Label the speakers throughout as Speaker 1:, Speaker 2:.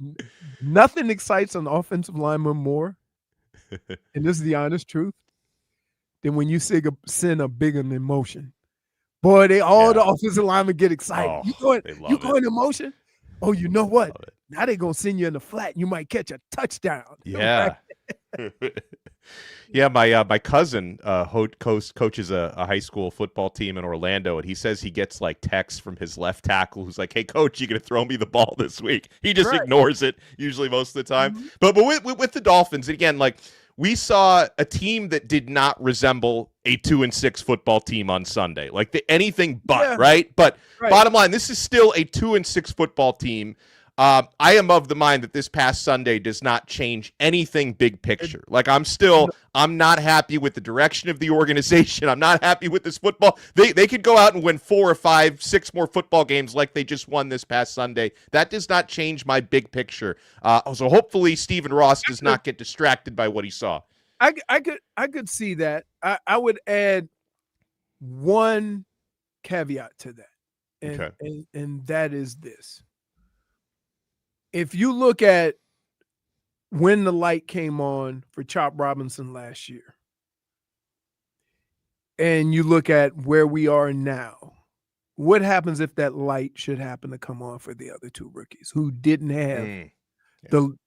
Speaker 1: N- Nothing excites an offensive lineman more, and this is the honest truth, than when you send a big an emotion. Boy, all the
Speaker 2: Yeah.
Speaker 1: offensive linemen get excited.
Speaker 2: Oh, they
Speaker 1: You
Speaker 2: love it.
Speaker 1: going emotion? Oh, you know
Speaker 2: They
Speaker 1: what?
Speaker 2: love it.
Speaker 1: Now they're gonna send you in the flat. You might catch a touchdown, right?
Speaker 2: Yeah. Yeah, my cousin coaches a high school football team in Orlando, and he says he gets like texts from his left tackle who's like, "Hey, coach, you gonna throw me the ball this week?" He just
Speaker 1: Right.
Speaker 2: ignores it usually most of the time.
Speaker 1: Mhm.
Speaker 2: But with the Dolphins again, like we saw a team that did not resemble a 2-6 football team on Sunday, like anything but
Speaker 1: Yeah,
Speaker 2: right. But
Speaker 1: right.
Speaker 2: bottom line, this is still a 2-6 football team. I am of the mind that this past Sunday does not change anything big picture. Like I'm not happy with the direction of the organization. I'm not happy with this football. They could go out and win 4 or 5, 6 more football games like they just won this past Sunday. That does not change my big picture. So hopefully Stephen Ross does not get distracted by what he saw.
Speaker 1: I could see that. I would add one caveat to that,
Speaker 2: Okay.
Speaker 1: and that is this. If you look at when the light came on for Chop Robinson last year, and you look at where we are now, what happens if that light should happen to come on for the other two rookies who didn't have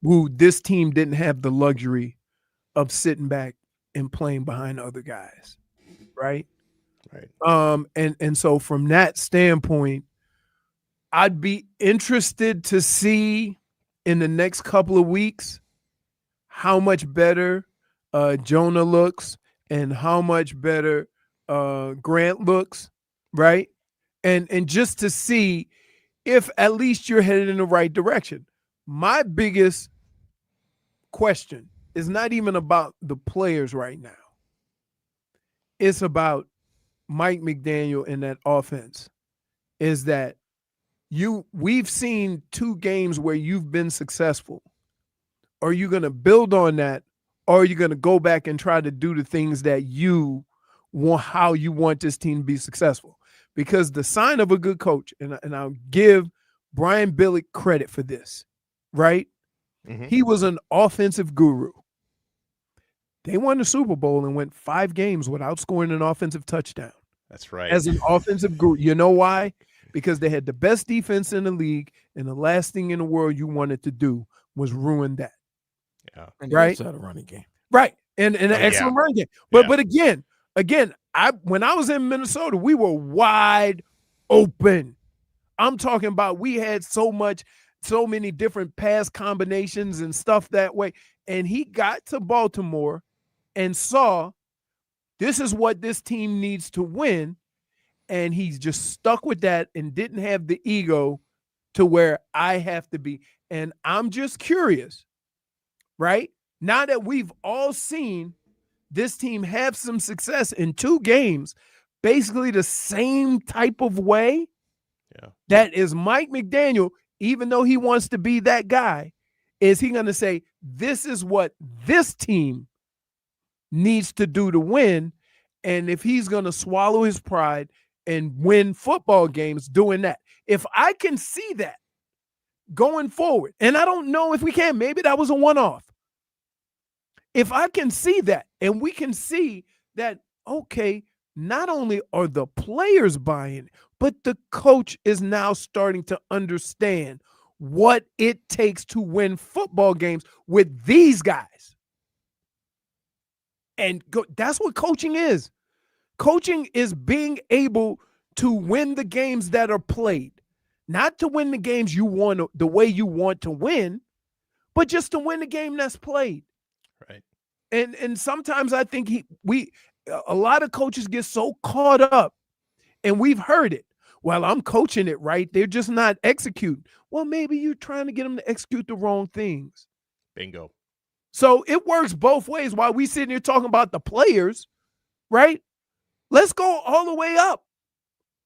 Speaker 1: who this team didn't have the luxury of sitting back and playing behind other guys, right?
Speaker 2: Right.
Speaker 1: And so from that standpoint, I'd be interested to see in the next couple of weeks how much better Jonah looks and how much better Grant looks, right? And just to see if at least you're headed in the right direction. My biggest question is not even about the players right now. It's about Mike McDaniel and that offense. Is that we've seen 2 games where you've been successful. Are you going to build on that, or are you going to go back and try to do the things that you want, how you want this team to be successful? Because the sign of a good coach, and I'll give Brian Billick credit for this, right?
Speaker 2: Mm-hmm.
Speaker 1: He was an offensive guru. They won the Super Bowl and went 5 games without scoring an offensive touchdown.
Speaker 2: That's right.
Speaker 1: As an offensive guru. You know why? Because they had the best defense in the league, and the last thing in the world you wanted to do was ruin that.
Speaker 2: Yeah.
Speaker 3: And
Speaker 1: right.
Speaker 3: Had a running game.
Speaker 1: Right. And an excellent running game. But again, when I was in Minnesota, we were wide open. I'm talking about we had so many different pass combinations and stuff that way. And he got to Baltimore and saw this is what this team needs to win. And he's just stuck with that and didn't have the ego to where I have to be. And I'm just curious, right? Now that we've all seen this team have some success in 2 games, basically the same type of way, that is Mike McDaniel, even though he wants to be that guy, is he going to say, this is what this team needs to do to win? And if he's going to swallow his pride and win football games doing that, if I can see that going forward, and I don't know if we can, maybe that was a one-off. If I can see that, and we can see that, okay, not only are the players buying, but the coach is now starting to understand what it takes to win football games with these guys. And that's what coaching is. Coaching is being able to win the games that are played, not to win the games you want the way you want to win, but just to win the game that's played.
Speaker 2: Right.
Speaker 1: And sometimes I think a lot of coaches get so caught up, and we've heard it. Well, I'm coaching it right. They're just not executing. Well, maybe you're trying to get them to execute the wrong things.
Speaker 2: Bingo.
Speaker 1: So it works both ways. While we sitting here talking about the players, right? Let's go all the way up.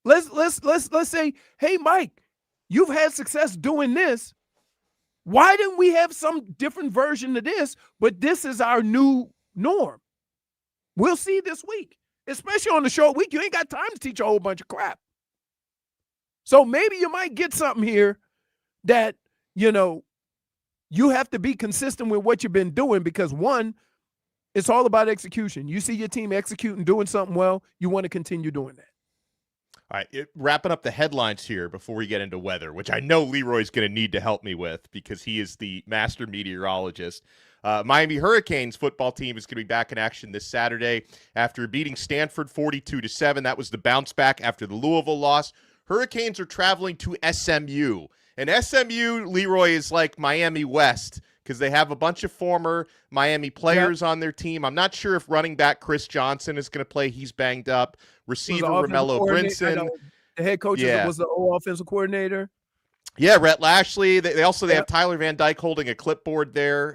Speaker 1: Let's say, hey, Mike, you've had success doing this. Why didn't we have some different version of this? But this is our new norm. We'll see this week, especially on the short week. You ain't got time to teach a whole bunch of crap. So maybe you might get something here that, you have to be consistent with what you've been doing because one, it's all about execution. You see your team executing, doing something well, you want to continue doing that.
Speaker 2: All right, wrapping up the headlines here before we get into weather, which I know Leroy's going to need to help me with because he is the master meteorologist. Miami Hurricanes football team is going to be back in action this Saturday after beating Stanford 42-7. That was the bounce back after the Louisville loss. Hurricanes are traveling to SMU. And SMU, Leroy, is like Miami West because they have a bunch of former Miami players on their team. I'm not sure if running back Chris Johnson is going to play. He's banged up. Receiver Romello Brinson.
Speaker 1: The head coach was the old offensive coordinator.
Speaker 2: Yeah, Rhett Lashley. They have Tyler Van Dyke holding a clipboard there,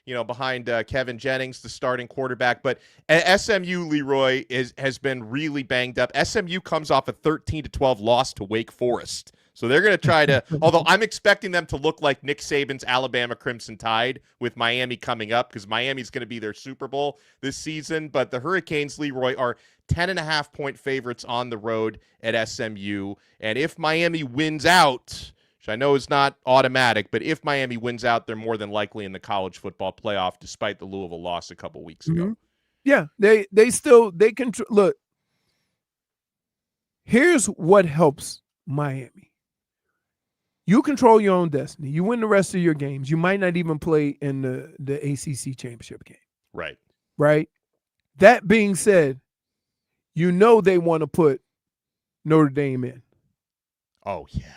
Speaker 2: behind Kevin Jennings, the starting quarterback. But SMU, Leroy, has been really banged up. SMU comes off a 13-12 loss to Wake Forest. So they're going to try to, although I'm expecting them to look like Nick Saban's Alabama Crimson Tide with Miami coming up because Miami's going to be their Super Bowl this season. But the Hurricanes, Leroy, are 10.5-point favorites on the road at SMU. And if Miami wins out, which I know is not automatic, but if Miami wins out, they're more than likely in the college football playoff despite the Louisville loss a couple weeks ago.
Speaker 1: Yeah, they can look. Here's what helps Miami. You control your own destiny. You win the rest of your games. You might not even play in the ACC championship game.
Speaker 2: Right.
Speaker 1: Right. That being said, you know they want to put Notre Dame in.
Speaker 2: Oh, yeah.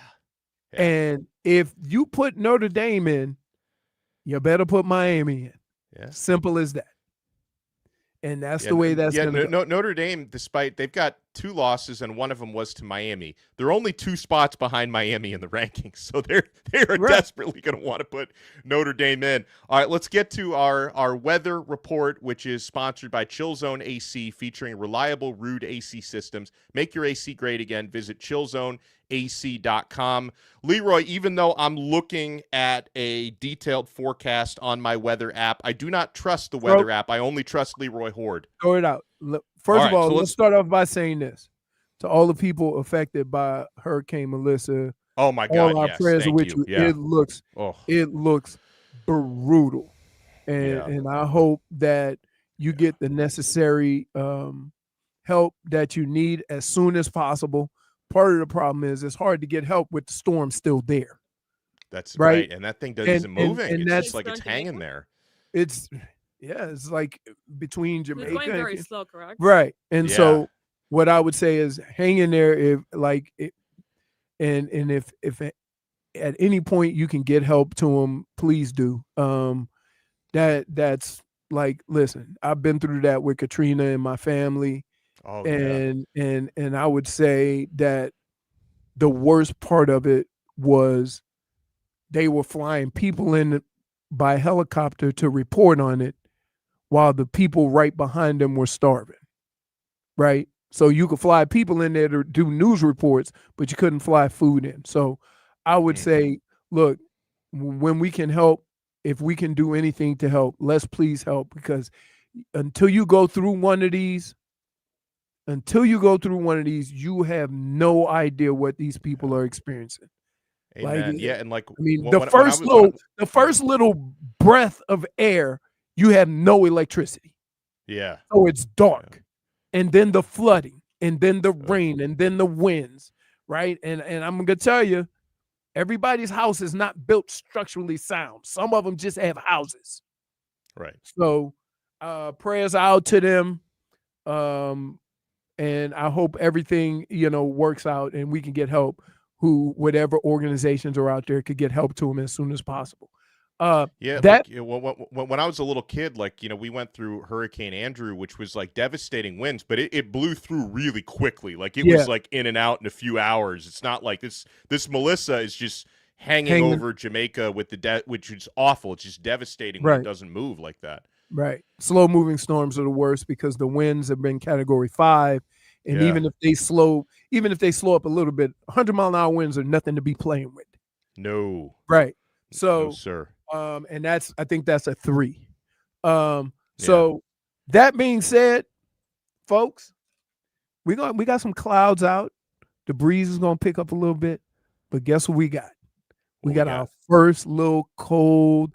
Speaker 1: And if you put Notre Dame in, you better put Miami in.
Speaker 2: Yeah.
Speaker 1: Simple as that. And that's the way that's going to go.
Speaker 2: Notre Dame, despite they've got 2 losses and one of them was to Miami, they're only 2 spots behind Miami in the rankings. So they are desperately going to want to put Notre Dame in. All right, let's get to our weather report, which is sponsored by Chill Zone AC, featuring reliable Ruud AC systems. Make your AC great again. Visit chillzoneac.com. Leroy, even though I'm looking at a detailed forecast on my weather app, I do not trust the weather app. I only trust Leroy Horde.
Speaker 1: Throw it out. First of all, let's start off by saying this. To all the people affected by Hurricane Melissa,
Speaker 2: oh my God,
Speaker 1: all our prayers are with you.
Speaker 2: Yeah.
Speaker 1: It looks brutal. And I hope that you get the necessary help that you need as soon as possible. Part of the problem is it's hard to get help with the storm still there.
Speaker 2: That's right. And that thing isn't moving.
Speaker 1: And
Speaker 2: it's
Speaker 1: that's
Speaker 2: just like it's hanging there.
Speaker 1: It's like between Jamaica.
Speaker 3: It's going very slow, correct?
Speaker 1: Right. And so what I would say is hang in there if at any point you can get help to them, please do. That's like, listen, I've been through that with Katrina and my family.
Speaker 2: Oh,
Speaker 1: and I would say that the worst part of it was they were flying people in by helicopter to report on it while the people right behind them were starving, right? So you could fly people in there to do news reports, but you couldn't fly food in. So I would say, look, when we can help, if we can do anything to help, let's please help, because until you go through one of these, you have no idea what these people are experiencing.
Speaker 2: Amen.
Speaker 1: The first little breath of air, you have no electricity.
Speaker 2: Yeah.
Speaker 1: So it's dark. And then the flooding, and then the rain, and then the winds, right? And I'm going to tell you, everybody's house is not built structurally sound. Some of them just have houses.
Speaker 2: Right.
Speaker 1: So prayers out to them. And I hope everything, works out and we can get help. Whatever organizations are out there could get help to them as soon as possible.
Speaker 2: When I was a little kid, we went through Hurricane Andrew, which was like devastating winds, but it blew through really quickly. Like it was like in and out in a few hours. It's not like this Melissa is just hanging over Jamaica with which is awful. It's just devastating when it doesn't move like that.
Speaker 1: Right. Slow moving storms are the worst because the winds have been Category 5. And even if they slow up a little bit, 100-mile-an-hour winds are nothing to be playing with.
Speaker 2: No.
Speaker 1: Right. So,
Speaker 2: no, sir.
Speaker 1: And I think that's a 3. So that being said, folks, we got some clouds out. The breeze is gonna pick up a little bit, but guess what we got? We got our first little cool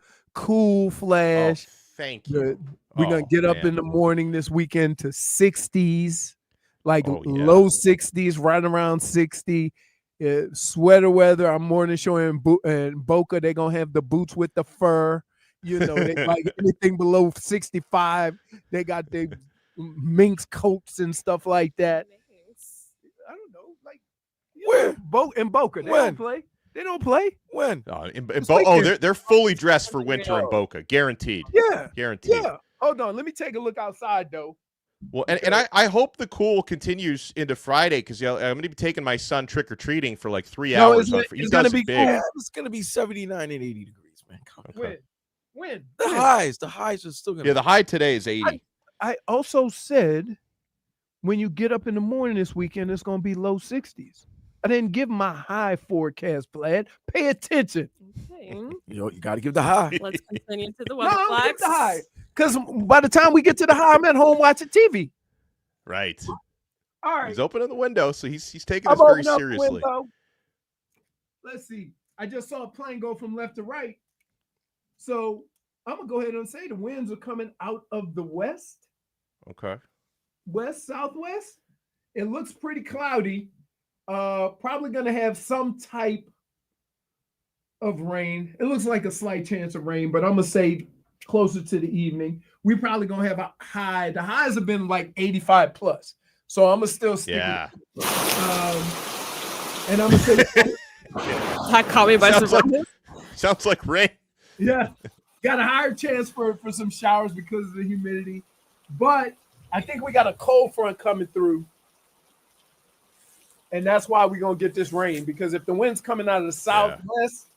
Speaker 1: flash.
Speaker 2: Thank you.
Speaker 1: We're going to get up in the morning this weekend to 60s, like low 60s, right around 60. Sweater weather. I'm morning showing in Boca. They're going to have the boots with the fur. You know, they like anything below 65. They got their minx coats and stuff like that. I don't know. Like, in Boca. They don't play. They don't play.
Speaker 2: When? They're fully dressed for winter in Boca. Guaranteed.
Speaker 1: Yeah.
Speaker 2: Guaranteed.
Speaker 1: Yeah. Hold on. Let me take a look outside, though.
Speaker 2: Well, and I hope the cool continues into Friday because I'm going to be taking my son trick-or-treating for like 3 hours.
Speaker 1: It's going to be cool.
Speaker 3: Yeah, it's going to be 79 and 80 degrees, man.
Speaker 1: When?
Speaker 3: The highs are still going to be.
Speaker 2: Yeah, the high today is 80.
Speaker 1: I also said when you get up in the morning this weekend, it's going to be low 60s. I didn't give my high forecast, Vlad. Pay attention.
Speaker 4: Okay.
Speaker 3: You got to give the high.
Speaker 4: Let's continue to the WindowPlex.
Speaker 1: Give the high. Because by the time we get to the high, I'm at home watching TV.
Speaker 2: Right.
Speaker 1: All right.
Speaker 2: He's opening the window, so he's taking this very seriously.
Speaker 1: Let's see. I just saw a plane go from left to right. So I'm going to go ahead and say the winds are coming out of the west.
Speaker 2: Okay.
Speaker 1: West, southwest. It looks pretty cloudy. Probably going to have some type of rain. It looks like a slight chance of rain, but I'm going to say closer to the evening. We probably going to have a high. The highs have been like 85 plus. So I'm going to still stick with it. And I'm going to say
Speaker 4: that caught me by surprise.
Speaker 2: Sounds like rain.
Speaker 1: Yeah. Got a higher chance for some showers because of the humidity. But I think we got a cold front coming through. And that's why we're going to get this rain. Because if the wind's coming out of the southwest,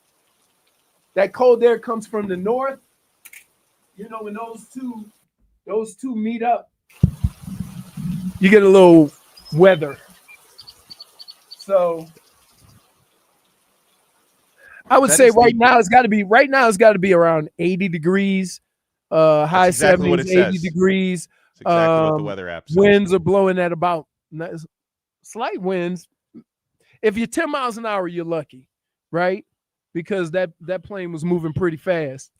Speaker 1: that cold air comes from the north. You know, when those two meet up, you get a little weather. So I would say right now it's got to be around 80 degrees, high 70s, 80 degrees.
Speaker 2: That's exactly what the weather app says.
Speaker 1: Winds are blowing at about slight winds. If you're 10 miles an hour, you're lucky, right? Because that plane was moving pretty fast.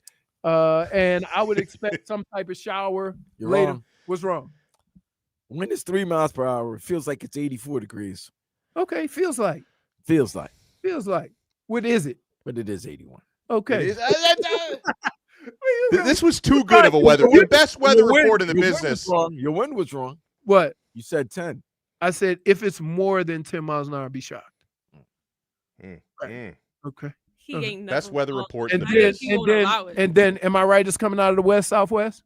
Speaker 1: And I would expect some type of shower later.
Speaker 3: Wrong.
Speaker 1: What's wrong?
Speaker 3: Wind is 3 miles per hour. It feels like it's 84 degrees.
Speaker 1: Okay, feels like. What is it?
Speaker 3: But it is 81.
Speaker 1: Okay.
Speaker 2: This was too good of a weather. The best weather report in the business.
Speaker 3: Your wind was wrong.
Speaker 1: What?
Speaker 3: You said 10.
Speaker 1: I said if it's more than 10 miles an hour, be shocked.
Speaker 2: Okay.
Speaker 4: He ain't
Speaker 2: Best weather report in
Speaker 1: And
Speaker 2: the
Speaker 1: then,
Speaker 2: business.
Speaker 1: and then, am I right? It's coming out of the west, southwest,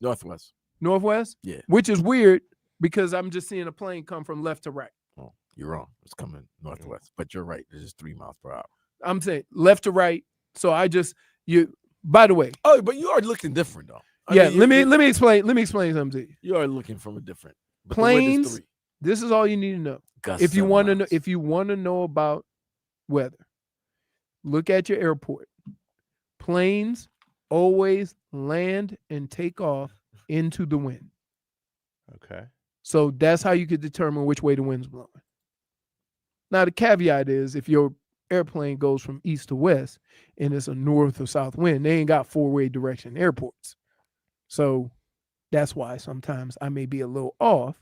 Speaker 1: northwest.
Speaker 3: Yeah.
Speaker 1: Which is weird because I'm just seeing a plane come from left to right.
Speaker 3: Oh, you're wrong. It's coming northwest, but you're right. It's just 3 miles per hour.
Speaker 1: I'm saying left to right. So by the way.
Speaker 3: Oh, but you are looking different though.
Speaker 1: Let me explain something to you.
Speaker 3: You are looking from a different
Speaker 1: planes. This is all you need to know. If you want to know about weather, look at your airport. Planes always land and take off into the wind.
Speaker 2: Okay.
Speaker 1: So that's how you could determine which way the wind's blowing. Now, the caveat is if your airplane goes from east to west and it's a north or south wind, they ain't got four-way direction airports. So that's why sometimes I may be a little off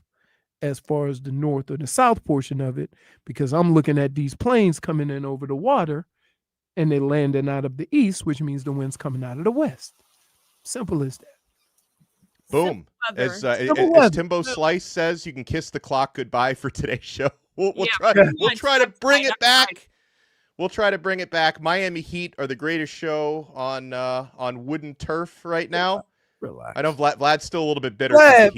Speaker 1: as far as the north or the south portion of it, because I'm looking at these planes coming in over the water and they landing out of the east, which means the wind's coming out of the west. Simple as that.
Speaker 2: Boom. As Timbo Slice says, you can kiss the clock goodbye for today's show. We'll try to bring it back. We'll try to bring it back. Miami Heat are the greatest show on wooden turf right now.
Speaker 3: Relax.
Speaker 2: I know Vlad's still a little bit bitter.
Speaker 1: Vlad.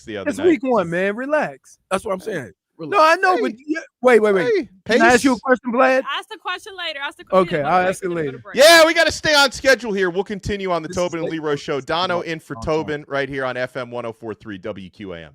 Speaker 2: The other
Speaker 1: it's
Speaker 2: night.
Speaker 1: week one, man. Relax.
Speaker 3: That's what I'm saying. Relax.
Speaker 1: No, I know, but wait.
Speaker 2: Hey,
Speaker 1: Can I ask you a question, Vlad?
Speaker 4: Ask the question later.
Speaker 1: Okay, I'll ask it later.
Speaker 2: Yeah, we got to stay on schedule here. We'll continue on the Tobin and Leroy show. Donno in for Tobin right here on FM 104.3 WQAM.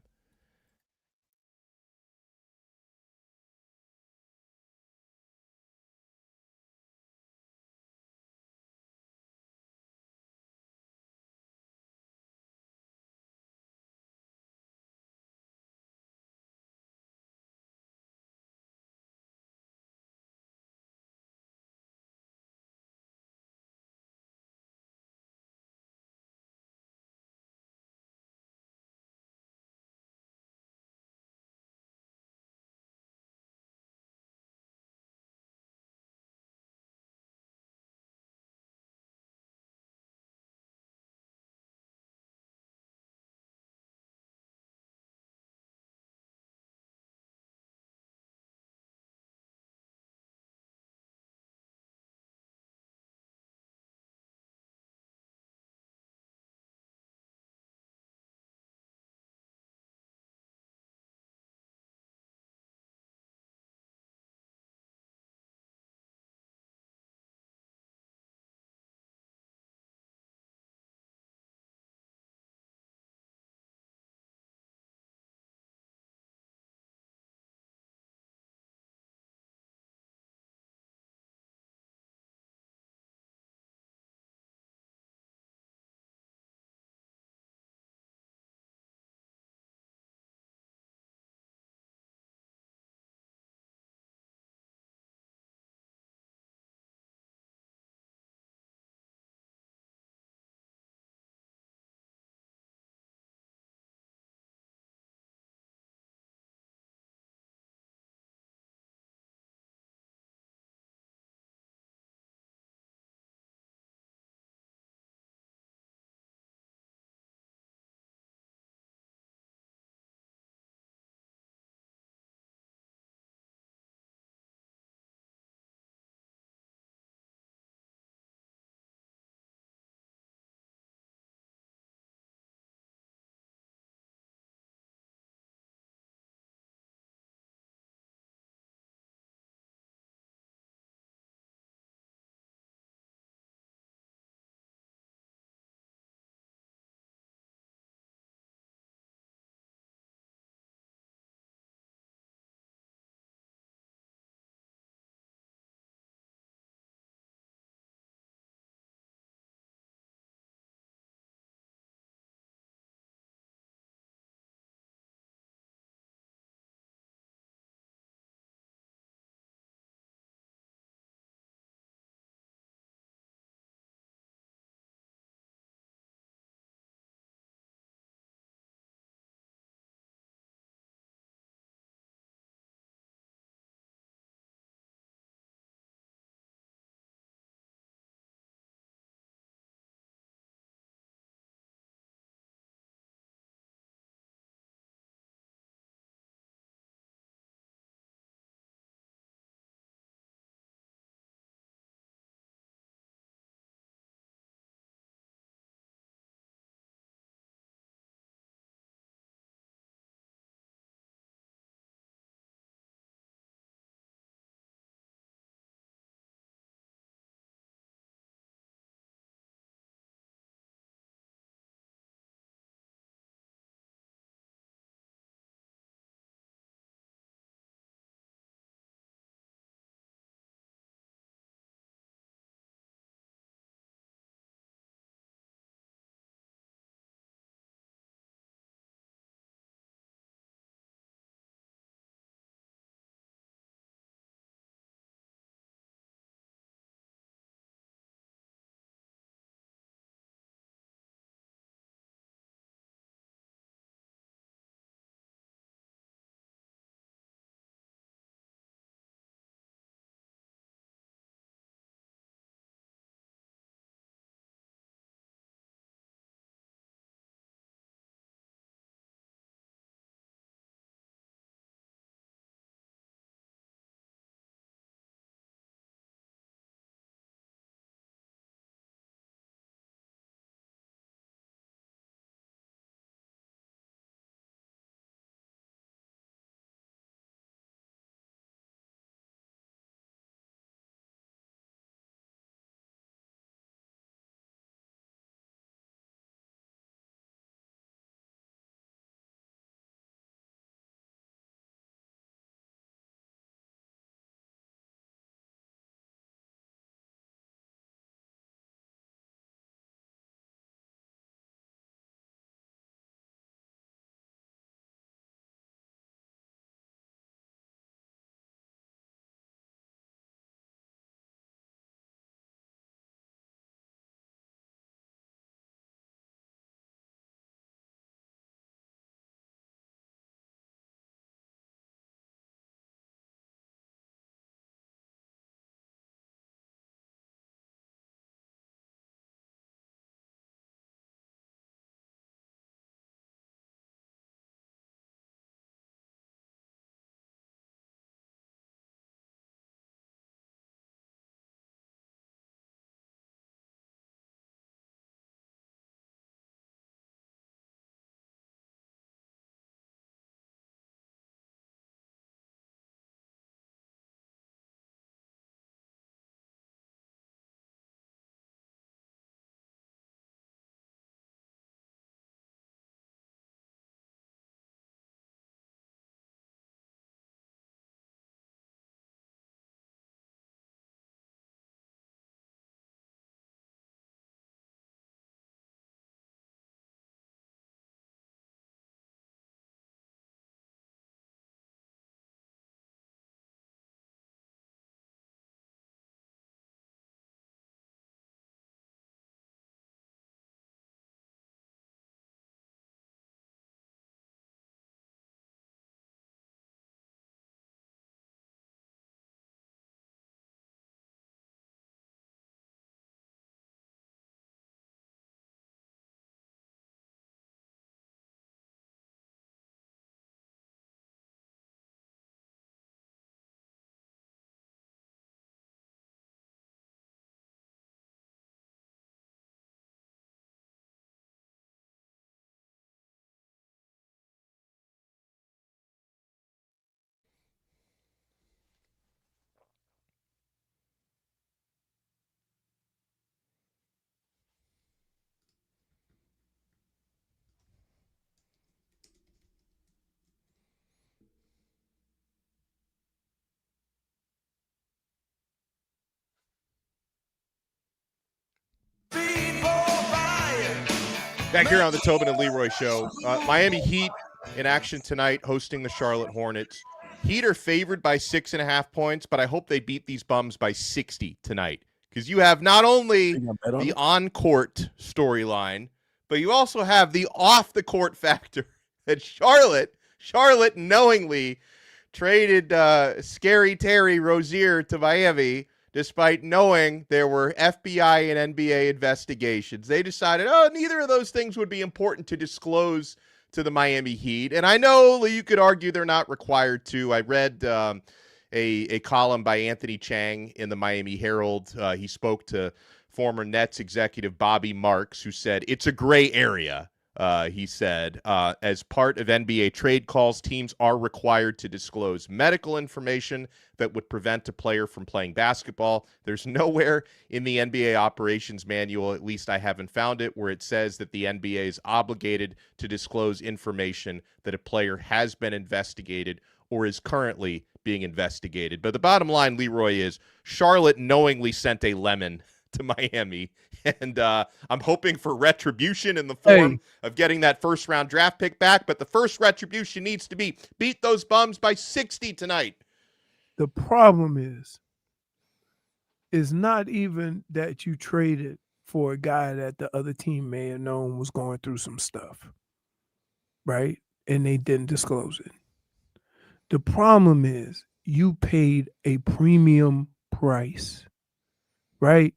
Speaker 2: Back here on the Tobin and Leroy show. Miami Heat in action tonight, hosting the Charlotte Hornets. Heat are favored by 6.5 points, but I hope they beat these bums by 60 tonight. Because you have not only the on-court storyline, but you also have the off-the-court factor that Charlotte knowingly traded scary Terry Rozier to Miami, despite knowing there were FBI and NBA investigations. They decided, neither of those things would be important to disclose to the Miami Heat. And I know you could argue they're not required to. I read a column by Anthony Chang in the Miami Herald. He spoke to former Nets executive Bobby Marks, who said, it's a gray area. He said, as part of NBA trade calls, teams are required to disclose medical information that would prevent a player from playing basketball. There's nowhere in the NBA operations manual, at least I haven't found it, where it says that the NBA is obligated to disclose information that a player has been investigated or is currently being investigated. But the bottom line, Leroy, is Charlotte knowingly sent a lemon to Miami, and I'm hoping for retribution in the form of getting that first-round draft pick back, but the first retribution needs to be beat those bums by 60 tonight.
Speaker 1: The problem is not even that you traded for a guy that the other team may have known was going through some stuff, right? And they didn't disclose it. The problem is you paid a premium price, right?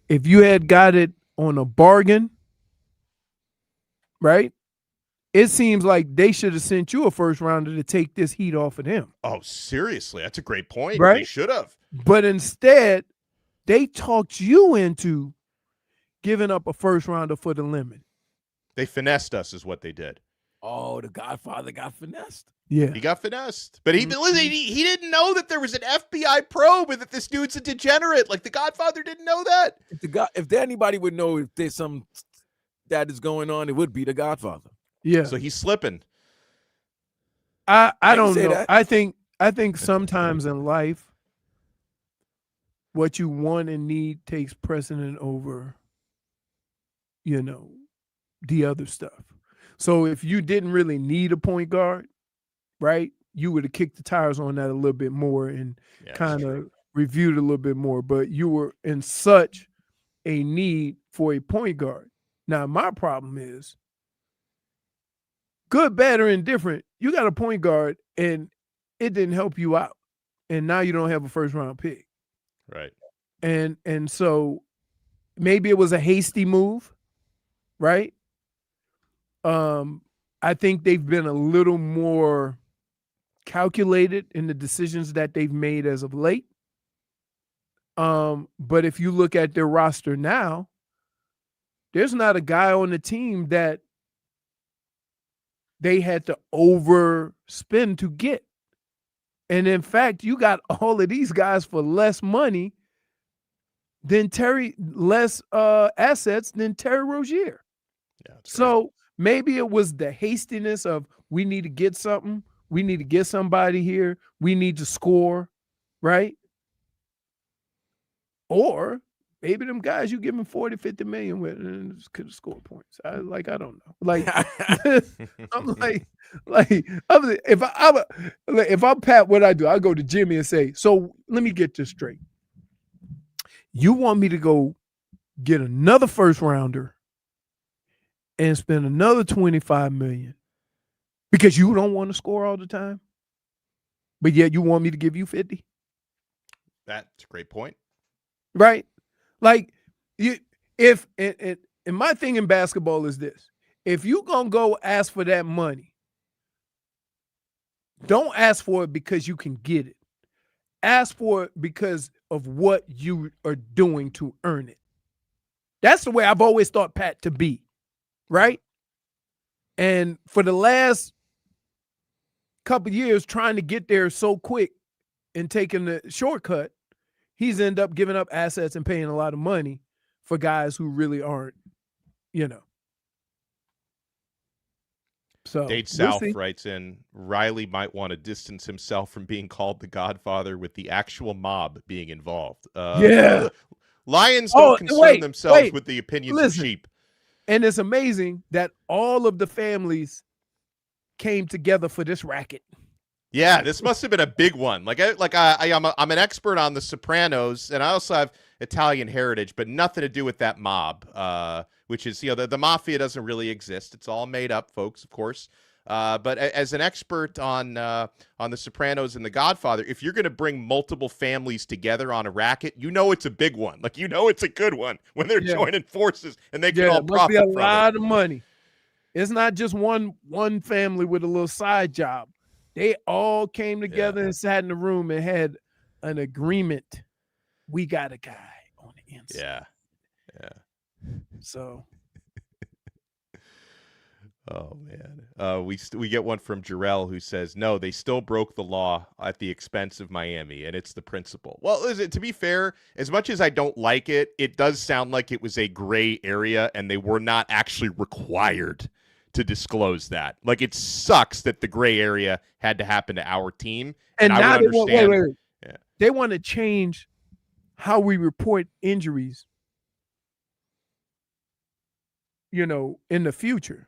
Speaker 1: If you had got it on a bargain, right, it seems like they should have sent you a first rounder to take this heat off of them.
Speaker 2: Oh, seriously? That's a great point.
Speaker 1: Right?
Speaker 2: They should have.
Speaker 1: But instead, they talked you into giving up a first rounder for the lemon.
Speaker 2: They finessed us is what they did.
Speaker 3: Oh, the Godfather got finessed.
Speaker 1: Yeah.
Speaker 2: He got finessed. But he didn't know that there was an FBI probe and that this dude's a degenerate. Like, the Godfather didn't know that.
Speaker 3: If anybody would know if there's some that is going on, it would be the Godfather.
Speaker 1: Yeah.
Speaker 2: So he's slipping.
Speaker 1: I don't know.
Speaker 3: That.
Speaker 1: I think sometimes in life, what you want and need takes precedent over, the other stuff. So if you didn't really need a point guard, right, you would have kicked the tires on that a little bit more and kind of reviewed a little bit more. But you were in such a need for a point guard. Now, my problem is, good, bad, or indifferent, you got a point guard and it didn't help you out. And now you don't have a first round pick.
Speaker 2: Right.
Speaker 1: And so maybe it was a hasty move, right? I think they've been a little more calculated in the decisions that they've made as of late. But if you look at their roster now, there's not a guy on the team that they had to overspend to get. And in fact, you got all of these guys for less money than less assets than Terry Rozier.
Speaker 2: Yeah,
Speaker 1: so maybe it was the hastiness of, we need to get something. We need to get somebody here. We need to score, right? Or maybe them guys you give them 40, 50 million with and could have scored points. I don't know. Like, I'm like, if I'm Pat, what I do, I go to Jimmy and say, so let me get this straight. You want me to go get another first rounder and spend another $25 million because you don't want to score all the time, but yet you want me to give you 50?
Speaker 2: That's a great point.
Speaker 1: Right? Like, and my thing in basketball is this: if you gonna go ask for that money, don't ask for it because you can get it. Ask for it because of what you are doing to earn it. That's the way I've always thought Pat to be, right? And for the last couple of years, trying to get there so quick and taking the shortcut, he's ended up giving up assets and paying a lot of money for guys who really aren't, So
Speaker 2: Dade South writes in, Riley might want to distance himself from being called the Godfather with the actual mob being involved.
Speaker 1: Yeah.
Speaker 2: Lions don't concern themselves with the opinions of sheep.
Speaker 1: And it's amazing that all of the families came together for this racket.
Speaker 2: Yeah, this must have been a big one. I'm an expert on The Sopranos, and I also have Italian heritage, but nothing to do with that mob, which is, the mafia doesn't really exist. It's all made up, folks, of course. But as an expert on The Sopranos and The Godfather, if you're going to bring multiple families together on a racket, it's a big one. Like, it's a good one when they're joining forces and they can all profit from it.
Speaker 1: It must be a lot of money. It's not just one family with a little side job. They all came together and sat in the room and had an agreement. We got a guy on the inside.
Speaker 2: Yeah.
Speaker 1: So.
Speaker 2: Oh man, we get one from Jarrell who says, no, they still broke the law at the expense of Miami, and it's the principle. Well, to be fair, as much as I don't like it, it does sound like it was a gray area, and they were not actually required to disclose that. Like, it sucks that the gray area had to happen to our team, and
Speaker 1: now
Speaker 2: I would understand.
Speaker 1: Wait. Yeah. They want to change how we report injuries, in the future.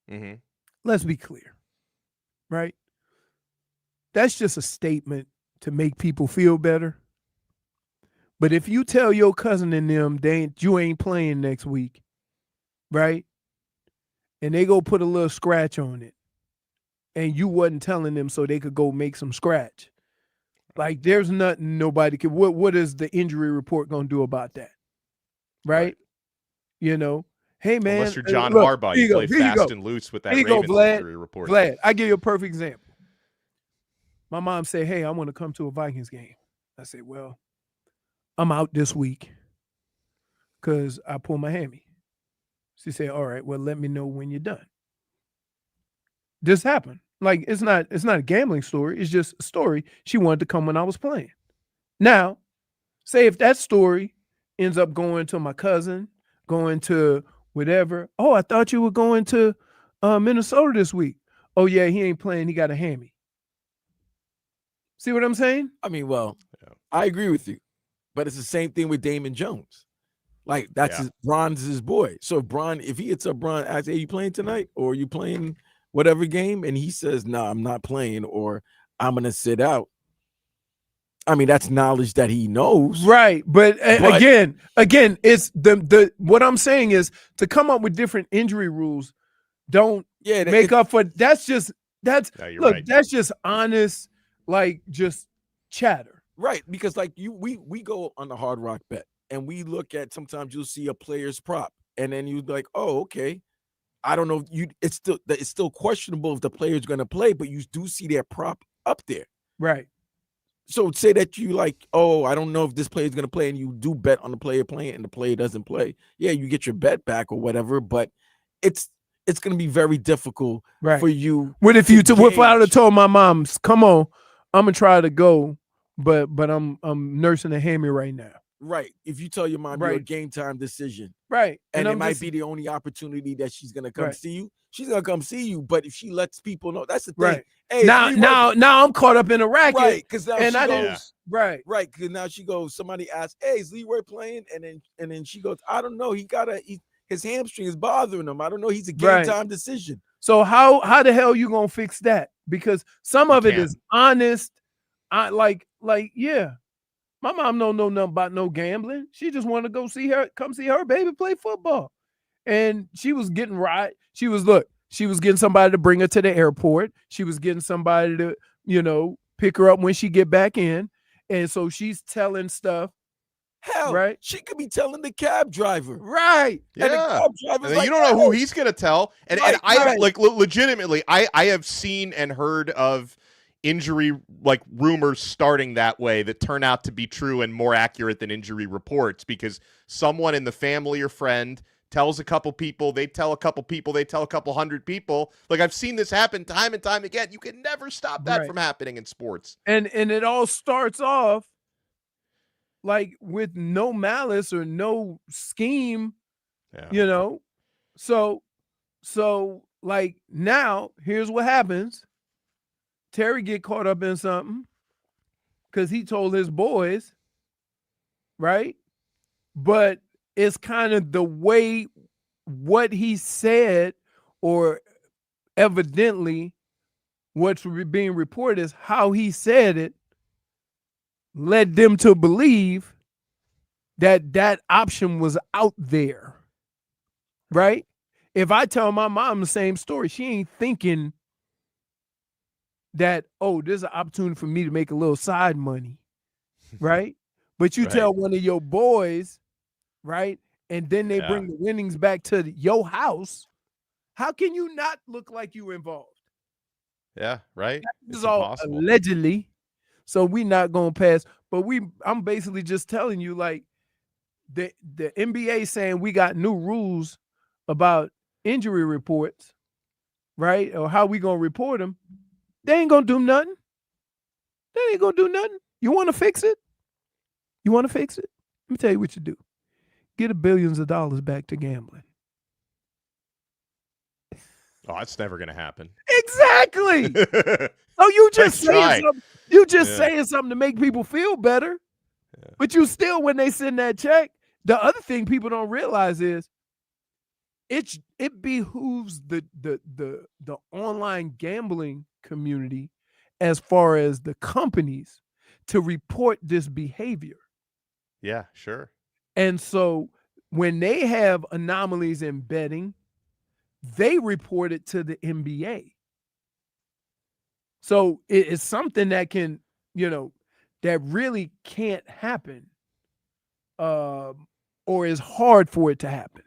Speaker 2: Mm-hmm.
Speaker 1: Let's be clear, right? That's just a statement to make people feel better. But if you tell your cousin and them you ain't playing next week, right? And they go put a little scratch on it, and you wasn't telling them so they could go make some scratch. Like, there's nothing nobody could. What is the injury report gonna do about that, right? Hey, man.
Speaker 2: Unless you're John Harbaugh, you play fast and loose with that Ravens injury report.
Speaker 1: Vlad, I give you a perfect example. My mom said, hey, I want to come to a Vikings game. I said, well, I'm out this week because I pulled my hammy. She said, all right, well, let me know when you're done. This happened. Like, it's not a gambling story. It's just a story. She wanted to come when I was playing. Now, say if that story ends up going to my cousin, going to whatever. Oh, I thought you were going to Minnesota this week. Oh, yeah, he ain't playing. He got a hammy. See what I'm saying?
Speaker 3: I mean, well, I agree with you. But it's the same thing with Damon Jones. Like, that's Bron's his boy. So if he hits up Bron, asks, hey, you playing tonight? Or are you playing whatever game? And he says, no, I'm not playing, or I'm going to sit out. I mean, that's knowledge that he knows.
Speaker 1: Right. But again, it's the what I'm saying is to come up with different injury rules don't make up for that's just honest, like, just chatter.
Speaker 3: Right. Because like we go on the Hard Rock Bet and we look at, sometimes you'll see a player's prop and then you're like, oh, okay. I don't know. It's still questionable if the player's going to play, but you do see their prop up there.
Speaker 1: Right.
Speaker 3: So say that you like, oh, I don't know if this player is going to play, and you do bet on the player playing and the player doesn't play. Yeah, you get your bet back or whatever, but it's going to be very difficult for you.
Speaker 1: What if I would have told my mom, come on, I'm going to try to go, but I'm nursing a hammy right now.
Speaker 3: Right. If you tell your mom you're a game time decision.
Speaker 1: Right.
Speaker 3: And it might be the only opportunity that she's going to come see you. She's going to come see you. But if she lets people know, that's the thing.
Speaker 1: Right.
Speaker 3: Hey,
Speaker 1: now I'm caught up in a racket.
Speaker 3: Right. Because now she goes,
Speaker 1: right.
Speaker 3: Right. Because now she goes, somebody asks, hey, is Leroy playing? And then she goes, I don't know. His hamstring is bothering him. I don't know. He's a game time decision.
Speaker 1: So how the hell you going to fix that? Because some of it is honest. My mom don't know nothing about no gambling. She just wanted to come see her baby play football. And she was getting right. She was getting somebody to bring her to the airport. She was getting somebody to, pick her up when she get back in. And so she's telling stuff.
Speaker 3: Hell,
Speaker 1: right?
Speaker 3: She could be telling the cab driver.
Speaker 1: Right.
Speaker 2: Yeah.
Speaker 3: And the cab driver's
Speaker 2: and you don't know who he's going to tell. And I legitimately, I have seen and heard of injury rumors starting that way that turn out to be true and more accurate than injury reports, because someone in the family or friend tells a couple people, they tell a couple people, they tell a couple hundred people. Like, I've seen this happen time and time again. You can never stop that from happening in sports. And
Speaker 1: it all starts off like with no malice or no scheme, So like, now here's what happens. Terry get caught up in something because he told his boys, right? But it's kind of the way what he said, or evidently what's being reported is how he said it led them to believe that that option was out there, right? If I tell my mom the same story, she ain't thinking that, oh, there's an opportunity for me to make a little side money, right? But you tell one of your boys, right, and then they bring the winnings back to your house, how can you not look like you were involved?
Speaker 2: Yeah, right.
Speaker 1: This is all allegedly, so we not gonna pass. But I'm basically just telling you, like, the NBA saying we got new rules about injury reports, right, or how we gonna report them. They ain't gonna do nothing. They ain't gonna do nothing. You want to fix it? You want to fix it? Let me tell you what you do. Get $1 billions back to gambling.
Speaker 2: Oh, that's never going to happen.
Speaker 1: Exactly. Oh, you just saying something. You just saying something to make people feel better. Yeah. But you still, when they send that check, the other thing people don't realize is it behooves the online gambling community, as far as the companies, to report this behavior.
Speaker 2: Yeah, sure.
Speaker 1: And so when they have anomalies in betting, they report it to the NBA. So it's something that can, that really can't happen, or is hard for it to happen.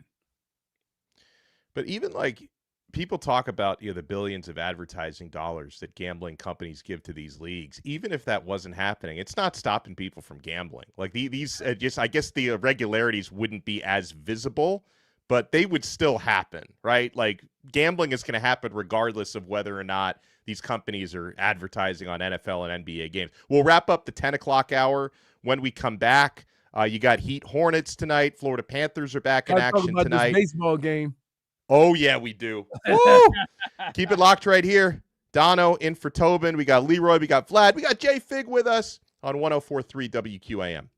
Speaker 2: But even like people talk about the billions of advertising dollars that gambling companies give to these leagues. Even if that wasn't happening, it's not stopping people from gambling. Like these, I guess the irregularities wouldn't be as visible, but they would still happen, right? Like gambling is going to happen regardless of whether or not these companies are advertising on NFL and NBA games. We'll wrap up the 10 o'clock hour when we come back. You got Heat Hornets tonight. Florida Panthers are back in action tonight.
Speaker 1: This baseball game.
Speaker 2: Oh, yeah, we do. Woo! Keep it locked right here. Donno in for Tobin. We got Leroy. We got Vlad. We got JFig with us on 104.3 WQAM.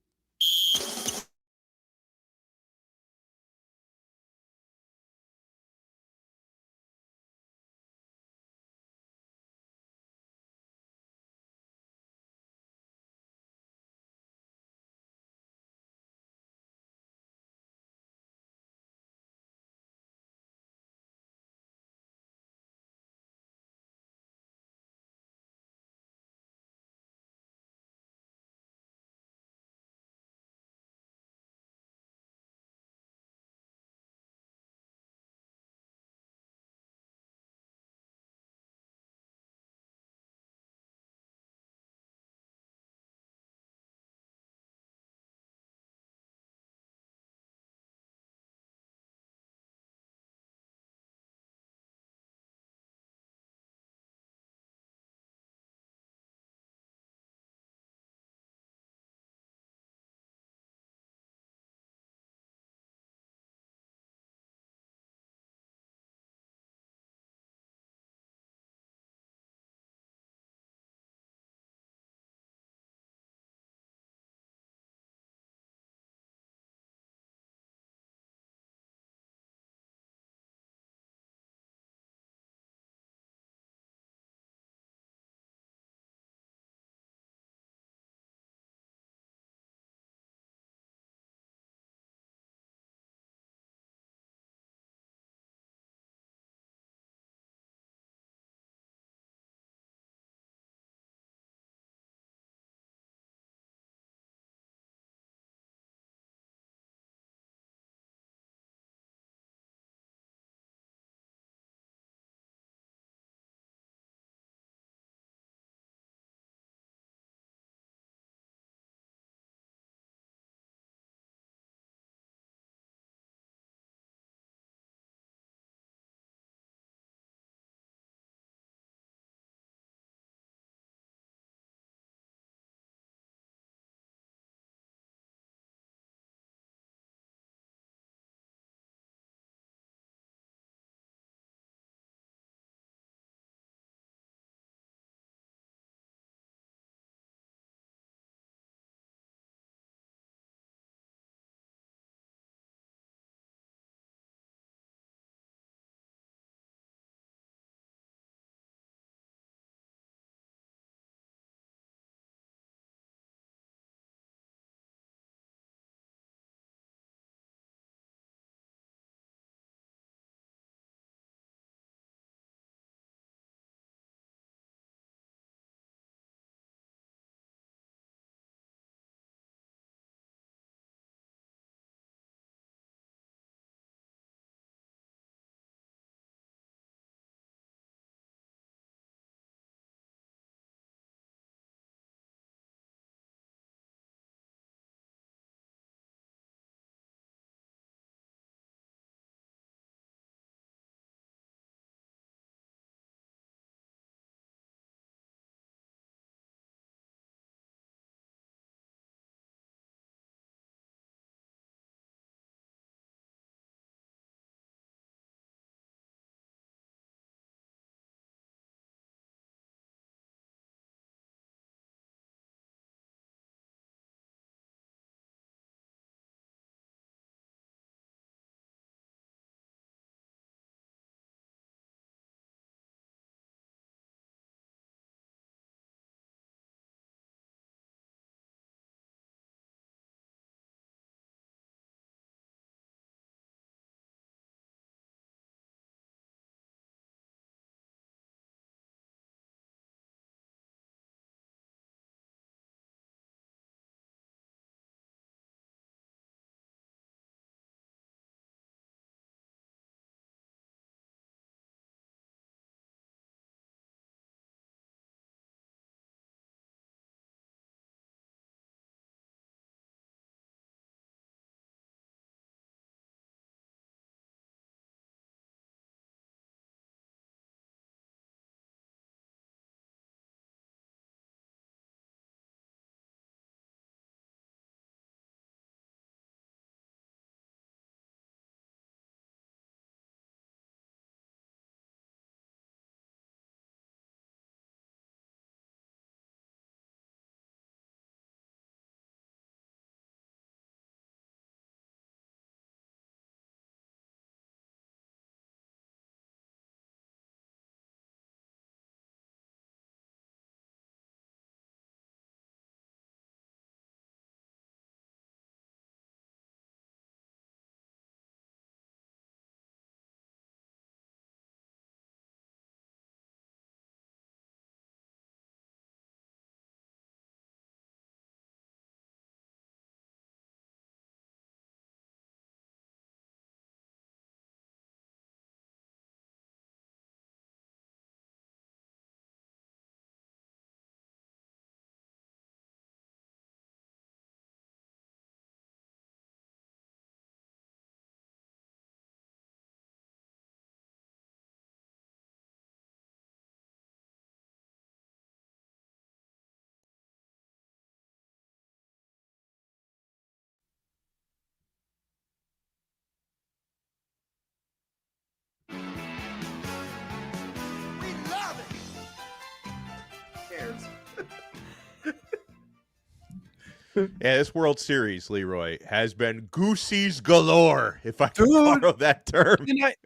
Speaker 2: Yeah, this World Series, Leroy, has been goosies galore, if I can
Speaker 1: Dude,
Speaker 2: borrow that term.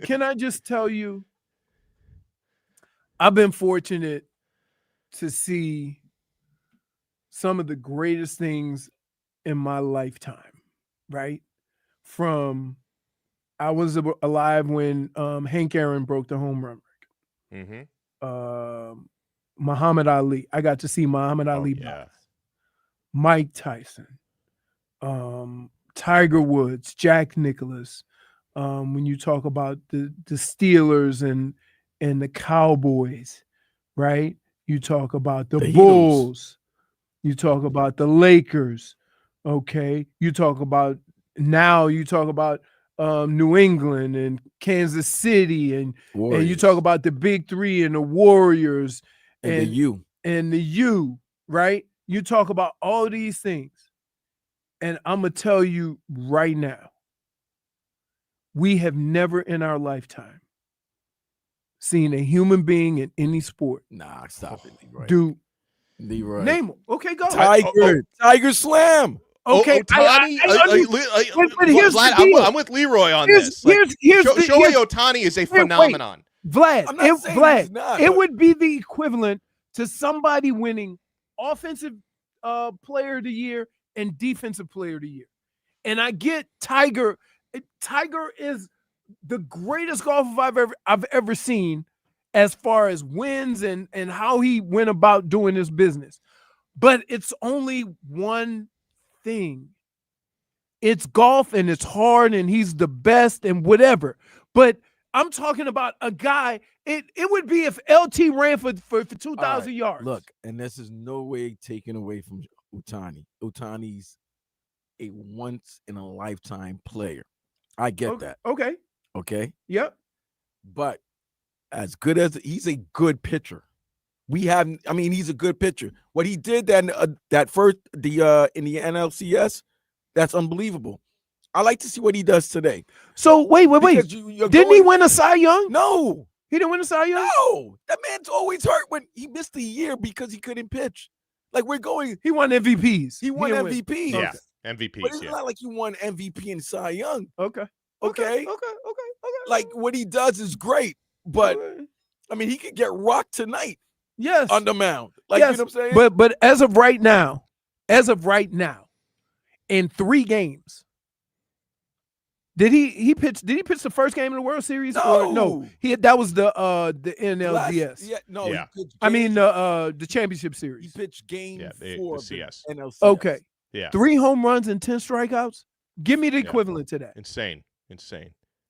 Speaker 1: Can I just tell you, I've been fortunate to see some of the greatest things in my lifetime, right? From I was alive when Hank Aaron broke the home run record.
Speaker 2: Mm-hmm.
Speaker 1: Muhammad Ali. I got to see Muhammad Ali box. Mike Tyson, Tiger Woods, Jack Nicklaus. When you talk about the Steelers and the Cowboys, right? You talk about the Bulls. You talk about the Lakers. Okay. You talk about New England and Kansas City and you talk about the big three and the Warriors and the U, right? You talk about all these things. And I'm going to tell you right now, we have never in our lifetime seen a human being in any sport.
Speaker 3: Nah, stop it, Leroy.
Speaker 1: Do
Speaker 3: Leroy.
Speaker 1: Name them. Okay, go.
Speaker 3: Tiger Slam.
Speaker 1: Okay,
Speaker 2: Ohtani.
Speaker 1: But here's the deal.
Speaker 2: I'm with Leroy on this. Shohei Ohtani is a phenomenon.
Speaker 1: It would be the equivalent to somebody winning offensive player of the year and defensive player of the year. And I get Tiger. Tiger is the greatest golfer I've ever seen as far as wins and how he went about doing his business. But it's only one thing. It's golf and it's hard and he's the best and whatever. But I'm talking about a guy. It would be if LT ran for 2,000 yards.
Speaker 3: Look, and this is no way taken away from Ohtani. Ohtani's a once in a lifetime player. I get that.
Speaker 1: Okay. Yep.
Speaker 3: But as good as he's a good pitcher. He's a good pitcher. What he did in the NLCS, that's unbelievable. I like to see what he does today.
Speaker 1: So wait. Didn't he win a Cy Young?
Speaker 3: No.
Speaker 1: He didn't win a Cy Young?
Speaker 3: No. That man's always hurt when he missed a year because he couldn't pitch. He
Speaker 1: won MVPs.
Speaker 3: He won MVPs.
Speaker 2: Yeah, MVPs.
Speaker 3: But it's not like you won MVP and Cy Young.
Speaker 1: Okay.
Speaker 3: Like what he does is great, but he could get rocked tonight.
Speaker 1: Yes.
Speaker 3: On the mound. You know what I'm saying?
Speaker 1: But as of right now, in 3 games, did he pitch the first game of the World Series?
Speaker 3: No.
Speaker 1: That was the NLDS. The championship series.
Speaker 3: He pitched game 4 of the NLCS.
Speaker 1: Okay.
Speaker 2: Yeah.
Speaker 1: 3 home runs and 10 strikeouts. Give me the equivalent to that.
Speaker 2: Insane.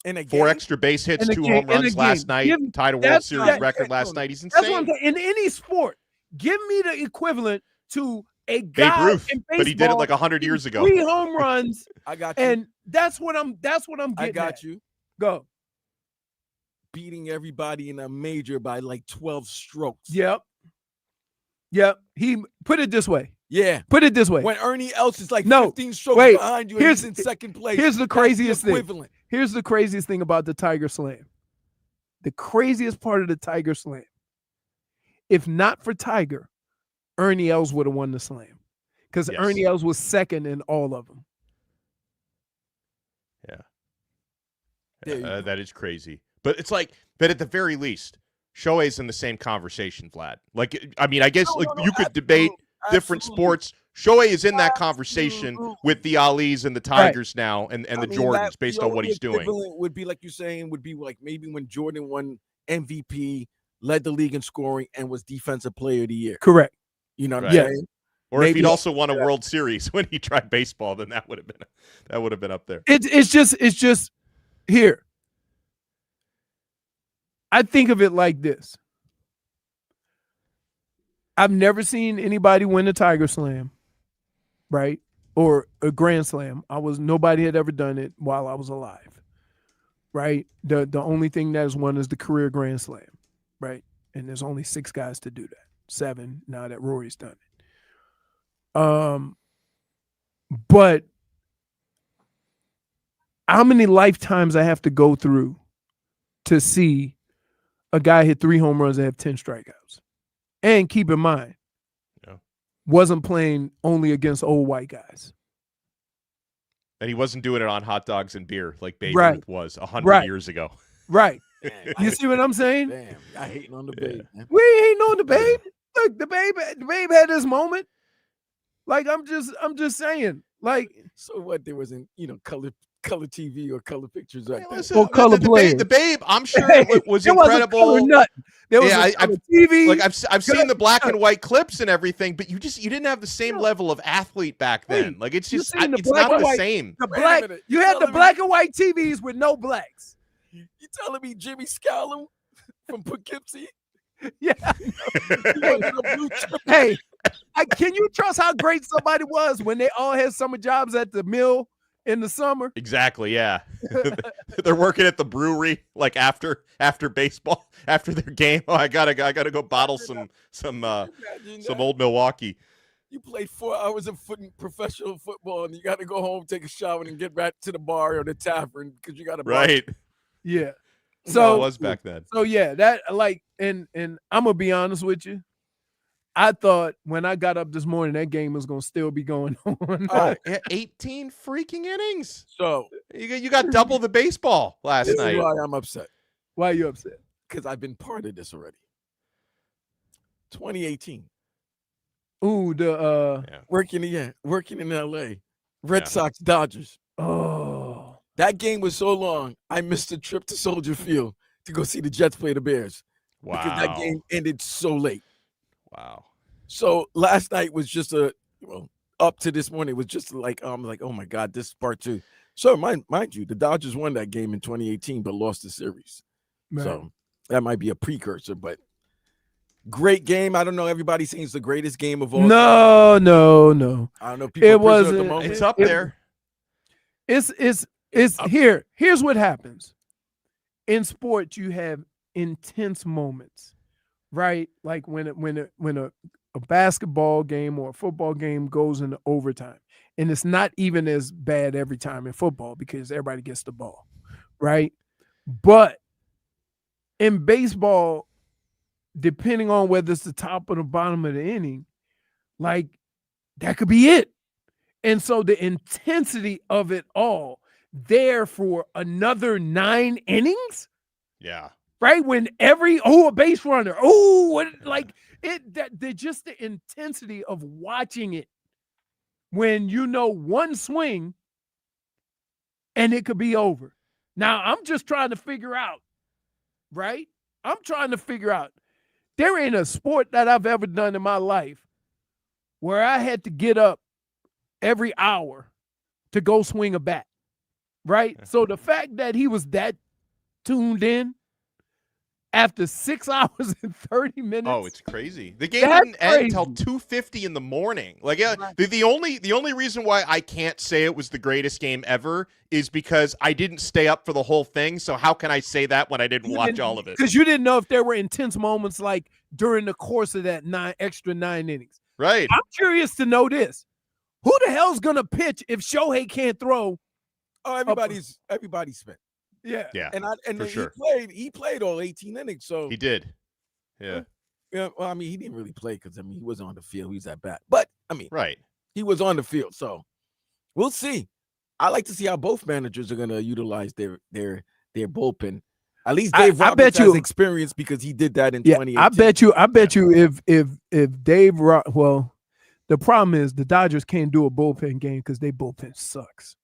Speaker 3: In a
Speaker 2: 4 extra base hits, 2 home runs last night. Tied a World Series record last night. He's insane.
Speaker 1: That's what I'm saying. In any sport, give me the equivalent to a
Speaker 2: Babe
Speaker 1: guy
Speaker 2: Ruth,
Speaker 1: in baseball,
Speaker 2: but he did it like 100 years ago.
Speaker 1: 3 home runs.
Speaker 3: I got you.
Speaker 1: And that's what I'm getting
Speaker 3: I got you.
Speaker 1: Go.
Speaker 3: Beating everybody in a major by like 12 strokes.
Speaker 1: Yep. He put it this way.
Speaker 3: Yeah.
Speaker 1: Put it this way.
Speaker 3: When Ernie Els is like 15 strokes behind you and he's in second place.
Speaker 1: Here's the craziest thing.
Speaker 3: Equivalent.
Speaker 1: Here's the craziest thing about the Tiger Slam. The craziest part of the Tiger Slam. If not for Tiger, Ernie Els would have won the Slam. Because Ernie Els was second in all of them.
Speaker 2: Yeah. That is crazy. But it's like, but at the very least, Shohei's in the same conversation, Vlad. I guess you could debate different sports. Shohei is in that conversation with the Alis and the Tigers now and the Jordans based on what he's doing.
Speaker 3: Would be like you're saying, would be like maybe when Jordan won MVP, led the league in scoring, and was defensive player of the year.
Speaker 1: Correct.
Speaker 3: You know what I'm saying?
Speaker 2: Or maybe, if he'd also won a World Series when he tried baseball, then that would have been up there.
Speaker 1: It's just here. I think of it like this. I've never seen anybody win a Tiger Slam, right? Or a Grand Slam. Nobody had ever done it while I was alive, right? The only thing that is won is the career Grand Slam, right? And there's only 6 guys to do that. 7 now that Rory's done it. But how many lifetimes I have to go through to see a guy hit 3 home runs and have 10 strikeouts? And keep in mind, wasn't playing only against old white guys.
Speaker 2: And he wasn't doing it on hot dogs and beer like Babe
Speaker 1: Right.
Speaker 2: Ruth was 100 years ago.
Speaker 1: Right.
Speaker 3: Damn,
Speaker 1: You see what I'm saying?
Speaker 3: Damn, I hating on the Babe, man.
Speaker 1: We ain't on the Babe. Look, the Babe had his moment. Like I'm just saying. Like,
Speaker 3: So what? There wasn't, color TV or color pictures right
Speaker 2: Hey,
Speaker 3: there.
Speaker 2: listen,
Speaker 1: Or color players.
Speaker 2: the Babe, I'm sure
Speaker 1: Hey,
Speaker 2: was
Speaker 1: there wasn't
Speaker 2: incredible.
Speaker 1: color nothing. There was
Speaker 2: Yeah,
Speaker 1: a color TV.
Speaker 2: Like I've seen the black and white clips and everything, but you didn't have the same level of athlete back then.
Speaker 1: Wait,
Speaker 2: Like it's
Speaker 1: you
Speaker 2: just
Speaker 1: seen the
Speaker 2: it's
Speaker 1: black
Speaker 2: not
Speaker 1: and
Speaker 2: the
Speaker 1: white-
Speaker 2: same.
Speaker 1: The
Speaker 3: Wait a
Speaker 1: black.
Speaker 3: minute,
Speaker 1: You
Speaker 3: you
Speaker 1: had the
Speaker 3: telling me-
Speaker 1: black and white TVs with no blacks.
Speaker 3: You telling me Jimmy Scallum from Poughkeepsie?
Speaker 1: Yeah. Hey, can you trust how great somebody was when they all had summer jobs at the mill in the summer?
Speaker 2: Exactly, yeah. They're working at the brewery like after baseball, after their game. Oh, I gotta go bottle some old Milwaukee.
Speaker 3: You played 4 hours of professional football, and you got to go home, take a shower, and get back to the bar or the tavern because you got to.
Speaker 2: Right.
Speaker 1: Yeah.
Speaker 2: So
Speaker 1: So
Speaker 2: it was back then.
Speaker 1: So yeah, that like, and I'm gonna be honest with you. I thought when I got up this morning, that game was gonna still be going on.
Speaker 2: Oh, 18 freaking innings.
Speaker 3: So
Speaker 2: You got double the baseball last
Speaker 3: this
Speaker 2: night.
Speaker 3: is why I'm upset,
Speaker 1: Why are you upset?
Speaker 3: because I've been part of this already. 2018,
Speaker 1: Ooh, the
Speaker 3: working in LA, Red
Speaker 2: Yeah.
Speaker 3: Sox Dodgers.
Speaker 1: oh,
Speaker 3: That game was so long, I missed a trip to Soldier Field to go see the Jets play the Bears
Speaker 2: Wow.
Speaker 3: because that game ended so late.
Speaker 2: Wow.
Speaker 3: So last night was just up to this morning was just like oh my God, this is part 2. So mind you, the Dodgers won that game in 2018 but lost the series.
Speaker 1: man.
Speaker 3: So that might be a precursor, but great game. I don't know. Everybody saying it's the greatest game of all. time.
Speaker 1: No.
Speaker 3: I don't know. People
Speaker 1: It
Speaker 3: are prisoner at the
Speaker 1: wasn't.
Speaker 3: moment.
Speaker 2: It's up there.
Speaker 1: It's here. Here's what happens. In sports, you have intense moments, right? Like when a basketball game or a football game goes into overtime, and it's not even as bad every time in football because everybody gets the ball, right? But in baseball, depending on whether it's the top or the bottom of the inning, like that could be it. And so the intensity of it all there for another 9 innings,
Speaker 2: Yeah.
Speaker 1: right? When a base runner, just the intensity of watching it when one swing and it could be over. Now I'm just trying to figure out, right? There ain't a sport that I've ever done in my life where I had to get up every hour to go swing a bat, right? So the fact that he was that tuned in after 6 hours and 30 minutes.
Speaker 2: Oh, it's crazy. The game
Speaker 1: That's
Speaker 2: didn't end until
Speaker 1: crazy.
Speaker 2: 2:50 in the morning. Like, yeah,
Speaker 1: Right.
Speaker 2: the only reason why I can't say it was the greatest game ever is because I didn't stay up for the whole thing. So how can I say that when I didn't watch all of it?
Speaker 1: Because you didn't know if there were intense moments like during the course of that 9 innings.
Speaker 2: Right.
Speaker 1: I'm curious to know this. Who the hell's gonna pitch if Shohei can't throw?
Speaker 3: Oh, everybody's spent.
Speaker 1: Yeah.
Speaker 2: Yeah.
Speaker 3: And
Speaker 2: for
Speaker 3: he
Speaker 2: sure.
Speaker 3: played all 18 innings. So
Speaker 2: He did. Yeah.
Speaker 3: yeah, well, I mean, he didn't really play because he wasn't on the field. He was at bat. But I mean,
Speaker 2: Right.
Speaker 3: he was on the field. So we'll see. I like to see how both managers are gonna utilize their bullpen. At least Dave
Speaker 1: I
Speaker 3: Roberts
Speaker 1: bet you-
Speaker 3: has experience because he did that in
Speaker 1: Yeah,
Speaker 3: 2018.
Speaker 1: I bet you if Dave well, the problem is the Dodgers can't do a bullpen game because their bullpen sucks.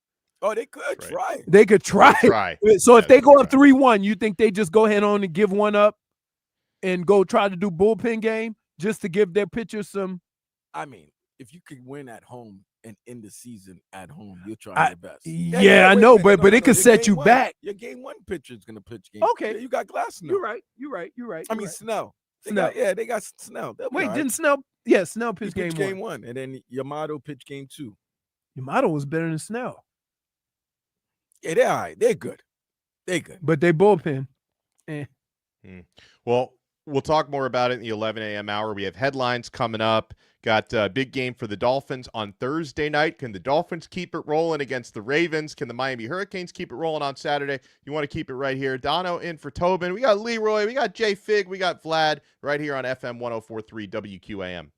Speaker 3: Oh, they could
Speaker 2: Right.
Speaker 3: try.
Speaker 1: They could try.
Speaker 2: Try.
Speaker 1: So if
Speaker 2: Yeah,
Speaker 1: they go up
Speaker 2: try.
Speaker 1: 3-1, you think they just go ahead on and give one up and go try to do bullpen game just to give their pitchers some?
Speaker 3: I mean, if you could win at home and end the season at home, you'll try your best.
Speaker 1: Yeah, I
Speaker 3: wait a
Speaker 1: know,
Speaker 3: minute.
Speaker 1: but it could
Speaker 3: Your
Speaker 1: set
Speaker 3: game
Speaker 1: you
Speaker 3: one-
Speaker 1: back.
Speaker 3: Your game 1 pitcher is gonna pitch game.
Speaker 1: Okay.
Speaker 3: Yeah, you got Glass now.
Speaker 1: You're right.
Speaker 3: I mean, Snell.
Speaker 1: Snell.
Speaker 3: They got Snell. They'll be
Speaker 1: Wait,
Speaker 3: all right.
Speaker 1: didn't Snell? Yeah, Snell
Speaker 3: He
Speaker 1: pitched
Speaker 3: pitched
Speaker 1: game
Speaker 3: game
Speaker 1: 1.
Speaker 3: 1, and then Yamato pitched game 2.
Speaker 1: Yamato was better than Snell,
Speaker 3: Yeah, they're all right. They're good.
Speaker 1: but they bullpen.
Speaker 2: Well, we'll talk more about it in the 11 a.m. hour. We have headlines coming up. Got a big game for the Dolphins on Thursday night. Can the Dolphins keep it rolling against the Ravens? Can the Miami Hurricanes keep it rolling on Saturday? You want to keep it right here. Donno in for Tobin. We got Leroy. We got JFig. We got Vlad right here on FM 104.3 WQAM.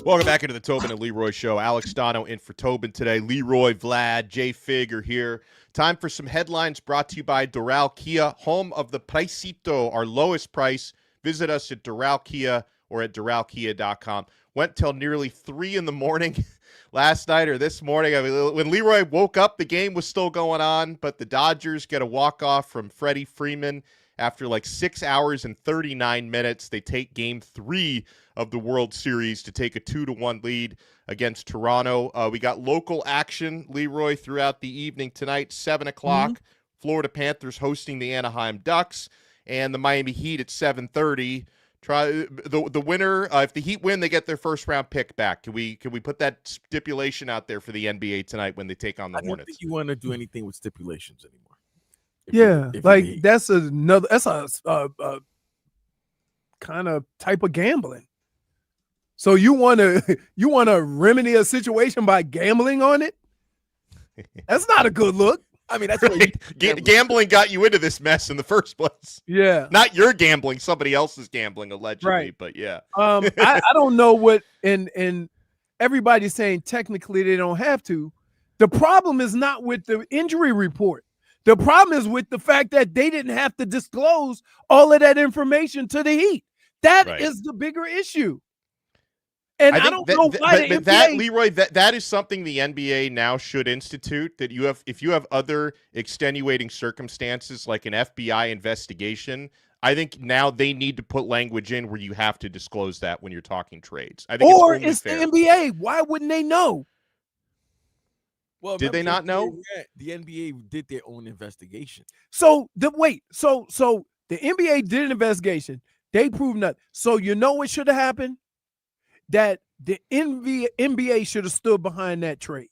Speaker 2: Welcome back into the Tobin and Leroy Show. Alex Donno in for Tobin today. Leroy, Vlad, JFig are here. Time for some headlines brought to you by Doral Kia, home of the Pricito, our lowest price. Visit us at Doral Kia or at doralkia.com. Went till nearly 3 in the morning last night or this morning. I mean, when Leroy woke up, the game was still going on, but the Dodgers get a walk-off from Freddie Freeman. After like 6 hours and 39 minutes, they take game 3 of the World Series to take a 2-1 lead against Toronto. We got local action, Leroy, throughout the evening tonight, 7 o'clock. Mm-hmm. Florida Panthers hosting the Anaheim Ducks, and the Miami Heat at 7:30. Try the winner. If the Heat win, they get their first-round pick back. Can we put that stipulation out there for the NBA tonight when they take on the Hornets?
Speaker 3: I don't think you want to do anything with stipulations anymore.
Speaker 1: That's a kind of type of gambling. So you want to remedy a situation by gambling on it? That's not a good look.
Speaker 3: I mean, that's
Speaker 2: right. Gambling got you into this mess in the first place.
Speaker 1: Yeah,
Speaker 2: not your gambling, somebody else's gambling allegedly. Right. But yeah,
Speaker 1: I don't know what, and everybody's saying technically they don't have to. The problem is not with the injury report. The problem is with the fact that they didn't have to disclose all of that information to the Heat. That is the bigger issue. And I don't know why the NBA...
Speaker 2: that, Leroy, that is something the NBA now should institute, that if you have other extenuating circumstances like an FBI investigation, I think now they need to put language in where you have to disclose that when you're talking trades. I think it's
Speaker 1: the NBA. Why wouldn't they know?
Speaker 3: Well,
Speaker 2: did they not know?
Speaker 3: The NBA did their own investigation.
Speaker 1: So the NBA did an investigation. They proved nothing. So you know what should have happened? That the NBA should have stood behind that trade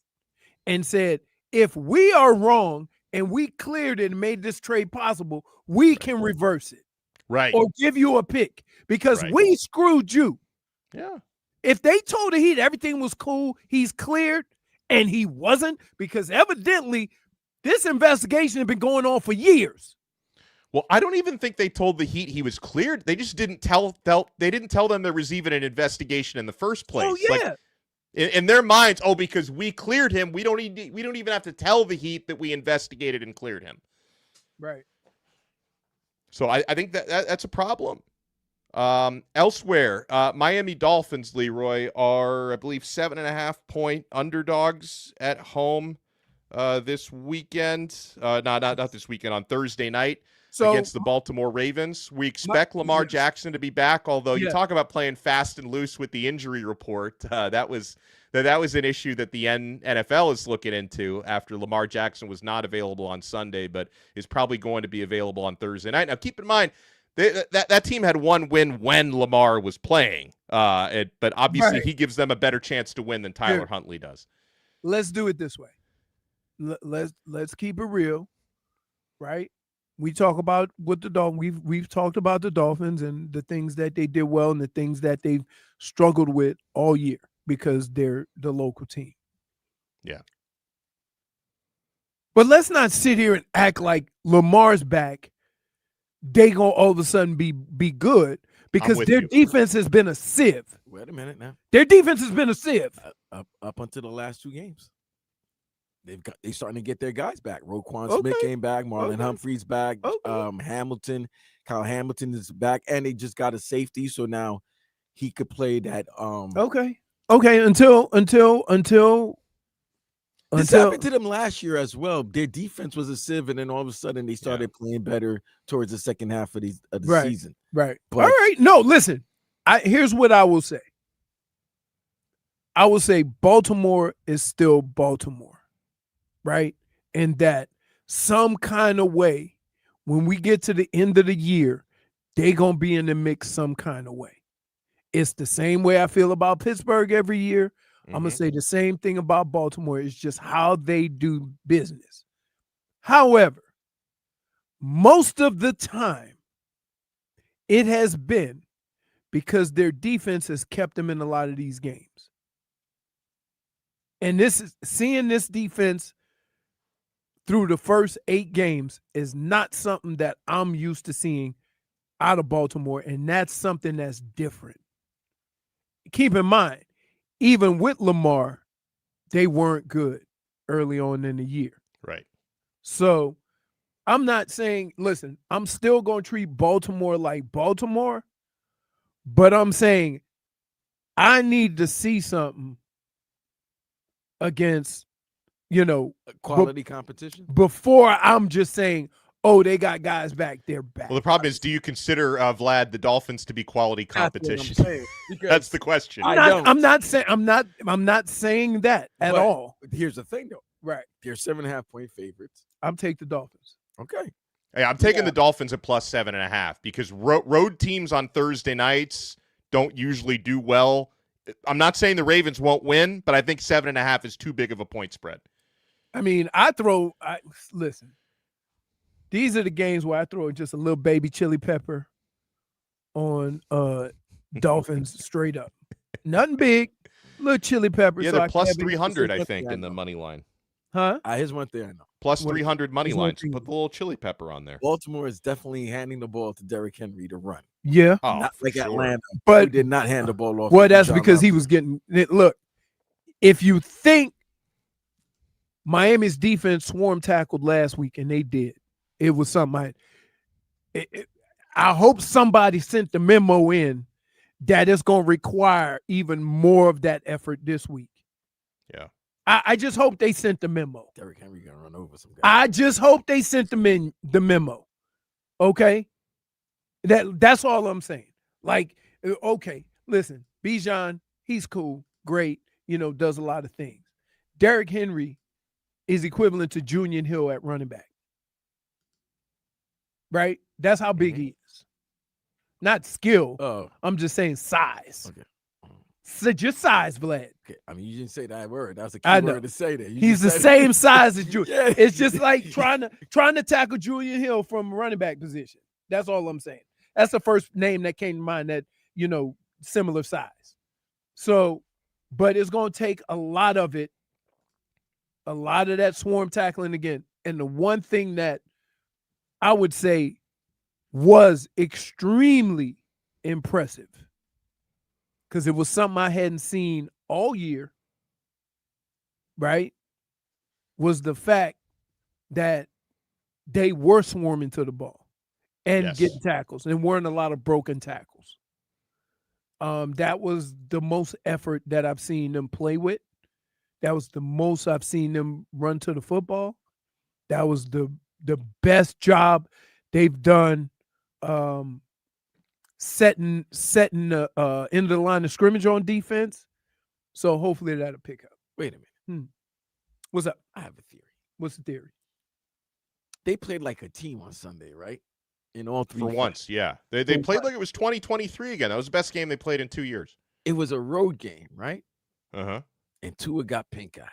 Speaker 1: and said, if we are wrong and we cleared it and made this trade possible, we can reverse it.
Speaker 2: Right.
Speaker 1: Or give you a pick because we screwed you.
Speaker 2: Yeah.
Speaker 1: If they told the Heat everything was cool, he's cleared, and he wasn't, because evidently this investigation had been going on for years.
Speaker 2: Well, I don't even think they told the Heat he was cleared. They just didn't tell them there was even an investigation in the first place.
Speaker 1: Oh yeah.
Speaker 2: Like, in their minds, because we cleared him, we don't even have to tell the Heat that we investigated and cleared him.
Speaker 1: Right.
Speaker 2: So I think that's a problem. Elsewhere, Miami Dolphins, Leroy, are, I believe, 7.5-point underdogs at home this weekend. Not this weekend, on Thursday night against the Baltimore Ravens. We expect Lamar Jackson to be back, although you talk about playing fast and loose with the injury report. That was an issue that the NFL is looking into after Lamar Jackson was not available on Sunday, but is probably going to be available on Thursday night. Now, keep in mind, that team had one win when Lamar was playing, but obviously he gives them a better chance to win than Tyler Huntley does.
Speaker 1: Let's do it this way. Let's keep it real, right? We talk about what the Dolphins. We've talked about the Dolphins and the things that they did well and the things that they've struggled with all year because they're the local team.
Speaker 2: Yeah.
Speaker 1: But let's not sit here and act like Lamar's back. They gonna all of a sudden be good because their defense has been a sieve.
Speaker 3: Wait a minute now.
Speaker 1: Their defense has been a sieve
Speaker 3: up until the last 2 games. They starting to get their guys back. Roquan Smith came back. Marlon Humphrey's back. Hamilton, Kyle Hamilton is back, and they just got a safety, so now he could play that. Until this happened to them last year as well. Their defense was a sieve, and then all of a sudden they started playing better towards the second half of the season.
Speaker 1: Right. But, all right. No, listen. Here's what I will say. I will say Baltimore is still Baltimore. Right? And that some kind of way, when we get to the end of the year, they're going to be in the mix some kind of way. It's the same way I feel about Pittsburgh every year. Mm-hmm. I'm going to say the same thing about Baltimore. It's just how they do business. However, most of the time, it has been because their defense has kept them in a lot of these games. And seeing this defense through the first 8 games is not something that I'm used to seeing out of Baltimore, and that's something that's different. Keep in mind, even with Lamar, they weren't good early on in the year.
Speaker 2: Right.
Speaker 1: So I'm not saying, listen, I'm still going to treat Baltimore like Baltimore, but I'm saying I need to see something against,
Speaker 3: quality competition
Speaker 1: before I'm just saying, oh, they got guys back there back.
Speaker 2: Well, the problem is, do you consider, Vlad, the Dolphins to be quality competition? That's the question.
Speaker 1: I'm not saying that at all.
Speaker 3: Here's the thing, though.
Speaker 1: Right.
Speaker 3: They're 7.5-point favorites.
Speaker 1: I'm taking the Dolphins.
Speaker 3: Okay.
Speaker 2: Hey, I'm taking the Dolphins at plus 7.5 because road teams on Thursday nights don't usually do well. I'm not saying the Ravens won't win, but I think 7.5 is too big of a point spread.
Speaker 1: I mean, listen. These are the games where I throw just a little baby chili pepper on Dolphins straight up. Nothing big, little chili pepper.
Speaker 2: Yeah,
Speaker 1: so
Speaker 2: they're plus 300, I think, in the money line.
Speaker 1: Huh?
Speaker 3: Here's one thing I know.
Speaker 2: Plus 300 money line. So put the little chili pepper on there.
Speaker 3: Baltimore is definitely handing the ball to Derrick Henry to run.
Speaker 1: Yeah.
Speaker 2: Oh,
Speaker 3: not like Atlanta,
Speaker 1: but
Speaker 3: who did not hand the ball off.
Speaker 1: Well, that's because he was getting it. Look, if you think Miami's defense swarm tackled last week, and they did, it was something I hope somebody sent the memo in that it's going to require even more of that effort this week.
Speaker 2: Yeah.
Speaker 1: I just hope they sent the memo.
Speaker 3: Derrick Henry going to run over some guys.
Speaker 1: I just hope they sent them in the memo. Okay? That's all I'm saying. Like, okay, listen, Bijan, he's cool, great, does a lot of things. Derrick Henry is equivalent to Julian Hill at running back. Right? That's how big he is. Not skill.
Speaker 3: Oh.
Speaker 1: I'm just saying size.
Speaker 3: Okay.
Speaker 1: So just size, Vlad.
Speaker 3: Okay. I mean, you didn't say that word. That was a key word to say that.
Speaker 1: He's the same size as Julian.
Speaker 3: Yeah.
Speaker 1: It's just like trying to tackle Julian Hill from running back position. That's all I'm saying. That's the first name that came to mind that, similar size. So, but it's going to take a lot of that swarm tackling again. And the one thing that I would say was extremely impressive, because it was something I hadn't seen all year, right, was the fact that they were swarming to the ball and getting tackles, and weren't a lot of broken tackles. That was the most effort that I've seen them play with. That was the most I've seen them run to the football. That was the best job they've done setting the end of the line of scrimmage on defense. So hopefully that'll pick up.
Speaker 3: Wait a minute.
Speaker 1: What's up?
Speaker 3: I have a theory.
Speaker 1: What's the theory?
Speaker 3: They played like a team on Sunday, right? In all three.
Speaker 2: For once, yeah. They played like it was 2023 again. That was the best game they played in 2 years.
Speaker 3: It was a road game, right?
Speaker 2: Uh-huh.
Speaker 3: And Tua got pink eye.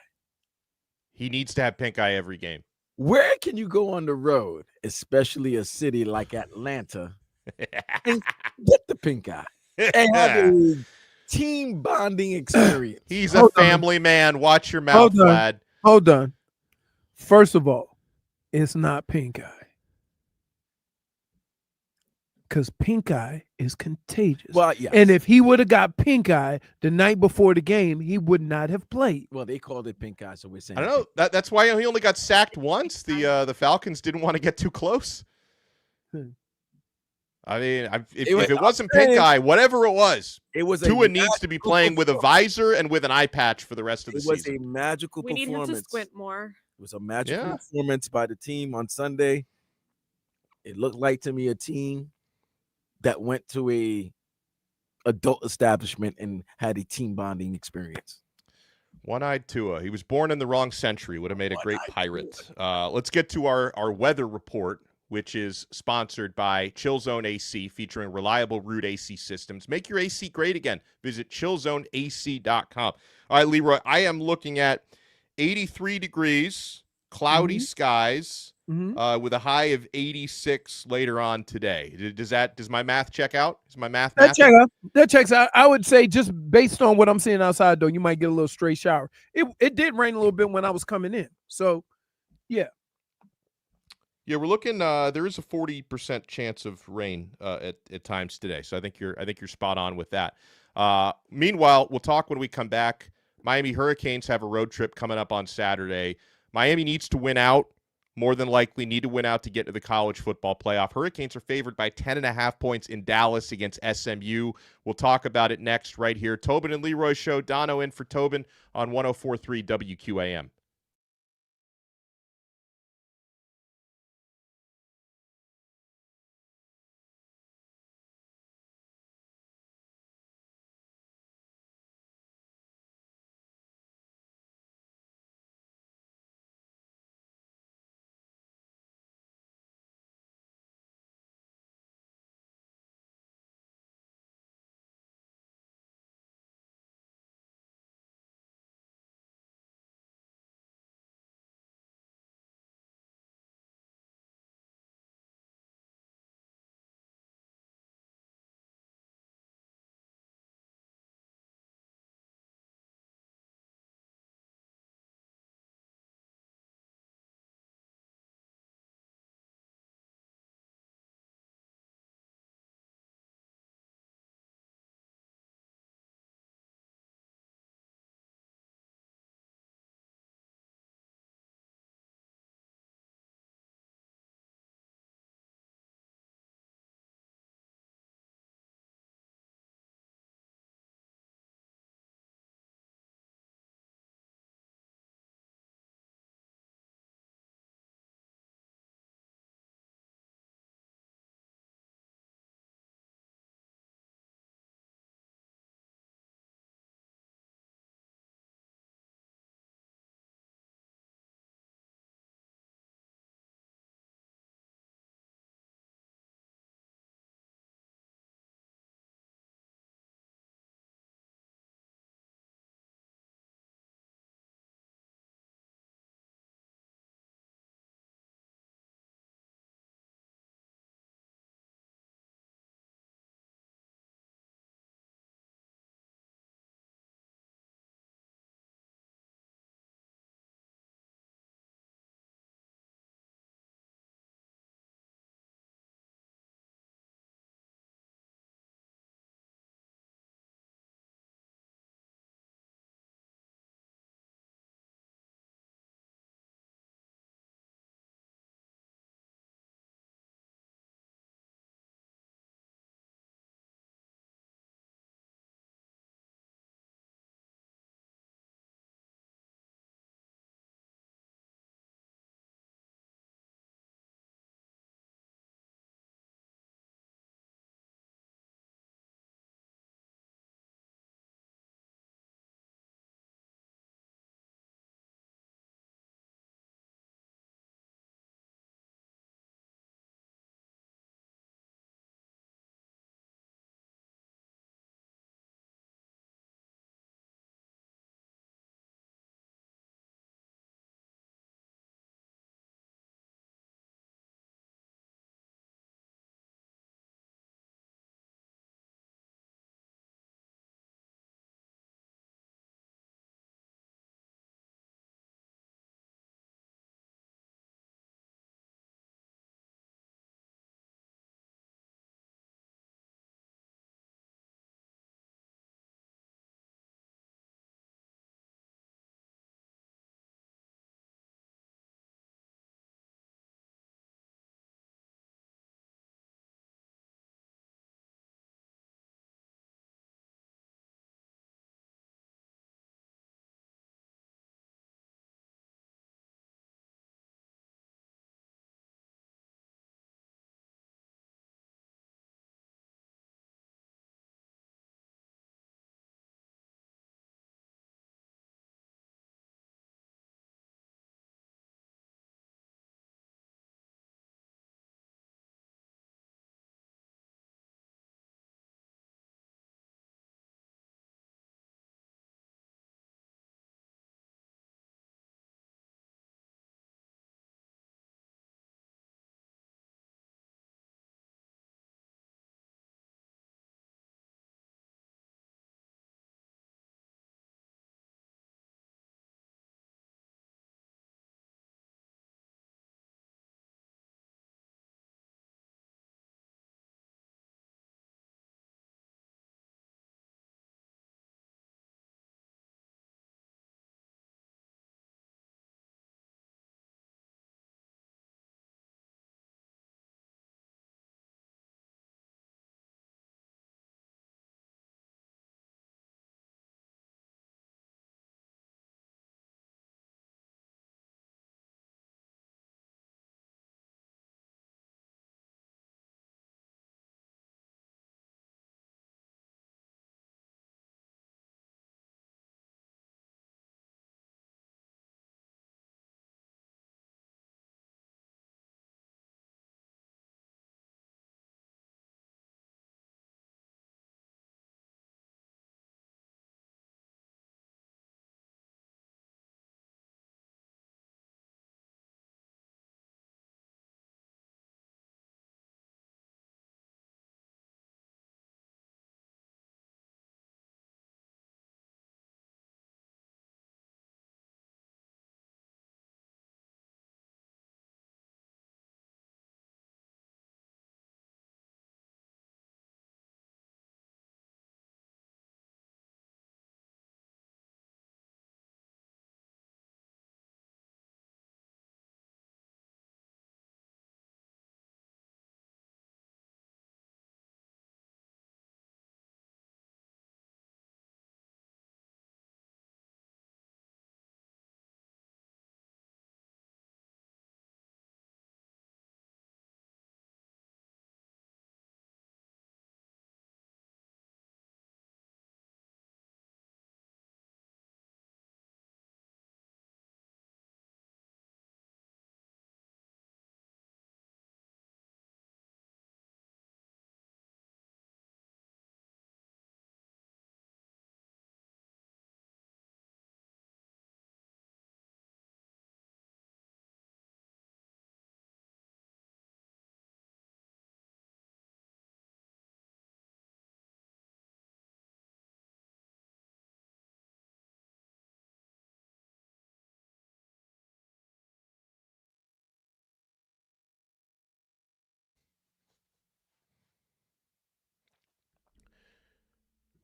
Speaker 2: He needs to have pink eye every game.
Speaker 3: Where can you go on the road, especially a city like Atlanta, and get the pink eye and have a team bonding experience?
Speaker 2: He's a family man. Watch your mouth, Vlad.
Speaker 1: Hold on. First of all, it's not pink eye. Because pink eye is contagious.
Speaker 3: Well, yeah.
Speaker 1: And if he would have got pink eye the night before the game, he would not have played.
Speaker 3: Well, they called it pink eye, so we're saying.
Speaker 2: I don't know. That's why he only got sacked once. The Falcons didn't want to get too close. I mean, if it wasn't pink eye, whatever it was Tua needs to be playing with a visor and with an eye patch for the rest of the season.
Speaker 3: It was a magical performance.
Speaker 4: We need him to squint more.
Speaker 3: It was a magical performance by the team on Sunday. It looked like to me a team that went to a adult establishment and had a team bonding experience.
Speaker 2: One-eyed Tua. He was born in the wrong century. Would have made a great pirate. Let's get to our weather report, which is sponsored by Chill Zone AC, featuring reliable Root AC systems. Make your AC great again. Visit chillzoneac.com. All right, Leroy, I am looking at 83 degrees, cloudy skies, with a high of 86 later on today. Does my math check out? Is my math?
Speaker 1: That checks out. I would say, just based on what I'm seeing outside, though, you might get a little stray shower. It did rain a little bit when I was coming in. So, yeah.
Speaker 2: Yeah, we're looking. There is a 40% chance of rain at times today, so I think you're spot on with that. Meanwhile, we'll talk when we come back. Miami Hurricanes have a road trip coming up on Saturday. Miami needs to win out. More than likely, need to win out to get to the college football playoff. Hurricanes are favored by 10.5 points in Dallas against SMU. We'll talk about it next right here. Tobin and Leroy show. Donno in for Tobin on 104.3 WQAM.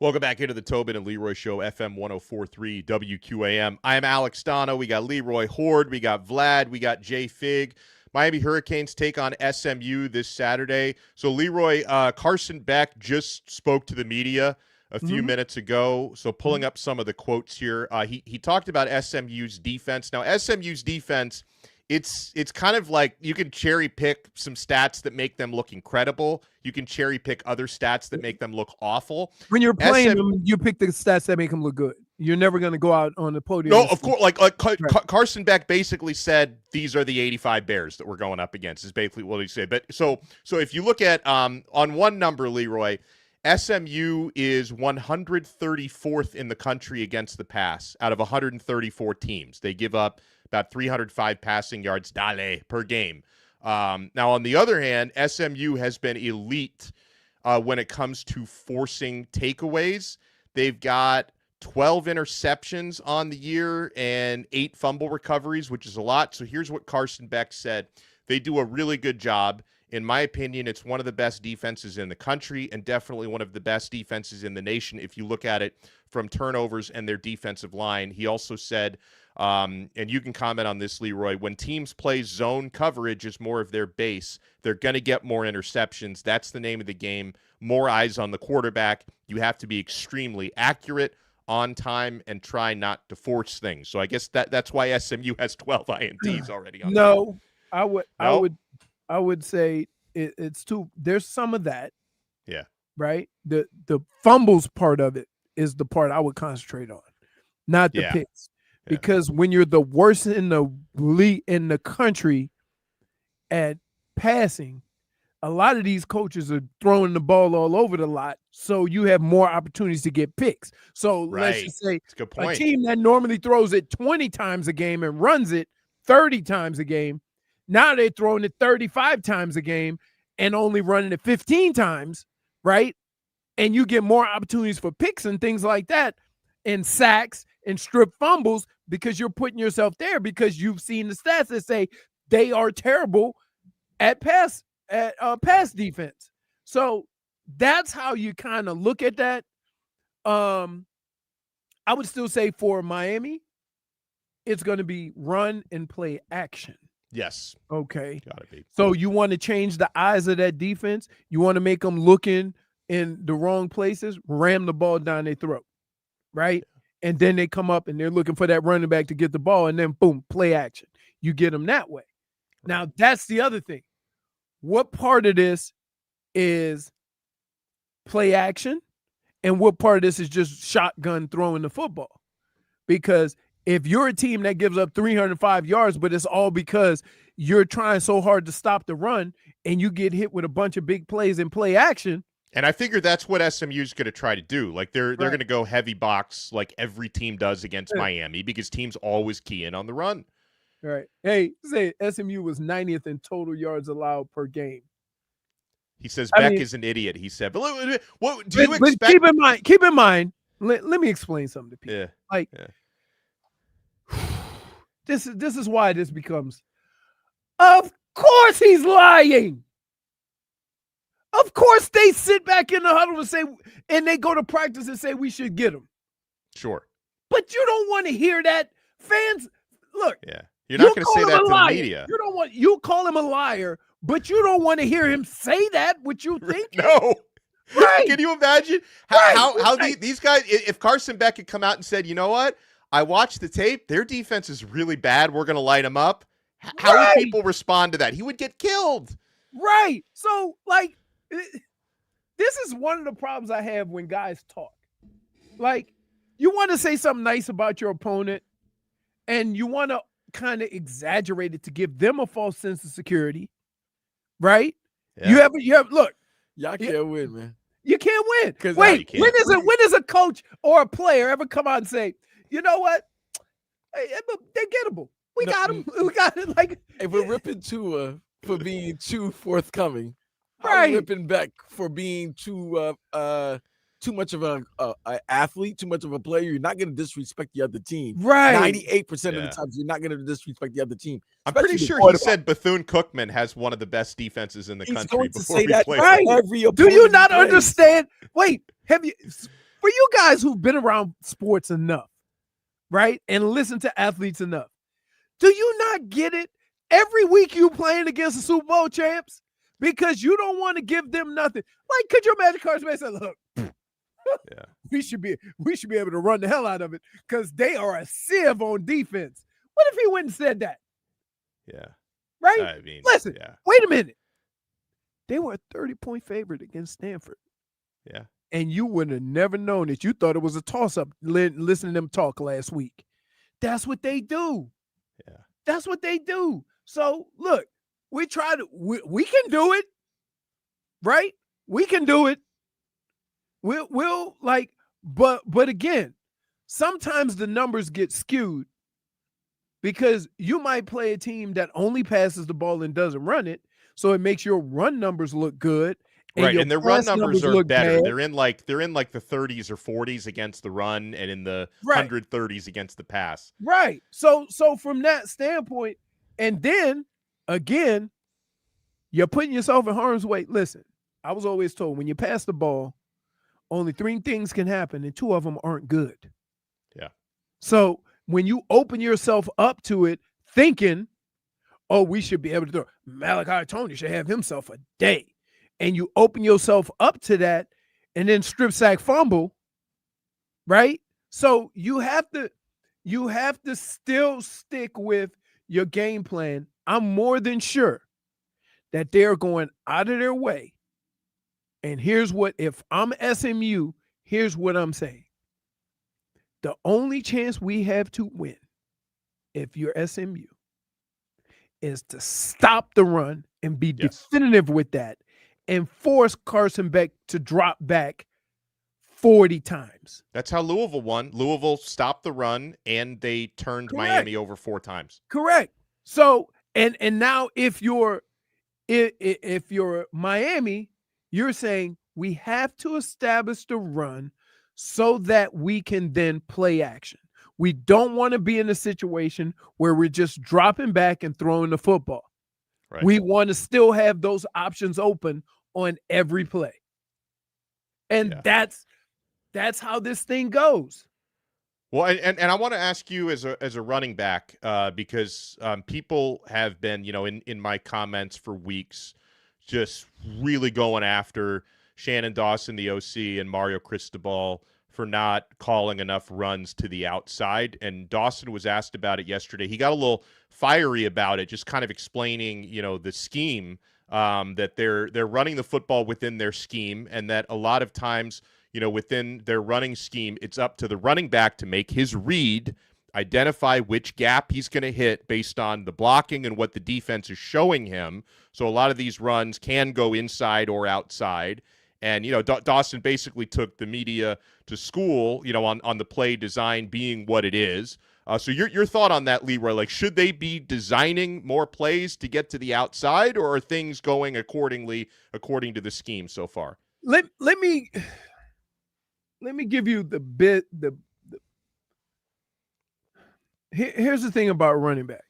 Speaker 2: Welcome back into the Tobin and Leroy Show, FM 104.3 WQAM. I am Alex Donno. We got Leroy Horde. We got Vlad. We got JFig. Miami Hurricanes take on SMU this Saturday. So, Leroy, Carson Beck just spoke to the media a few minutes ago. So, pulling up some of the quotes here. He talked about SMU's defense. Now, SMU's defense, it's kind of like you can cherry pick some stats that make them look incredible. You can cherry pick other stats that make them look awful.
Speaker 1: When you're playing them, you pick the stats that make them look good. You're never going to go out on the podium.
Speaker 2: No, of course. Carson Beck basically said these are the 85 Bears that we're going up against. Is basically what he said. But so if you look at on one number, Leroy, SMU is 134th in the country against the pass out of 134 teams. They give up about 305 passing yards per game. Now, on the other hand, SMU has been elite when it comes to forcing takeaways. They've got 12 interceptions on the year and 8 fumble recoveries, which is a lot. So here's what Carson Beck said. They do a really good job. In my opinion, it's one of the best defenses in the country and definitely one of the best defenses in the nation if you look at it from turnovers and their defensive line. He also said, and you can comment on this, Leroy, when teams play zone coverage is more of their base, they're going to get more interceptions. That's the name of the game. More eyes on the quarterback. You have to be extremely accurate, on time, and try not to force things. So I guess that's why SMU has 12 INTs already. On
Speaker 1: no, I would say it's too. There's some of that.
Speaker 2: Yeah.
Speaker 1: Right. The fumbles part of it is the part I would concentrate on, not the picks. Yeah. Because when you're the worst in the country at passing, a lot of these coaches are throwing the ball all over the lot, so you have more opportunities to get picks. So let's just say
Speaker 2: a good point.
Speaker 1: A team that normally throws it 20 times a game and runs it 30 times a game, now they're throwing it 35 times a game and only running it 15 times, right? And you get more opportunities for picks and things like that, and sacks and strip fumbles, because you're putting yourself there because you've seen the stats that say they are terrible at pass defense. So that's how you kind of look at that. I would still say for Miami, it's going to be run and play action.
Speaker 2: Yes.
Speaker 1: Okay.
Speaker 2: Gotta be.
Speaker 1: So you want to change the eyes of that defense. You want to make them looking in the wrong places, ram the ball down their throat, right? And then they come up and they're looking for that running back to get the ball, and then boom, play action. You get them that way. Now, that's the other thing. What part of this is play action and what part of this is just shotgun throwing the football? Because if you're a team that gives up 305 yards, but it's all because you're trying so hard to stop the run and you get hit with a bunch of big plays and play action.
Speaker 2: And I figure that's what SMU is going to try to do. Like they're going to go heavy box like every team does against Miami, because teams always key in on the run.
Speaker 1: Right. Hey, say SMU was 90th in total yards allowed per game.
Speaker 2: He says Beck is an idiot, he said. But what do you expect?
Speaker 1: But keep in mind, let me explain something to people. This is why this becomes, of course he's lying. Of course they sit back in the huddle and say, and they go to practice and say we should get him.
Speaker 2: Sure.
Speaker 1: But you don't want to hear that. Fans, look.
Speaker 2: Yeah. You're not going to say that to the media.
Speaker 1: You call him a liar, but you don't want to hear him say that. What you think?
Speaker 2: No.
Speaker 1: Right.
Speaker 2: Can you imagine how these guys, if Carson Beck had come out and said, you know what? I watched the tape. Their defense is really bad. We're going to light them up. How would people respond to that? He would get killed.
Speaker 1: Right. So, like, this is one of the problems I have when guys talk. Like, you want to say something nice about your opponent, and you want to kind of exaggerate it to give them a false sense of security, right? Yeah. You have look.
Speaker 3: Y'all can't win, man.
Speaker 1: You can't win. Wait, when does a coach or a player ever come out and say, you know what? They're gettable. We got them. We got it. Like,
Speaker 3: if we're ripping Tua for being too forthcoming,
Speaker 1: right?
Speaker 3: Ripping Beck for being too much of an athlete, too much of a player. You're not going to disrespect the other team.
Speaker 1: Right.
Speaker 3: 98% of the times, you're not going to disrespect the other team.
Speaker 2: I'm pretty sure he said Bethune-Cookman has one of the best defenses in the country before we play.
Speaker 1: Right. Do you not understand? Wait, For you guys who've been around sports enough, right, and listen to athletes enough, do you not get it? Every week you playing against the Super Bowl champs because you don't want to give them nothing. Like, could you imagine Carson Beck say, look,
Speaker 2: Yeah.
Speaker 1: we should be able to run the hell out of it because they are a sieve on defense. What if he went and said that?
Speaker 2: Yeah.
Speaker 1: Right?
Speaker 2: I mean,
Speaker 1: listen,
Speaker 2: yeah.
Speaker 1: wait a minute. They were a 30-point favorite against Stanford.
Speaker 2: Yeah.
Speaker 1: And you would have never known it. You thought it was a toss-up listening to them talk last week. That's what they do.
Speaker 2: Yeah.
Speaker 1: That's what they do. So, look, we can do it, right? We can do it. We'll like, but again, sometimes the numbers get skewed because you might play a team that only passes the ball and doesn't run it, so it makes your run numbers look good.
Speaker 2: Right, and their run numbers are better.
Speaker 1: Bad.
Speaker 2: They're in like the 30s or 40s against the run, and in the 130s against the pass.
Speaker 1: Right. So from that standpoint, and then again, you're putting yourself in harm's way. Listen, I was always told when you pass the ball, only 3 things can happen, and 2 of them aren't good.
Speaker 2: Yeah.
Speaker 1: So when you open yourself up to it, thinking, "Oh, we should be able to do it. Malachi Tony should have himself a day." And you open yourself up to that and then strip sack fumble, right? So you have to still stick with your game plan. I'm more than sure that they're going out of their way. And here's what, if I'm SMU, here's what I'm saying. The only chance we have to win, if you're SMU, is to stop the run and be definitive with that. And force Carson Beck to drop back 40 times.
Speaker 2: That's how Louisville won. Louisville stopped the run, and they turned Miami over 4 times.
Speaker 1: Correct. So, and now if you're Miami, you're saying we have to establish the run so that we can then play action. We don't want to be in a situation where we're just dropping back and throwing the football. Right. We want to still have those options open on every play. And that's how this thing goes.
Speaker 2: Well, and I want to ask you as a running back, because people have been, in my comments for weeks, just really going after Shannon Dawson, the OC, and Mario Cristobal for not calling enough runs to the outside. And Dawson was asked about it yesterday. He got a little fiery about it, just kind of explaining, the scheme, that they're running the football within their scheme, and that a lot of times, within their running scheme, it's up to the running back to make his read, identify which gap he's going to hit based on the blocking and what the defense is showing him. So a lot of these runs can go inside or outside. And, Dawson basically took the media to school, on the play design being what it is. So your thought on that, Leroy, like, should they be designing more plays to get to the outside, or are things going according to the scheme so far?
Speaker 1: Let me give you here's the thing about running back.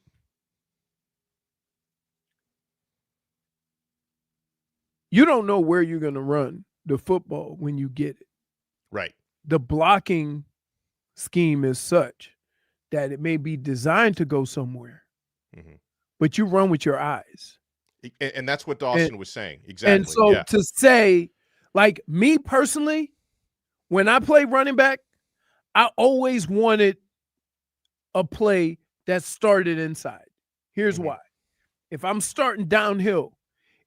Speaker 1: You don't know where you're going to run the football when you get it.
Speaker 2: Right.
Speaker 1: The blocking scheme is such that it may be designed to go somewhere, but you run with your eyes.
Speaker 2: And that's what Dawson was saying. Exactly.
Speaker 1: And so to say, like, me personally, when I play running back, I always wanted a play that started inside. Here's why. If I'm starting downhill,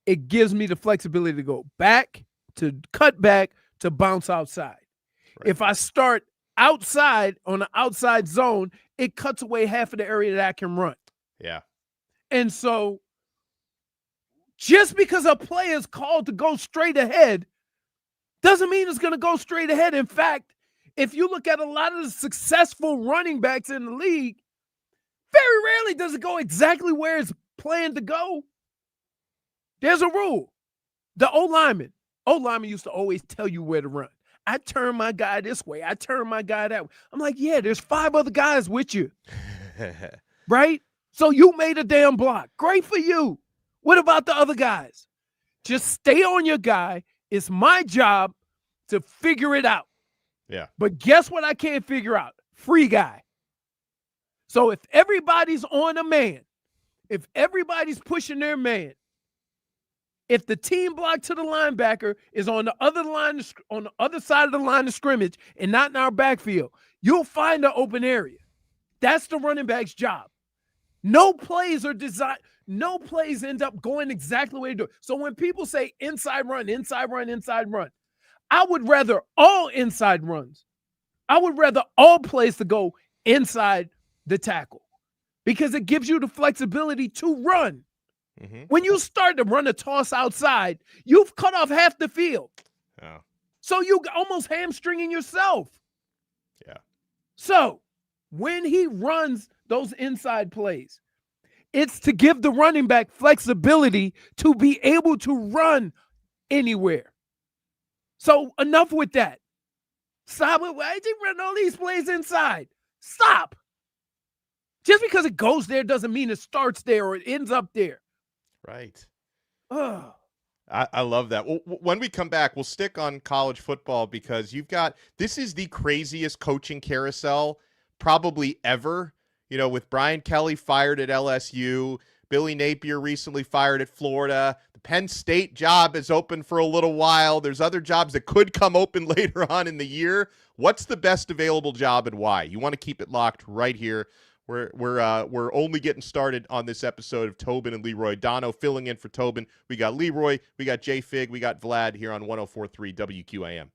Speaker 1: it gives me the flexibility to go back, to cut back, to bounce outside. Right. If I start outside on the outside zone, it cuts away half of the area that I can run.
Speaker 2: Yeah.
Speaker 1: And so just because a play is called to go straight ahead doesn't mean it's going to go straight ahead. In fact, if you look at a lot of the successful running backs in the league, very rarely does it go exactly where it's planned to go. There's a rule. The O-lineman used to always tell you where to run. I turn my guy this way. I turn my guy that way. I'm like, yeah, there's 5 other guys with you. Right? So you made a damn block. Great for you. What about the other guys? Just stay on your guy. It's my job to figure it out.
Speaker 2: Yeah.
Speaker 1: But guess what I can't figure out? Free guy. So if everybody's on a man, if everybody's pushing their man, if the team block to the linebacker is on the other line, on the other side of the line of scrimmage and not in our backfield, you'll find an open area. That's the running back's job. No plays are designed. No plays end up going exactly the way they do. So when people say inside run, inside run, inside run, I would rather all inside runs. I would rather all plays to go inside the tackle because it gives you the flexibility to run. Mm-hmm. When you start to run a toss outside, you've cut off half the field.
Speaker 2: Yeah.
Speaker 1: So you almost hamstringing yourself.
Speaker 2: Yeah.
Speaker 1: So when he runs those inside plays, it's to give the running back flexibility to be able to run anywhere. So enough with that. Stop it. Why did you run all these plays inside? Stop. Just because it goes there doesn't mean it starts there or it ends up there.
Speaker 2: Right.
Speaker 1: Oh.
Speaker 2: I love that. Well, when we come back, we'll stick on college football because this is the craziest coaching carousel probably ever. You know, with Brian Kelly fired at LSU, Billy Napier recently fired at Florida. The Penn State job is open for a little while. There's other jobs that could come open later on in the year. What's the best available job and why? You want to keep it locked right here. We're only getting started on this episode of Tobin and Leroy. Donno filling in for Tobin. We got Leroy, we got JFig, we got Vlad here on 104.3 WQAM.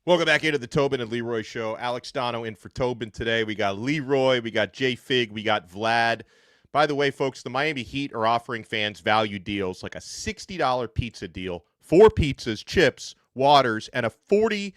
Speaker 2: Welcome back into the Tobin and Leroy show. Alex Donno in for Tobin today. We got Leroy, we got JFig, we got Vlad. By the way, folks, the Miami Heat are offering fans value deals like a $60 pizza deal, 4 pizzas, chips, waters, and a $40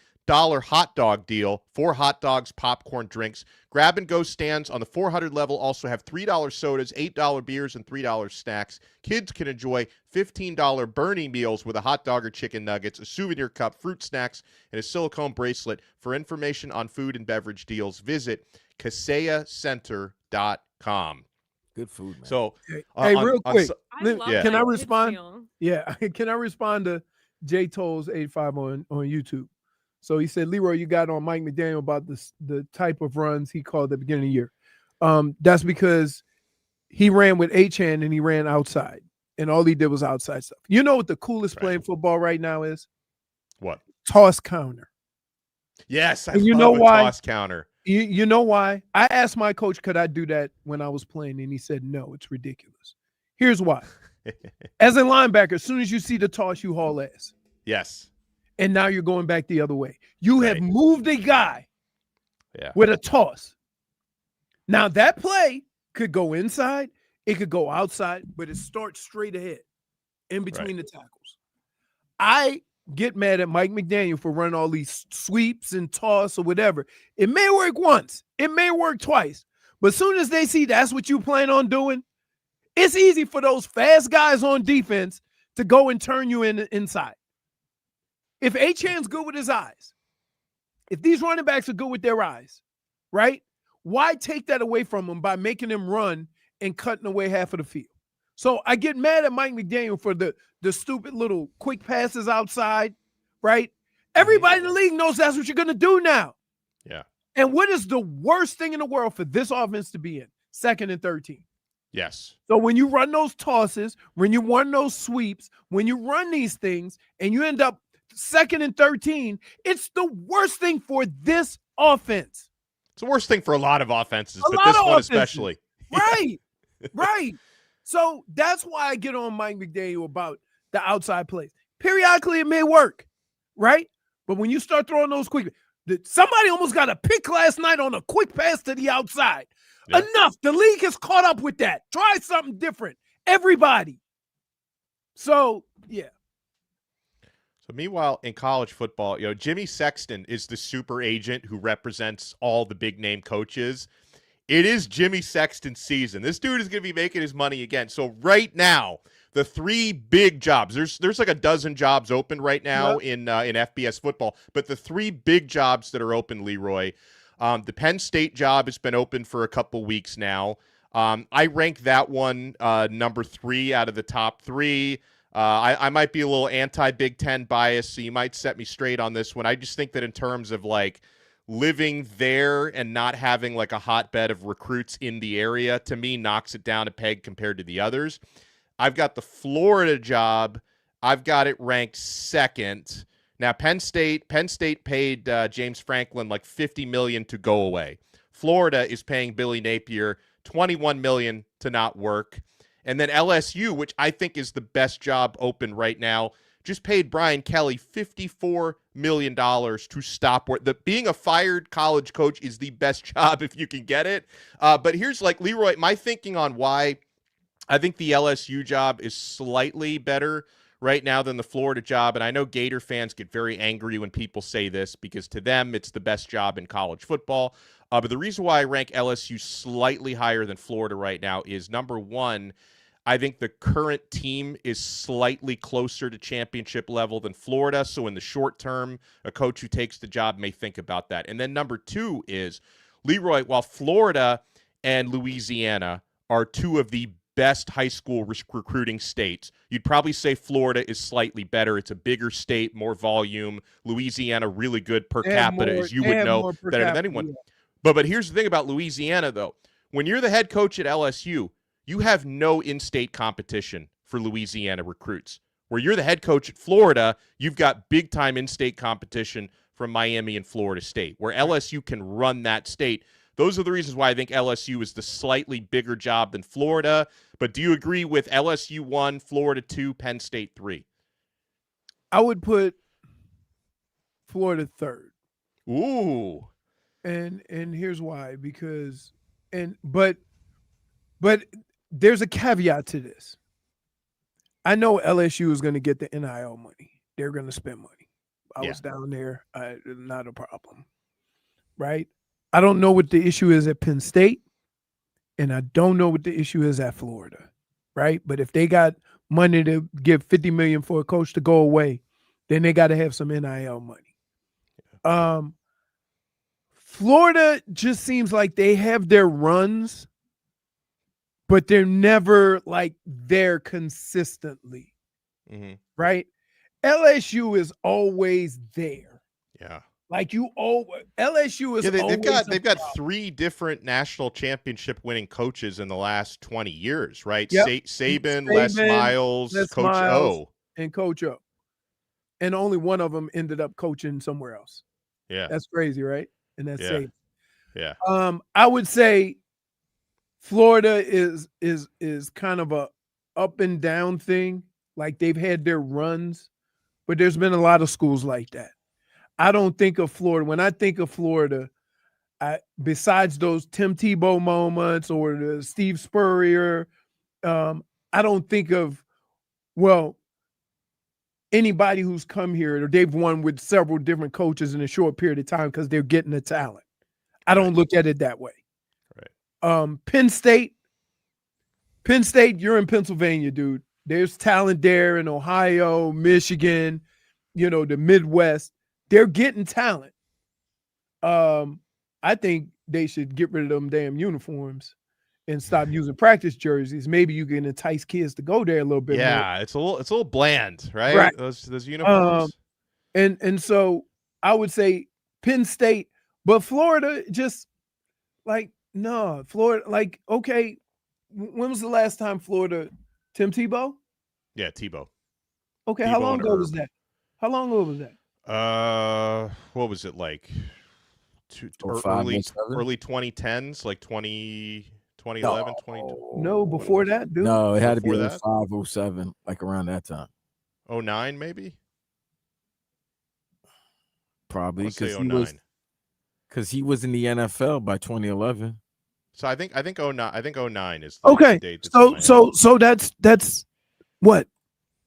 Speaker 2: hot dog deal, 4 hot dogs, popcorn, drinks. Grab-and-go stands on the 400 level also have $3 sodas, $8 beers, and $3 snacks. Kids can enjoy $15 Bernie meals with a hot dog or chicken nuggets, a souvenir cup, fruit snacks, and a silicone bracelet. For information on food and beverage deals, visit CaseaCenter.com.
Speaker 3: Good food, man.
Speaker 2: So,
Speaker 1: hey, real quick,
Speaker 2: can
Speaker 1: I respond? Yeah, can I respond to J Tolls 85 on YouTube? So he said, Leroy, you got on Mike McDaniel about the type of runs he called at the beginning of the year. That's because he ran with H-hand and he ran outside, and all he did was outside stuff. You know what the coolest play in football right now is?
Speaker 2: What?
Speaker 1: Toss counter.
Speaker 2: Yes, I
Speaker 1: you
Speaker 2: love
Speaker 1: know
Speaker 2: a
Speaker 1: why?
Speaker 2: toss counter.
Speaker 1: You know why? I asked my coach, could I do that when I was playing? And he said, no, it's ridiculous. Here's why. As a linebacker, as soon as you see the toss, you haul ass.
Speaker 2: Yes.
Speaker 1: And now you're going back the other way. You have moved a guy with a toss. Now, that play could go inside. It could go outside, but it starts straight ahead in between the tackles. I get mad at Mike McDaniel for running all these sweeps and toss or whatever. It may work once. It may work twice. But as soon as they see that's what you plan on doing, it's easy for those fast guys on defense to go and turn you inside. If H-hand's good with his eyes, if these running backs are good with their eyes, right, why take that away from them by making them run and cutting away half of the field? So I get mad at Mike McDaniel for the stupid little quick passes outside, right? Everybody in the league knows that's what you're going to do now.
Speaker 2: Yeah.
Speaker 1: And what is the worst thing in the world for this offense to be in? 2nd and 13.
Speaker 2: Yes.
Speaker 1: So when you run those tosses, when you run those sweeps, when you run these things and you end up 2nd and 13, it's the worst thing for this offense.
Speaker 2: It's the worst thing for a lot of offenses, but this one especially.
Speaker 1: Right, right. So that's why I get on Mike McDaniel about the outside plays. Periodically, it may work, right? But when you start throwing those quick, somebody almost got a pick last night on a quick pass to the outside. Yeah. Enough. The league has caught up with that. Try something different. Everybody. So, yeah.
Speaker 2: So meanwhile, in college football, Jimmy Sexton is the super agent who represents all the big name coaches. It is Jimmy Sexton's season. This dude is going to be making his money again. So right now, the 3 big jobs, there's like a dozen jobs open right now in FBS football, but the 3 big jobs that are open, Leroy, the Penn State job has been open for a couple weeks now. I rank that one number 3 out of the top 3. I might be a little anti-Big Ten biased, so you might set me straight on this one. I just think that in terms of like living there and not having like a hotbed of recruits in the area, to me, knocks it down a peg compared to the others. I've got the Florida job. I've got it ranked 2nd. Now, Penn State paid James Franklin like $50 million to go away. Florida is paying Billy Napier $21 million to not work. And then LSU, which I think is the best job open right now, just paid Brian Kelly $54 million to stop work. Being a fired college coach is the best job if you can get it. But here's like, Leroy, my thinking on why I think the LSU job is slightly better right now than the Florida job. And I know Gator fans get very angry when people say this because to them, it's the best job in college football. But the reason why I rank LSU slightly higher than Florida right now is, number one, I think the current team is slightly closer to championship level than Florida. So in the short term, a coach who takes the job may think about that. And then number 2 is, Leroy, while Florida and Louisiana are 2 of the best high school recruiting states, you'd probably say Florida is slightly better. It's a bigger state, more volume. Louisiana, really good per capita, as you would know better than anyone. Yeah. But here's the thing about Louisiana, though. When you're the head coach at LSU, you have no in-state competition for Louisiana recruits. Where you're the head coach at Florida, you've got big-time in-state competition from Miami and Florida State, where LSU can run that state. Those are the reasons why I think LSU is the slightly bigger job than Florida. But do you agree with LSU 1, Florida 2, Penn State 3?
Speaker 1: I would put Florida 3rd.
Speaker 2: Ooh.
Speaker 1: And here's why, because but there's a caveat to this. I know LSU is going to get the NIL money. They're going to spend money. I was down there. Not a problem. Right? I don't know what the issue is at Penn State, and I don't know what the issue is at Florida. Right? But if they got money to give $50 million for a coach to go away, then they got to have some NIL money. Florida just seems like they have their runs, but they're never like there consistently.
Speaker 2: Mm-hmm.
Speaker 1: Right? LSU is always there.
Speaker 2: Yeah.
Speaker 1: Like LSU is
Speaker 2: they've got 3 different national championship winning coaches in the last 20 years, right?
Speaker 1: Yep.
Speaker 2: Saban, Les Miles, Coach O.
Speaker 1: And Coach O. And only one of them ended up coaching somewhere else.
Speaker 2: Yeah.
Speaker 1: That's crazy, right? And that's safe.
Speaker 2: Yeah.
Speaker 1: I would say Florida is kind of a up and down thing. Like they've had their runs, but there's been a lot of schools like that. I don't think of Florida. When I think of Florida, besides those Tim Tebow moments or the Steve Spurrier, I don't think of, anybody who's come here or they've won with several different coaches in a short period of time because they're getting the talent. I don't look at it that way. Right. Penn State, you're in Pennsylvania, dude. There's talent there in Ohio, Michigan, the Midwest. They're getting talent. I think they should get rid of them damn uniforms and stop using practice jerseys. Maybe you can entice kids to go there a little bit more.
Speaker 2: Yeah, it's a little bland, right? Those uniforms.
Speaker 1: And so I would say Penn State, but Florida just like, no, Florida, like, okay, when was the last time Florida, Tim Tebow?
Speaker 2: Yeah, Tebow.
Speaker 1: Okay, how long ago was that? How long ago was that?
Speaker 2: What was it like? Early 2010s, like 2011, 2012.
Speaker 1: No, before that, dude.
Speaker 3: No, it had to be 05, 07, like around that time.
Speaker 2: 09, maybe.
Speaker 3: Probably because he was in the NFL by 2011.
Speaker 2: So I think 09 is
Speaker 1: okay.
Speaker 2: Date
Speaker 1: so that's what,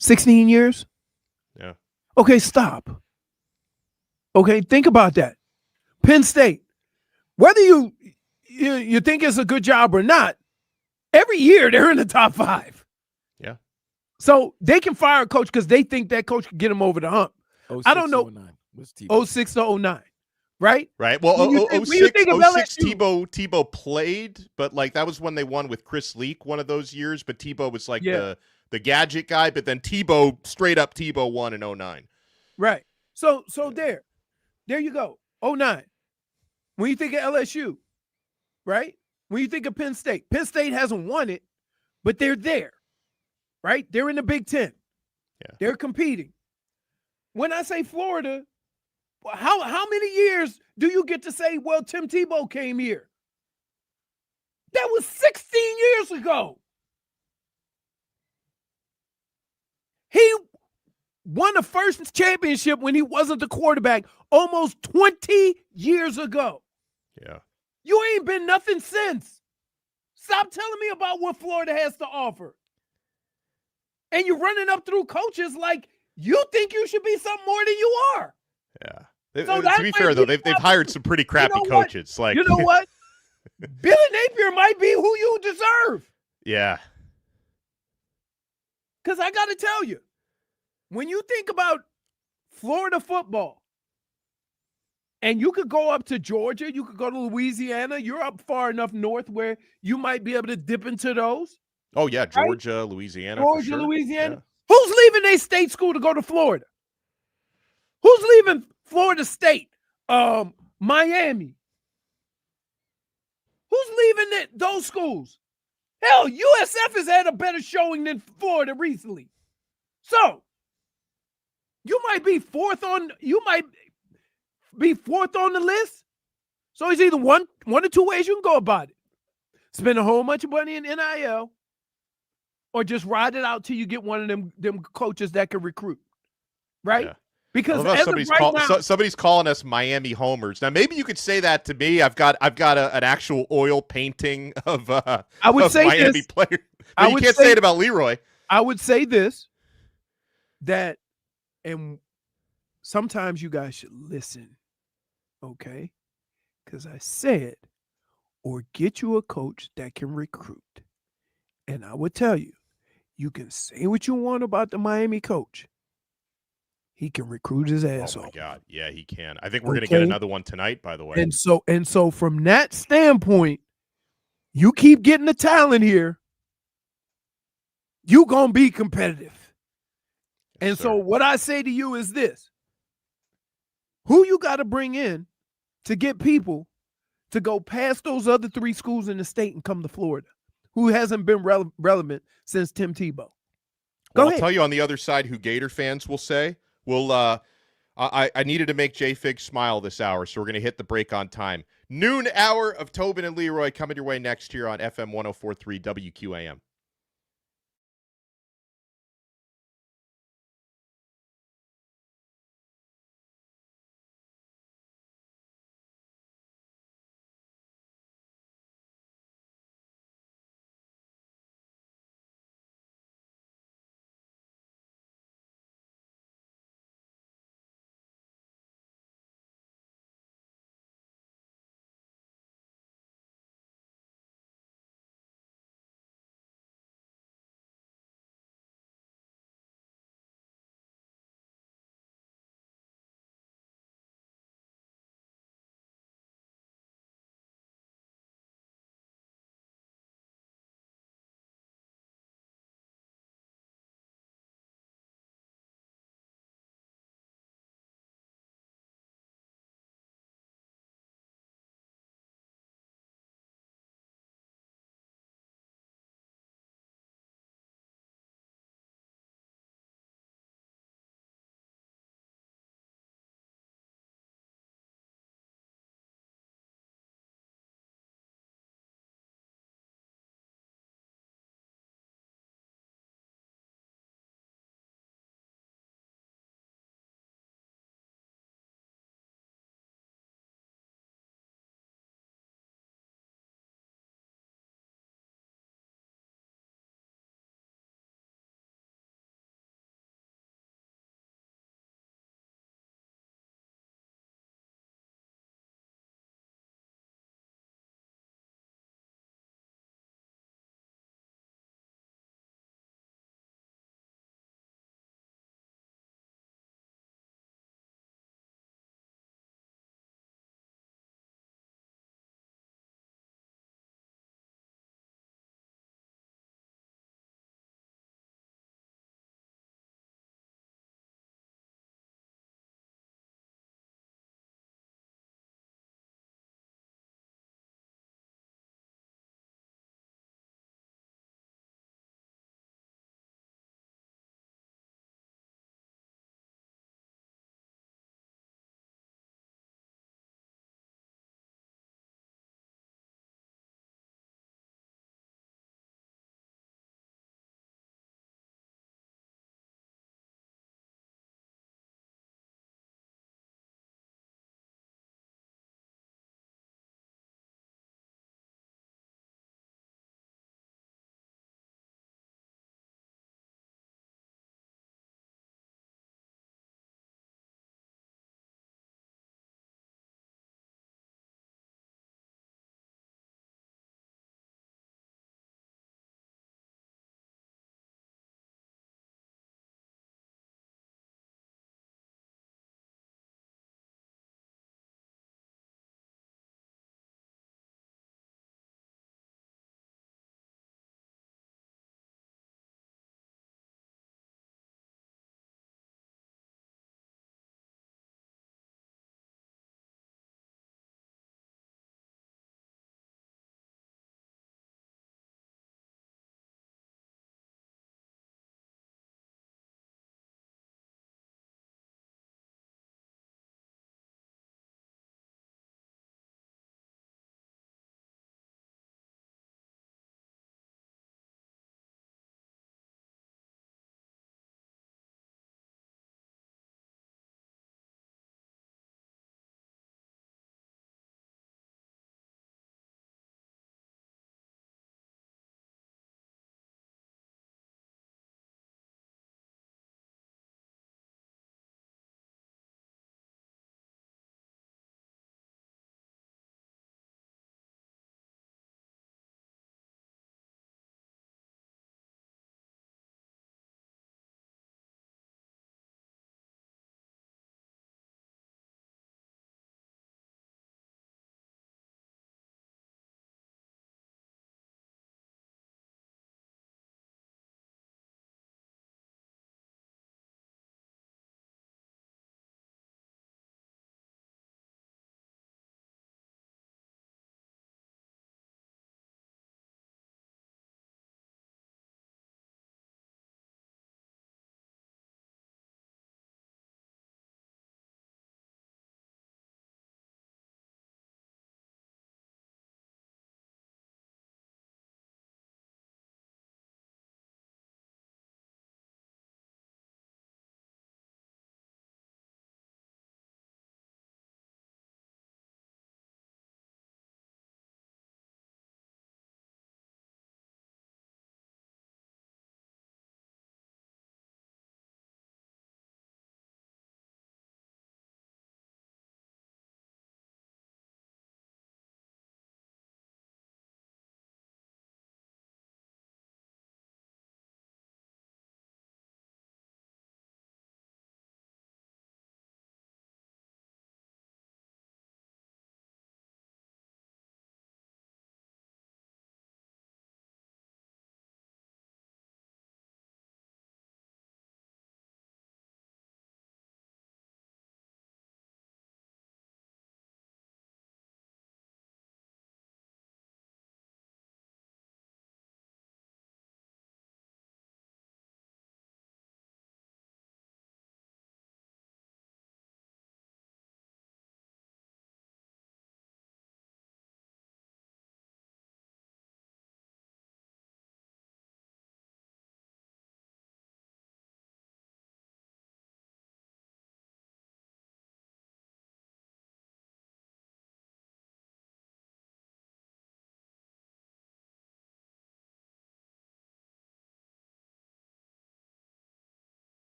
Speaker 1: 16 years?
Speaker 2: Yeah.
Speaker 1: Okay, stop. Okay, think about that. Penn State, whether you think it's a good job or not, every year they're in the top 5.
Speaker 2: Yeah.
Speaker 1: So they can fire a coach because they think that coach can get them over the hump. I don't know. 06 to 09. Right?
Speaker 2: Right. Well, 06 Tebow played, but like that was when they won with Chris Leak one of those years, but Tebow was like the gadget guy, but then straight up Tebow won in 09.
Speaker 1: Right. So there you go. 09. When you think of LSU, right? When you think of Penn State hasn't won it, but they're there. Right? They're in the Big Ten.
Speaker 2: Yeah.
Speaker 1: They're competing. When I say Florida, how many years do you get to say, well, Tim Tebow came here? That was 16 years ago. He won the first championship when he wasn't the quarterback almost 20 years ago.
Speaker 2: Yeah.
Speaker 1: You ain't been nothing since. Stop telling me about what Florida has to offer. And you're running up through coaches like you think you should be something more than you are.
Speaker 2: Yeah. So to be fair, though, they've hired some pretty crappy coaches. Like,
Speaker 1: you know what? Billy Napier might be who you deserve.
Speaker 2: Yeah.
Speaker 1: Because I got to tell you, when you think about Florida football, and you could go up to Georgia, you could go to Louisiana, you're up far enough north where you might be able to dip into those.
Speaker 2: Oh, yeah, Georgia, right? Louisiana. Georgia,
Speaker 1: Louisiana. Yeah. Who's leaving their state school to go to Florida? Who's leaving Florida State? Miami. Who's leaving those schools? Hell, USF has had a better showing than Florida recently. So, you might be fourth on the list. So it's either one or two ways you can go about it. Spend a whole bunch of money in NIL or just ride it out till you get one of them coaches that can recruit. Right? Because
Speaker 2: I love how
Speaker 1: as of right now,
Speaker 2: somebody's calling us Miami homers. Now maybe you could say that to me. I've got an actual oil painting of
Speaker 1: I would say
Speaker 2: Miami
Speaker 1: this.
Speaker 2: players. But you can't say it about Leroy.
Speaker 1: I would say this, that, and sometimes you guys should listen, okay? Because I said, or get you a coach that can recruit. And I would tell you, you can say what you want about the Miami coach. He can recruit his ass off.
Speaker 2: Oh my God. Yeah, he can. I think we're going to get another one tonight, by the way.
Speaker 1: And so from that standpoint, you keep getting the talent here, you going to be competitive.
Speaker 2: Yes,
Speaker 1: and
Speaker 2: sir.
Speaker 1: so what I say to you is this: who you got to bring in to get people to go past those other 3 schools in the state and come to Florida, who hasn't been relevant since Tim Tebow?
Speaker 2: I'll tell you on the other side who Gator fans will say. I needed to make JFig smile this hour, so we're going to hit the break on time. Noon hour of Tobin and Leroy coming your way next year on FM 104.3 WQAM.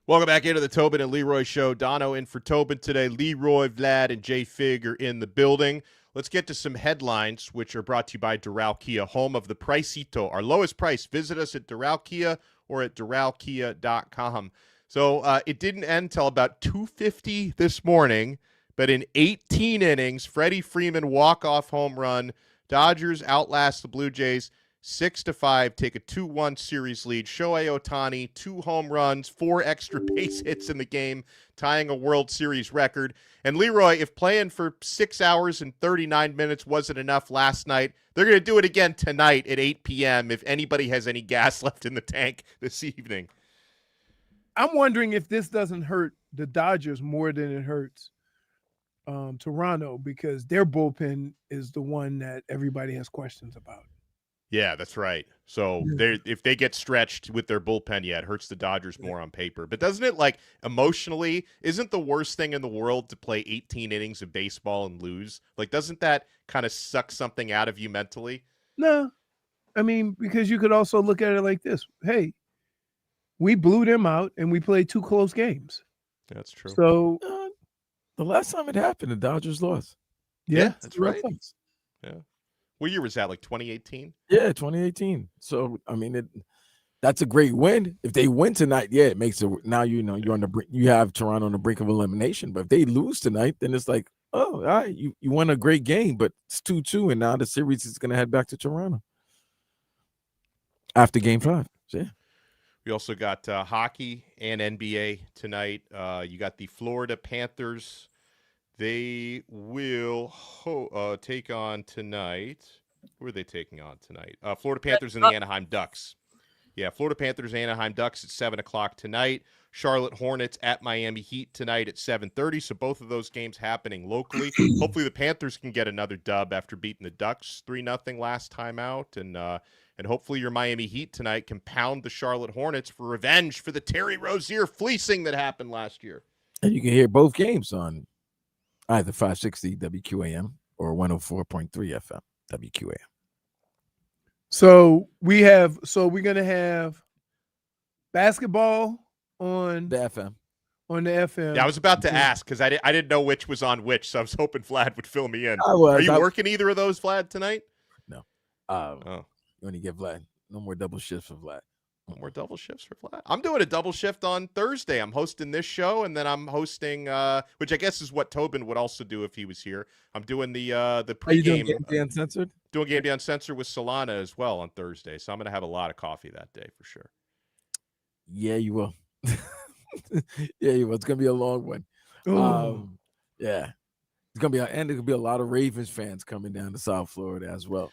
Speaker 2: Welcome back into the Tobin and Leroy show. Donno in for Tobin today. Leroy, Vlad, and JFig are in the building. Let's get to some headlines, which are brought to you by Doral Kia, home of the Pricito, our lowest price. Visit us at Doral Kia or at DoralKia.com. So it didn't end till about 2:50 this morning, but in 18 innings, Freddie Freeman walk-off home run. Dodgers outlast the Blue Jays 6-5, take a 2-1 series lead. Shohei Ohtani, 2 home runs, 4 extra base hits in the game, tying a World Series record. And Leroy, if playing for 6 hours and 39 minutes wasn't enough last night, they're going to do it again tonight at 8 p.m. if anybody has any gas left in the tank this evening.
Speaker 1: I'm wondering if this doesn't hurt the Dodgers more than it hurts Toronto, because their bullpen is the one that everybody has questions about.
Speaker 2: Yeah, that's right. So if they get stretched with their bullpen, it hurts the Dodgers more on paper. But doesn't it, like, emotionally, isn't the worst thing in the world to play 18 innings of baseball and lose? Like, doesn't that kind of suck something out of you mentally?
Speaker 1: No. I mean, because you could also look at it like this. Hey, we blew them out and we played 2 close games.
Speaker 2: That's true.
Speaker 1: So
Speaker 3: the last time it happened, the Dodgers lost.
Speaker 2: Yeah, that's right.
Speaker 3: Yeah.
Speaker 2: What year was that? Like 2018?
Speaker 3: Yeah, 2018. So I mean, that's a great win. If they win tonight, it makes it. Now you're on the brink. You have Toronto on the brink of elimination. But if they lose tonight, then it's like, oh, all right, you won a great game, but it's 2-2, and now the series is going to head back to Toronto after Game 5. So, yeah.
Speaker 2: We also got hockey and NBA tonight. You got the Florida Panthers. They will take on tonight. Who are they taking on tonight? Florida Panthers and the Anaheim Ducks. Yeah, Florida Panthers, Anaheim Ducks at 7 o'clock tonight. Charlotte Hornets at Miami Heat tonight at 7:30. So both of those games happening locally. Hopefully the Panthers can get another dub after beating the Ducks 3-0 last time out. And hopefully your Miami Heat tonight can pound the Charlotte Hornets for revenge for the Terry Rozier fleecing that happened last year.
Speaker 3: And you can hear both games on either 560 WQAM or 104.3 FM WQAM.
Speaker 1: So we're gonna have basketball on
Speaker 3: the FM.
Speaker 1: On the FM.
Speaker 2: Yeah, I was about to ask because I didn't know which was on which, so I was hoping Vlad would fill me in. Are you working either of those, Vlad, tonight?
Speaker 3: No. You only get Vlad. No more double shifts for Vlad.
Speaker 2: No more double shifts for Vlad. I'm doing a double shift on Thursday. I'm hosting this show, and then I'm hosting, which I guess is what Tobin would also do if he was here. I'm doing the pregame.
Speaker 3: Are you doing Game Day Uncensored?
Speaker 2: Doing Game Day Uncensored with Solana as well on Thursday, so I'm going to have a lot of coffee that day for sure.
Speaker 3: Yeah, you will. Yeah, you will. It's going to be a long one. Yeah. It's going to be, and there's going to be a lot of Ravens fans coming down to South Florida as well.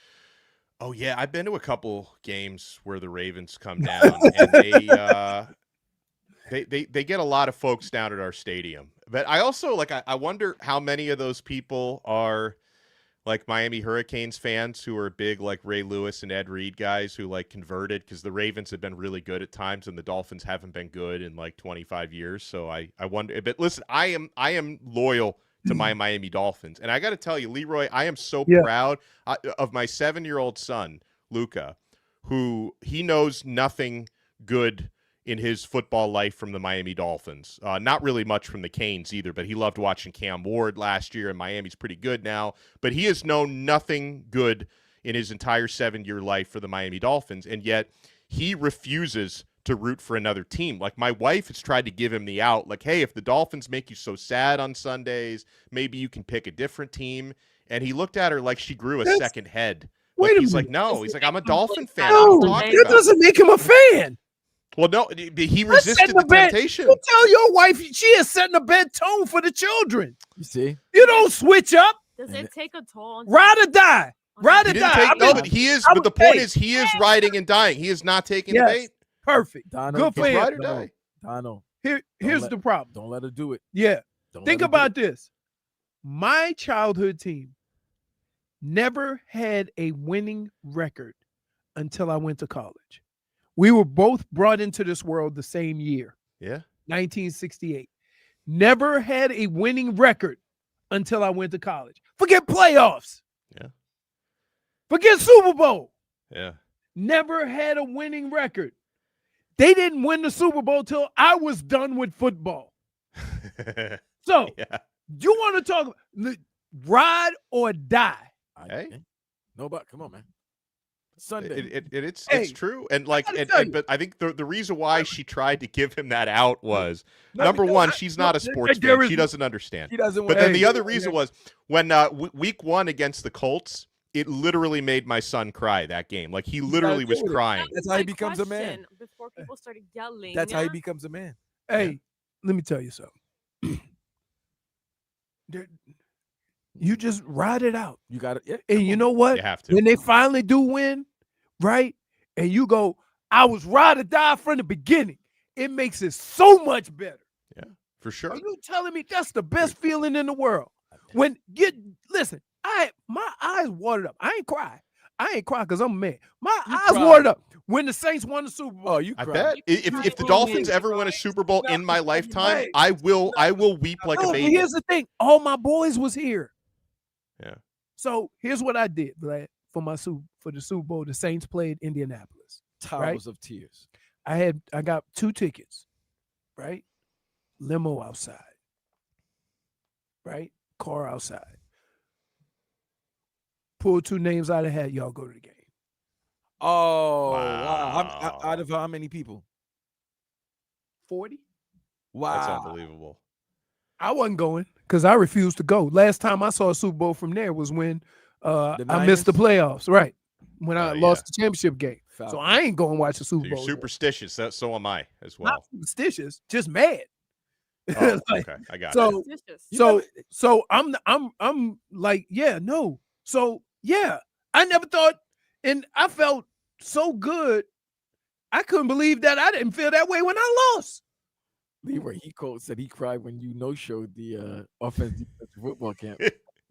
Speaker 2: Oh, yeah. I've been to a couple games where the Ravens come down, and they get a lot of folks down at our stadium. But I also, I wonder how many of those people are, like, Miami Hurricanes fans who are big, like, Ray Lewis and Ed Reed guys who, like, converted because the Ravens have been really good at times and the Dolphins haven't been good in, like, 25 years. So I wonder. But listen, I am loyal to my Miami Dolphins. And I got to tell you, Leroy, I am so proud of my 7-year-old son, Luca, who he knows nothing good in his football life from the Miami Dolphins. Not really much from the Canes either, but he loved watching Cam Ward last year, and Miami's pretty good now. But he has known nothing good in his entire 7-year life for the Miami Dolphins, and yet he refuses to root for another team. Like, my wife has tried to give him the out, like, hey, if the Dolphins make you so sad on Sundays, maybe you can pick a different team. And he looked at her like she grew a second head. He's like, no. He's like, I'm a Dolphin fan.
Speaker 1: No, that doesn't make him a fan.
Speaker 2: Well, no, he resisted the temptation.
Speaker 1: You tell your wife she is setting a bad tone for the children.
Speaker 3: You see?
Speaker 1: You don't switch up.
Speaker 4: Does it take a toll on
Speaker 1: ride or die? Ride or die.
Speaker 2: But he is. But the point is, he is riding and dying. He is not taking the bait.
Speaker 1: Perfect.
Speaker 3: Donno,
Speaker 1: good for him.
Speaker 2: Ride or die.
Speaker 3: Donno.
Speaker 1: Here's the problem.
Speaker 3: Don't let her do it.
Speaker 1: Yeah. Think about this. My childhood team never had a winning record until I went to college. We were both brought into this world the same year.
Speaker 2: Yeah.
Speaker 1: 1968. Never had a winning record until I went to college. Forget playoffs.
Speaker 2: Yeah.
Speaker 1: Forget Super Bowl.
Speaker 2: Yeah.
Speaker 1: Never had a winning record. They didn't win the Super Bowl till I was done with football. So you want to talk ride or die?
Speaker 2: Hey,
Speaker 3: nobody, come on, man. Sunday.
Speaker 2: It's true, and but I think the reason why she tried to give him that out was number one, she's not a sports fan. She doesn't understand.
Speaker 3: She doesn't.
Speaker 2: But then the other reason was when week 1 against the Colts, it literally made my son cry that game. Like he literally was crying.
Speaker 3: That's how he becomes a man.
Speaker 4: Before people started yelling.
Speaker 3: That's how he becomes a man.
Speaker 1: Hey, let me tell you something. You just ride it out.
Speaker 3: You got it. Yeah,
Speaker 1: and you know what?
Speaker 2: You have to.
Speaker 1: When they finally do win, right? And you go, I was ride or die from the beginning. It makes it so much better.
Speaker 2: Yeah, for sure.
Speaker 1: Are you telling me that's the best feeling in the world? When listen, my eyes watered up. I ain't cry because I'm a man. My eyes watered up when the Saints won the Super Bowl.
Speaker 3: Oh, you
Speaker 2: I
Speaker 3: cried.
Speaker 2: bet if the Dolphins ever win a Super Bowl in my lifetime, I will weep like a baby.
Speaker 1: Here's the thing: all my boys was here.
Speaker 2: Yeah.
Speaker 1: So here's what I did, Vlad, for the Super Bowl. The Saints played Indianapolis.
Speaker 3: Towers of tears.
Speaker 1: I got 2 tickets, right? Limo outside, right? Car outside. Pull 2 names out of the hat. Y'all go to the game.
Speaker 3: Oh, wow. Out of how many people?
Speaker 1: 40.
Speaker 3: Wow.
Speaker 2: That's unbelievable.
Speaker 1: I wasn't going because I refused to go. Last time I saw a Super Bowl from there was when I missed the playoffs, right? When I lost the championship game. Falcons. So I ain't going to watch the Super Bowl.
Speaker 2: You're superstitious. So am I as well.
Speaker 1: Not superstitious, just mad.
Speaker 2: Oh, okay, I got
Speaker 1: it. So I'm like, yeah, no. So yeah, I never thought, and I felt so good. I couldn't believe that I didn't feel that way when I lost.
Speaker 3: Leroy, said he cried when you no-showed the offensive football camp.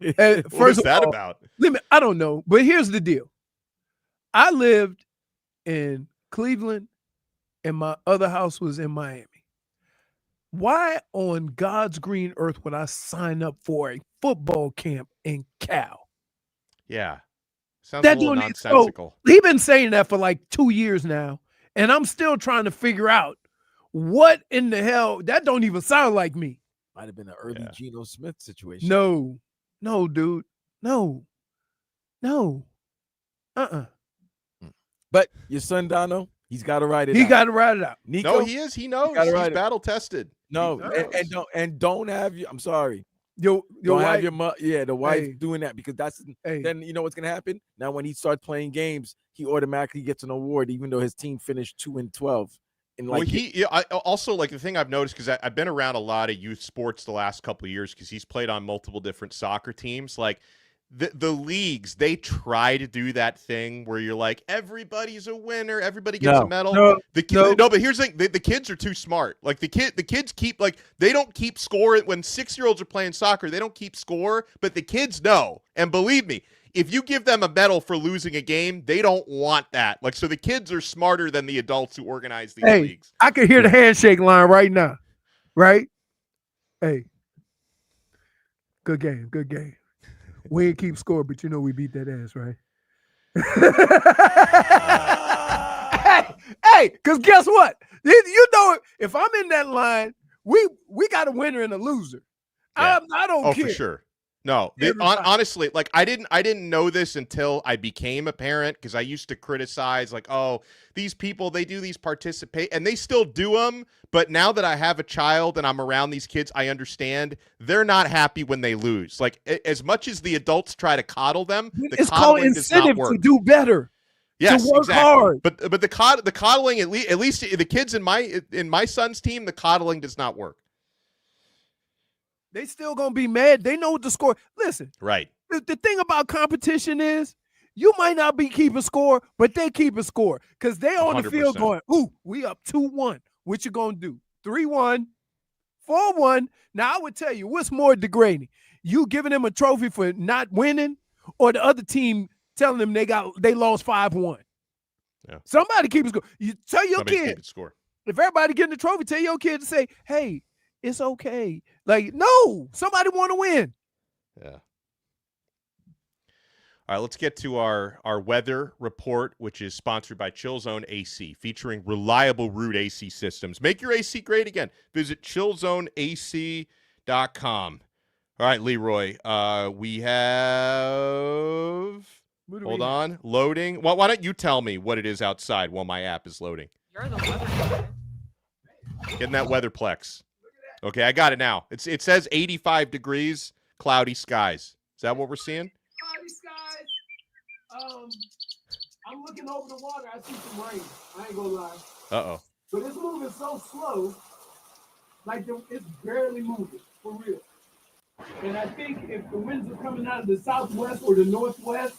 Speaker 2: What is that about?
Speaker 1: I don't know, but here's the deal. I lived in Cleveland, and my other house was in Miami. Why on God's green earth would I sign up for a football camp in Cal?
Speaker 2: Yeah. Sounds a little nonsensical.
Speaker 1: He's been saying that for like 2 years now, and I'm still trying to figure out what in the hell. That don't even sound like me.
Speaker 3: Might have been an early Geno Smith situation.
Speaker 1: No, dude. No.
Speaker 3: But your son Donno, he's got to ride it out.
Speaker 1: He got to ride it out.
Speaker 2: Nico, no, he is. He knows. He's battle tested.
Speaker 3: No, and don't have you. I'm sorry.
Speaker 1: Your
Speaker 3: don't
Speaker 1: wife,
Speaker 3: have the wife doing that, because that's then you know what's gonna happen. Now when he starts playing games, he automatically gets an award, even though his team finished 2-12. And like
Speaker 2: I also like the thing I've noticed, because I've been around a lot of youth sports the last couple of years, because he's played on multiple different soccer teams. Like the leagues, they try to do that thing where you're like, everybody's a winner, everybody gets a medal. No, but here's the thing: the kids are too smart. Like the kids keep they don't keep score. When 6-year-olds are playing soccer, they don't keep score, but the kids know. And believe me, if you give them a medal for losing a game, they don't want that. Like, so the kids are smarter than the adults who organize these leagues.
Speaker 1: I can hear the handshake line right now. Right? Hey, good game. We ain't keep score, but you know we beat that ass, right? hey, because guess what? You know, if I'm in that line, we got a winner and a loser.
Speaker 2: Yeah.
Speaker 1: I don't care.
Speaker 2: For sure. No, honestly, like I didn't know this until I became a parent, because I used to criticize like, oh, these people, they do these participate, and they still do them. But now that I have a child and I'm around these kids, I understand they're not happy when they lose. Like as much as the adults try to coddle them,
Speaker 1: it's called incentive to do better.
Speaker 2: Yes,
Speaker 1: to work
Speaker 2: exactly.
Speaker 1: hard.
Speaker 2: But the coddling, at least the kids in my son's team, the coddling does not work.
Speaker 1: They still gonna be mad. They know what the score. Listen,
Speaker 2: right.
Speaker 1: The thing about competition is you might not be keeping score, but they keep a score because they on 100%. The field going, ooh, we up 2-1. What you gonna do? 3-1, 4-1. Now I would tell you, what's more degrading? You giving them a trophy for not winning, or the other team telling them they lost 5-1.
Speaker 2: Yeah.
Speaker 1: Somebody keep a score. You tell your kid.
Speaker 2: Score.
Speaker 1: If everybody getting the trophy, tell your kid to say, hey, it's okay. Like, no, somebody want to win.
Speaker 2: Yeah. All right, let's get to our weather report, which is sponsored by Chill Zone AC, featuring reliable root AC systems. Make your AC great again. Visit chillzoneac.com. All right, Leroy, we have hold on, loading. Well, why don't you tell me what it is outside while my app is loading?
Speaker 4: You're the weather guy.
Speaker 2: Getting that WeatherPlex. Okay, I got it now. It says 85 degrees, cloudy skies. Is that what we're seeing?
Speaker 1: Cloudy skies. I'm looking over the water. I see some rain. I ain't gonna lie.
Speaker 2: Uh-oh.
Speaker 1: But it's moving so slow, like it's barely moving, for real. And I think if the winds are coming out of the southwest or the northwest,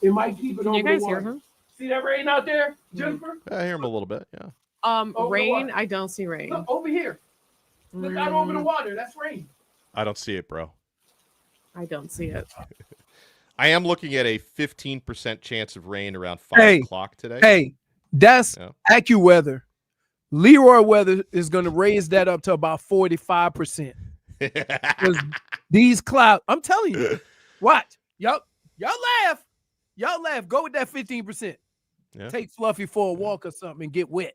Speaker 1: it might keep it over
Speaker 4: You guys
Speaker 1: the water.
Speaker 4: hear him?
Speaker 1: See that rain out there, Jennifer?
Speaker 2: I hear him a little bit, yeah.
Speaker 4: Rain? I don't see rain.
Speaker 1: Look, over here. Look out over the water. That's rain.
Speaker 2: I don't see it, bro.
Speaker 4: I don't see it.
Speaker 2: I am looking at a 15% chance of rain around 5 o'clock today.
Speaker 1: Hey, that's AccuWeather. Leroy weather is going to raise that up to about 45%. These clouds, I'm telling you, watch. Y'all laugh. Go with that 15%.
Speaker 2: Yeah.
Speaker 1: Take Fluffy for a walk or something and get wet.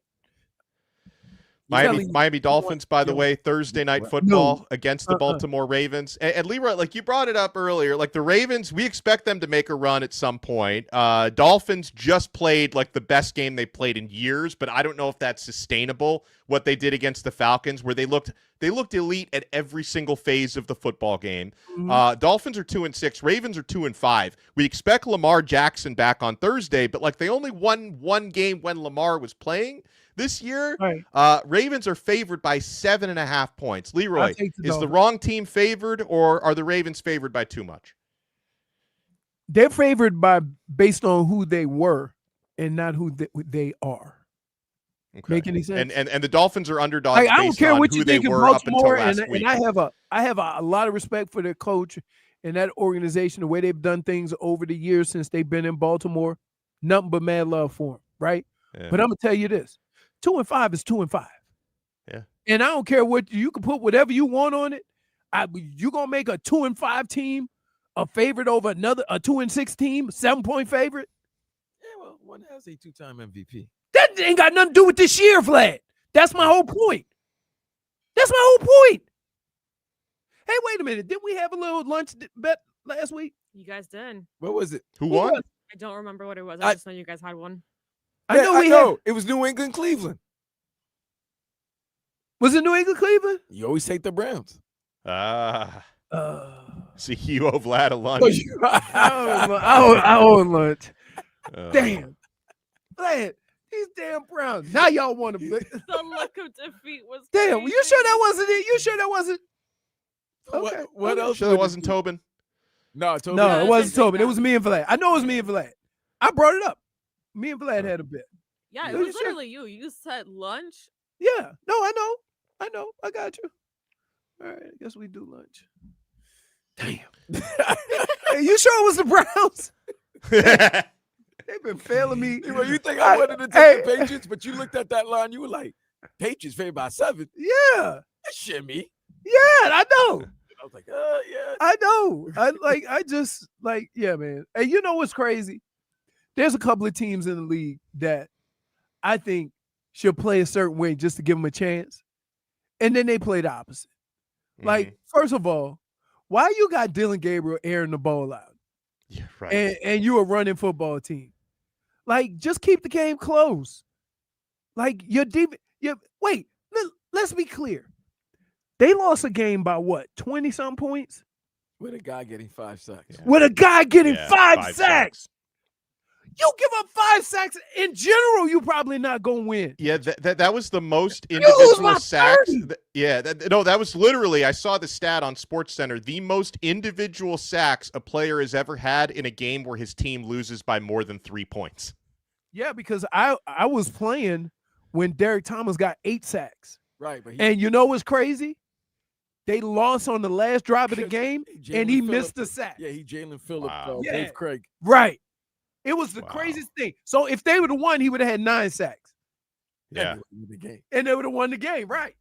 Speaker 2: Miami Dolphins, by the way, Thursday night football against the Baltimore Ravens. And Leroy, like you brought it up earlier, like the Ravens, we expect them to make a run at some point. Dolphins just played like the best game they played in years, but I don't know if that's sustainable, what they did against the Falcons, where they looked elite at every single phase of the football game. Mm-hmm. Dolphins are 2-6. Ravens are 2-5. We expect Lamar Jackson back on Thursday, but like they only won one game when Lamar was playing. This year, Ravens are favored by 7.5 points. Leroy, is the wrong team favored, or are the Ravens favored by too much?
Speaker 1: They're favored based on who they were and not who they are.
Speaker 2: Okay.
Speaker 1: Make any sense?
Speaker 2: And the Dolphins are underdogs.
Speaker 1: I don't care what you think of Baltimore,
Speaker 2: up until last week.
Speaker 1: And I have a lot of respect for their coach and that organization, the way they've done things over the years since they've been in Baltimore. Nothing but mad love for them, right? Yeah. But I'm gonna tell you this. 2-5 is 2-5.
Speaker 2: Yeah.
Speaker 1: And I don't care what you can put whatever you want on it. You're gonna make a 2-5 team a favorite over a 2-6 team, 7-point favorite.
Speaker 3: Yeah, well, one has a 2-time MVP.
Speaker 1: That ain't got nothing to do with this year, Vlad. That's my whole point. Hey, wait a minute. Didn't we have a little lunch bet last week?
Speaker 4: You guys did.
Speaker 3: What was it?
Speaker 2: Who won?
Speaker 4: I don't remember what it was. I just know you guys had one.
Speaker 3: I know. It was New England, Cleveland.
Speaker 1: Was it New England, Cleveland?
Speaker 3: You always take the Browns.
Speaker 2: See, you owe Vlad a lunch.
Speaker 1: I owe lunch. Damn. Vlad, these damn Browns. Now y'all want to
Speaker 4: The look of defeat was
Speaker 1: damn.
Speaker 4: crazy.
Speaker 1: You sure that wasn't it? You sure that wasn't?
Speaker 3: Okay. What else?
Speaker 2: Sure that wasn't Tobin?
Speaker 3: No, Tobin.
Speaker 1: No, it wasn't Tobin. It was me and Vlad. I know it was me and Vlad. I brought it up. Me and Vlad had a bit.
Speaker 4: Yeah, it was literally you. You said lunch.
Speaker 1: Yeah. No, I know. I got you. All right. I guess we do lunch. Damn. Hey, you sure it was the Browns? They've been failing me.
Speaker 3: You think I wanted to take the Patriots, but you looked at that line, you were like, Patriots favored by 7.
Speaker 1: Yeah.
Speaker 3: That shit me.
Speaker 1: Yeah, I know.
Speaker 3: I was like, yeah.
Speaker 1: I know. Yeah, man. And you know what's crazy? There's a couple of teams in the league that I think should play a certain way just to give them a chance. And then they play the opposite. Mm-hmm. Like, first of all, why you got Dylan Gabriel airing the ball out?
Speaker 2: Yeah, right.
Speaker 1: And you a running football team. Like, just keep the game close. Like, let's be clear. They lost a game by what? 20-something points?
Speaker 3: With a guy getting 5 sacks.
Speaker 1: Yeah. With a guy getting 5 sacks. You give up 5 sacks, in general, you probably not going to win.
Speaker 2: Yeah, that was the most individual sacks. That was literally, I saw the stat on SportsCenter, the most individual sacks a player has ever had in a game where his team loses by more than 3 points.
Speaker 1: Yeah, because I was playing when Derek Thomas got 8 sacks.
Speaker 3: Right.
Speaker 1: And you know what's crazy? They lost on the last drive of the game, and he missed the sack.
Speaker 3: Yeah, Jalen Phillips, Dave Craig.
Speaker 1: Right. It was the craziest thing. So if they would have won, he would have had 9 sacks.
Speaker 2: Yeah.
Speaker 1: And they would have won the game, right?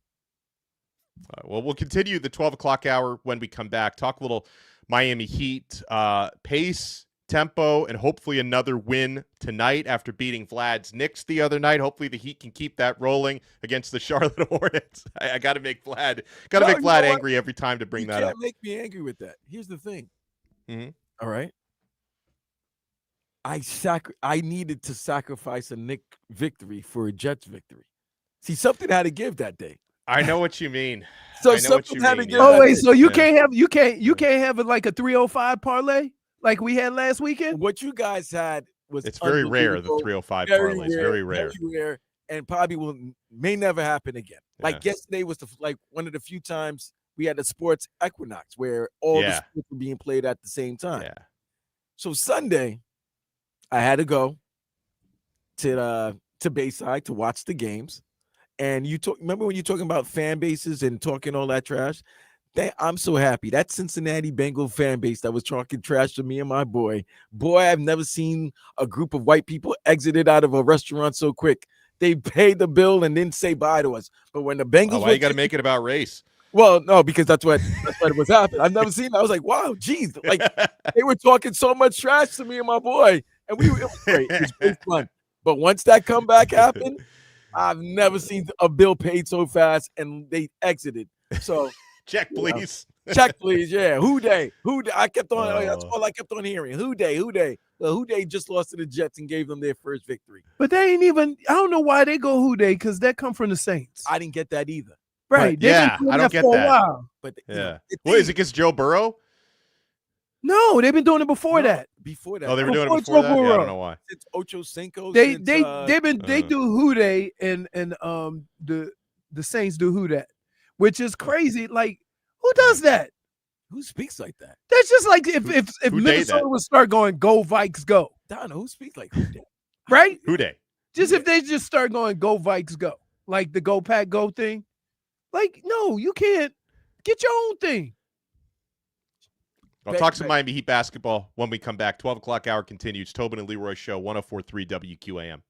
Speaker 2: Well, we'll continue the 12 o'clock hour when we come back. Talk a little Miami Heat. Pace tempo, and hopefully another win tonight after beating Vlad's Knicks the other night. Hopefully the Heat can keep that rolling against the Charlotte Hornets. I got to make Vlad angry every time to bring that up.
Speaker 3: You can't make me angry with that. Here's the thing.
Speaker 2: Mm-hmm.
Speaker 3: All right. I needed to sacrifice a Knick victory for a Jets victory. See, something had to give that day.
Speaker 2: I know what you mean.
Speaker 3: So something had to give.
Speaker 1: Oh wait, so you can't have it like a 305 parlay like we had last weekend?
Speaker 3: What you guys had was
Speaker 2: very rare. The 305 parlay is very rare.
Speaker 3: Very rare, and probably may never happen again. Like yesterday was one of the few times we had a sports equinox where all the sports were being played at the same time.
Speaker 2: Yeah.
Speaker 3: So Sunday, I had to go to Bayside to watch the games. And remember when you're talking about fan bases and talking all that trash? I'm so happy. That Cincinnati Bengal fan base that was talking trash to me and my boy. Boy, I've never seen a group of white people exited out of a restaurant so quick. They paid the bill and didn't say bye to us. But when the Bengals,
Speaker 2: why you got to make it about race?
Speaker 3: Well, no, because that's what was happening. I've never seen that. I was like, wow, geez, like they were talking so much trash to me and my boy, and it was great. It was great fun. But once that comeback happened, I've never seen a bill paid so fast, and they exited. So
Speaker 2: check, please.
Speaker 3: Check, please. Yeah. Who they? I kept on. That's all I kept on hearing. Who they? Well, who they just lost to the Jets and gave them their first victory.
Speaker 1: But they ain't even. I don't know why they go who they, because that come from the Saints.
Speaker 3: I didn't get that either.
Speaker 1: Right.
Speaker 2: Yeah, I don't get that.
Speaker 3: But
Speaker 2: What is it against Joe Burrow?
Speaker 1: No, they've been doing it before that.
Speaker 3: Before that.
Speaker 2: Oh, they were doing it before that. Yeah, I don't know why.
Speaker 3: Since Ocho Cinco.
Speaker 1: They do who they and the Saints do who that, which is crazy. Like, who does that?
Speaker 3: Who speaks like that?
Speaker 1: That's just like if Minnesota would start going go Vikes go.
Speaker 3: Donno, who speaks like who they?
Speaker 1: Right?
Speaker 2: Who they?
Speaker 1: Just if they just start going go Vikes go, like the go Pack go thing. Like, no, you can't. Get your own thing.
Speaker 2: I'll talk some Miami Heat basketball when we come back. 12 o'clock hour continues. Tobin and Leroy show, 104.3 WQAM.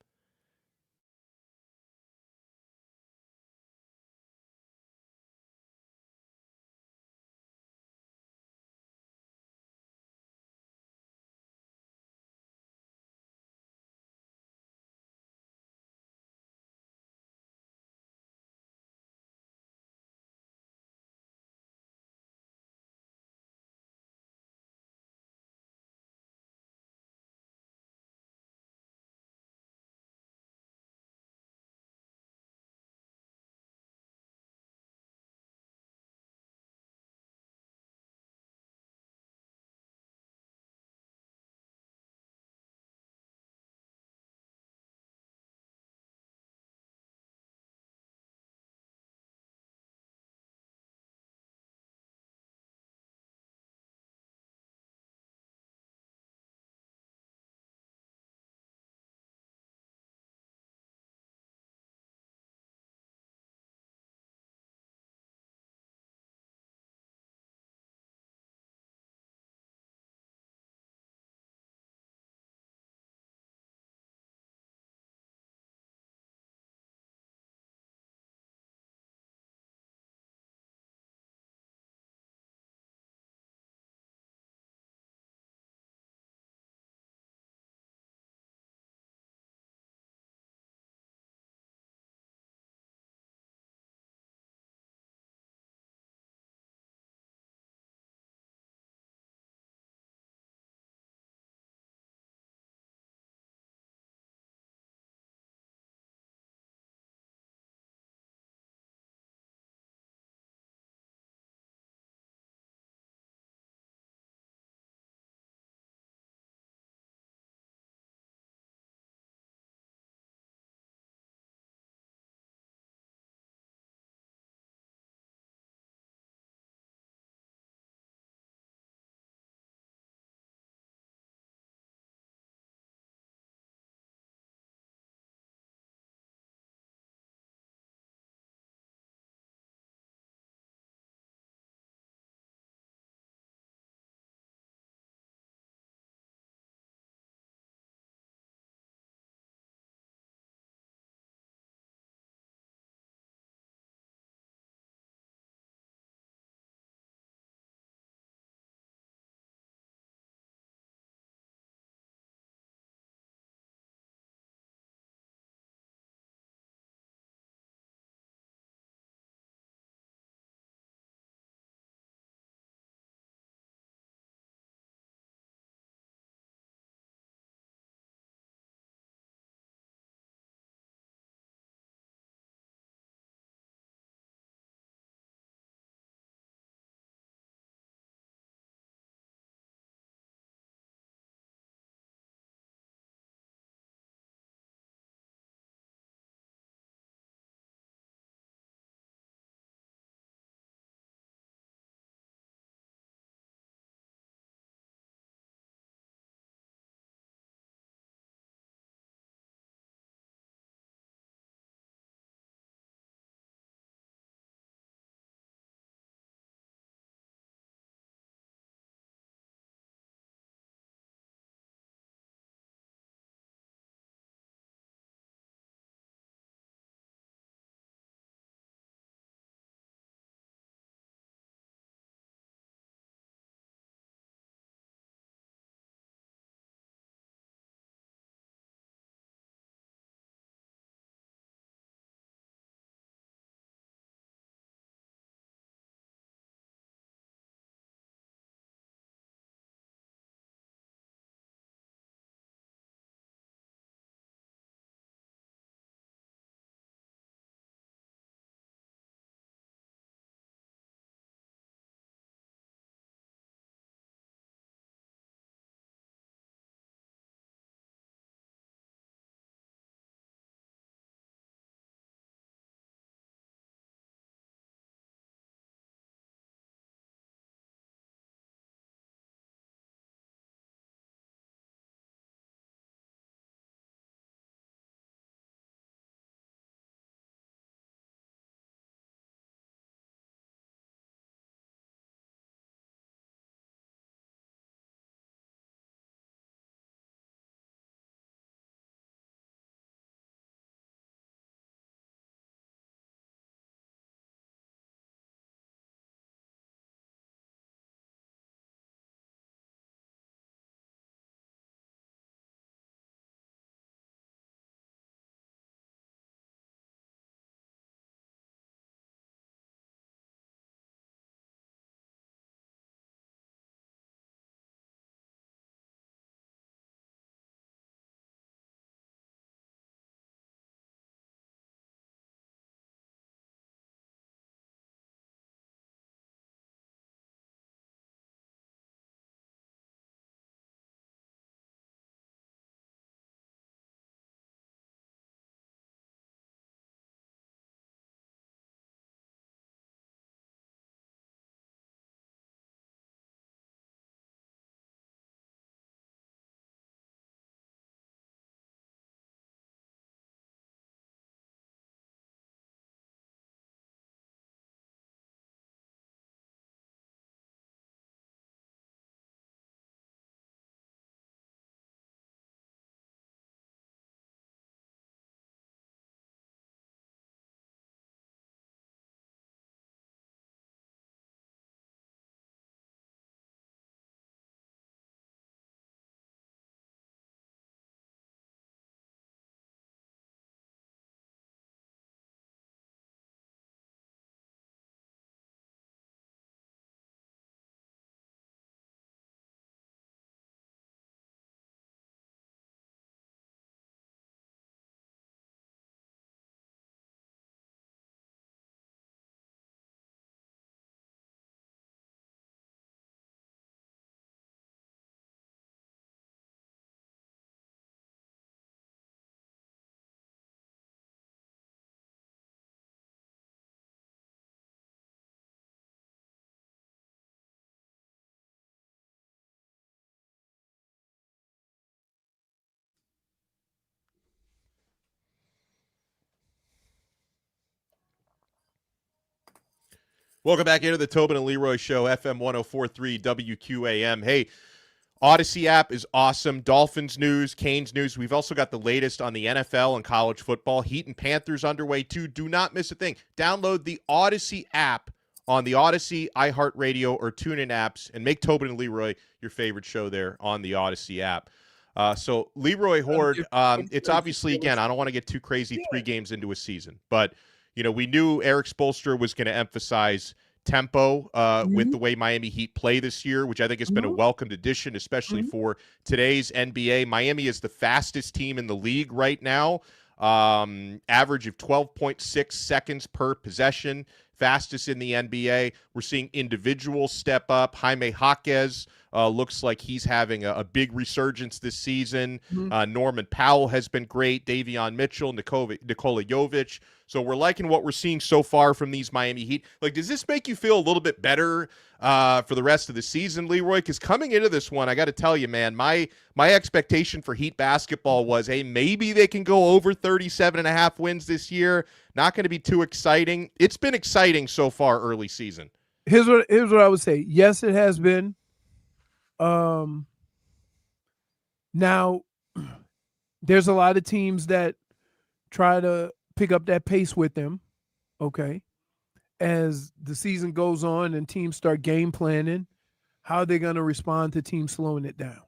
Speaker 2: Welcome back into the Tobin and Leroy Show, FM 104.3 WQAM. Hey, Odyssey app is awesome. Dolphins news, Canes news. We've also got the latest on the NFL and college football. Heat and Panthers underway too. Do not miss a thing. Download the Odyssey app on the Odyssey, iHeartRadio, or TuneIn apps, and make Tobin and Leroy your favorite show there on the Odyssey app. So Leroy Horde, it's obviously, again, I don't want to get too crazy 3 games into a season, but we knew Eric Spoelstra was going to emphasize tempo with the way Miami Heat play this year, which I think has been a welcomed addition, especially for today's NBA. Miami is the fastest team in the league right now, average of 12.6 seconds per possession, fastest in the NBA. We're seeing individuals step up. Jaime Jaquez looks like he's having a big resurgence this season. Norman Powell has been great. Davion Mitchell, Nikola Jovic. So we're liking what we're seeing so far from these Miami Heat. Like, does this make you feel a little bit better for the rest of the season, Leroy? Because coming into this one, I got to tell you, man, my expectation for Heat basketball was, hey, maybe they can go over 37.5 wins this year. Not going to be too exciting. It's been exciting so far early season.
Speaker 1: Here's what I would say. Yes, it has been. Now, there's a lot of teams that try to pick up that pace with them, okay? As the season goes on and teams start game planning, how they're going to respond to teams slowing it down,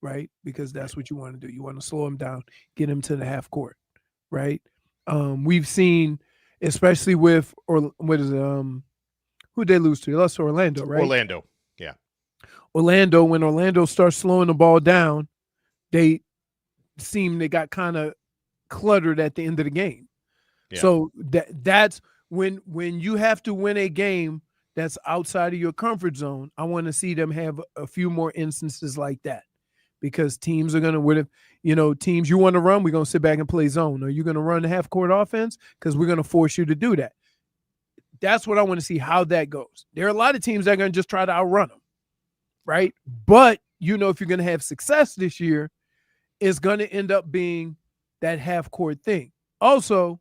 Speaker 1: right? Because that's what you want to do. You want to slow them down, get them to the half court, right? We've seen, especially with, or what is it, who they lose to? They lost to Orlando, right?
Speaker 2: Orlando, yeah.
Speaker 1: Orlando, when Orlando starts slowing the ball down, they got kind of cluttered at the end of the game. Yeah. So that's when you have to win a game that's outside of your comfort zone. I want to see them have a few more instances like that, because teams are going to, teams you want to run, we're going to sit back and play zone. Are you going to run the half court offense? Because we're going to force you to do that. That's what I want to see, how that goes. There are a lot of teams that are going to just try to outrun them, right? But, if you're going to have success this year, it's going to end up being that half court thing. Also,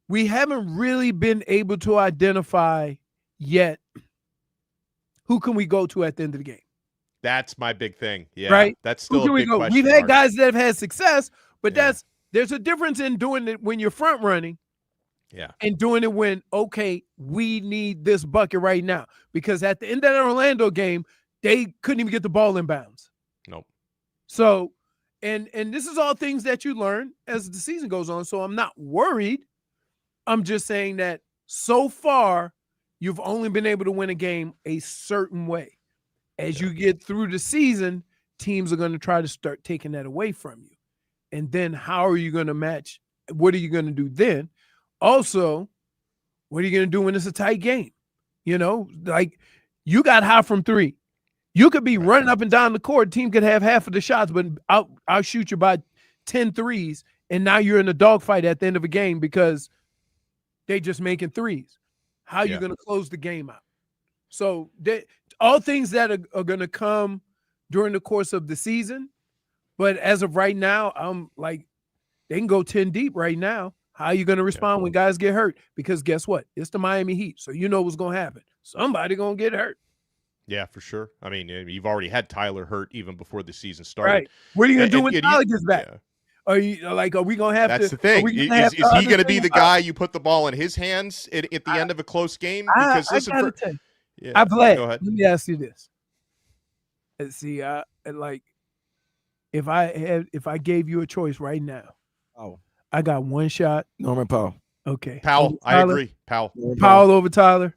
Speaker 1: we haven't really been able to identify yet who can we go to at the end of the game.
Speaker 2: That's my big thing. Yeah,
Speaker 1: right.
Speaker 2: That's still a big question.
Speaker 1: We've had guys that have had success, but there's a difference in doing it when you're front running, and doing it when, okay, we need this bucket right now. Because at the end of that Orlando game, they couldn't even get the ball in bounds.
Speaker 2: Nope.
Speaker 1: So, and this is all things that you learn as the season goes on. So I'm not worried. I'm just saying that so far, you've only been able to win a game a certain way. As you get through the season, teams are going to try to start taking that away from you. And then how are you going to match? What are you going to do then? Also, what are you going to do when it's a tight game? Like, you got hot from 3. You could be running up and down the court. Team could have half of the shots, but I'll shoot you by 10 threes. And now you're in a dogfight at the end of a game because they just making threes. How are you going to close the game out? So all things that are going to come during the course of the season. But as of right now, I'm like, they can go 10 deep right now. How are you going to respond when guys get hurt? Because guess what? It's the Miami Heat. So you know what's going to happen. Somebody going to get hurt.
Speaker 2: Yeah, for sure. I mean, you've already had Tyler hurt even before the season started.
Speaker 1: Right. What are you going to do when Tyler gets back? Yeah. Are we going to have
Speaker 2: That's the thing. Is he going to be the guy you put the ball in his hands at the end of a close game? Because
Speaker 1: I gotta tell you, I'm glad. Let me ask you this. Let's see. If I gave you a choice right now, I got one shot.
Speaker 3: Norman Powell.
Speaker 1: Okay.
Speaker 2: Powell. I agree. Powell
Speaker 1: over Tyler.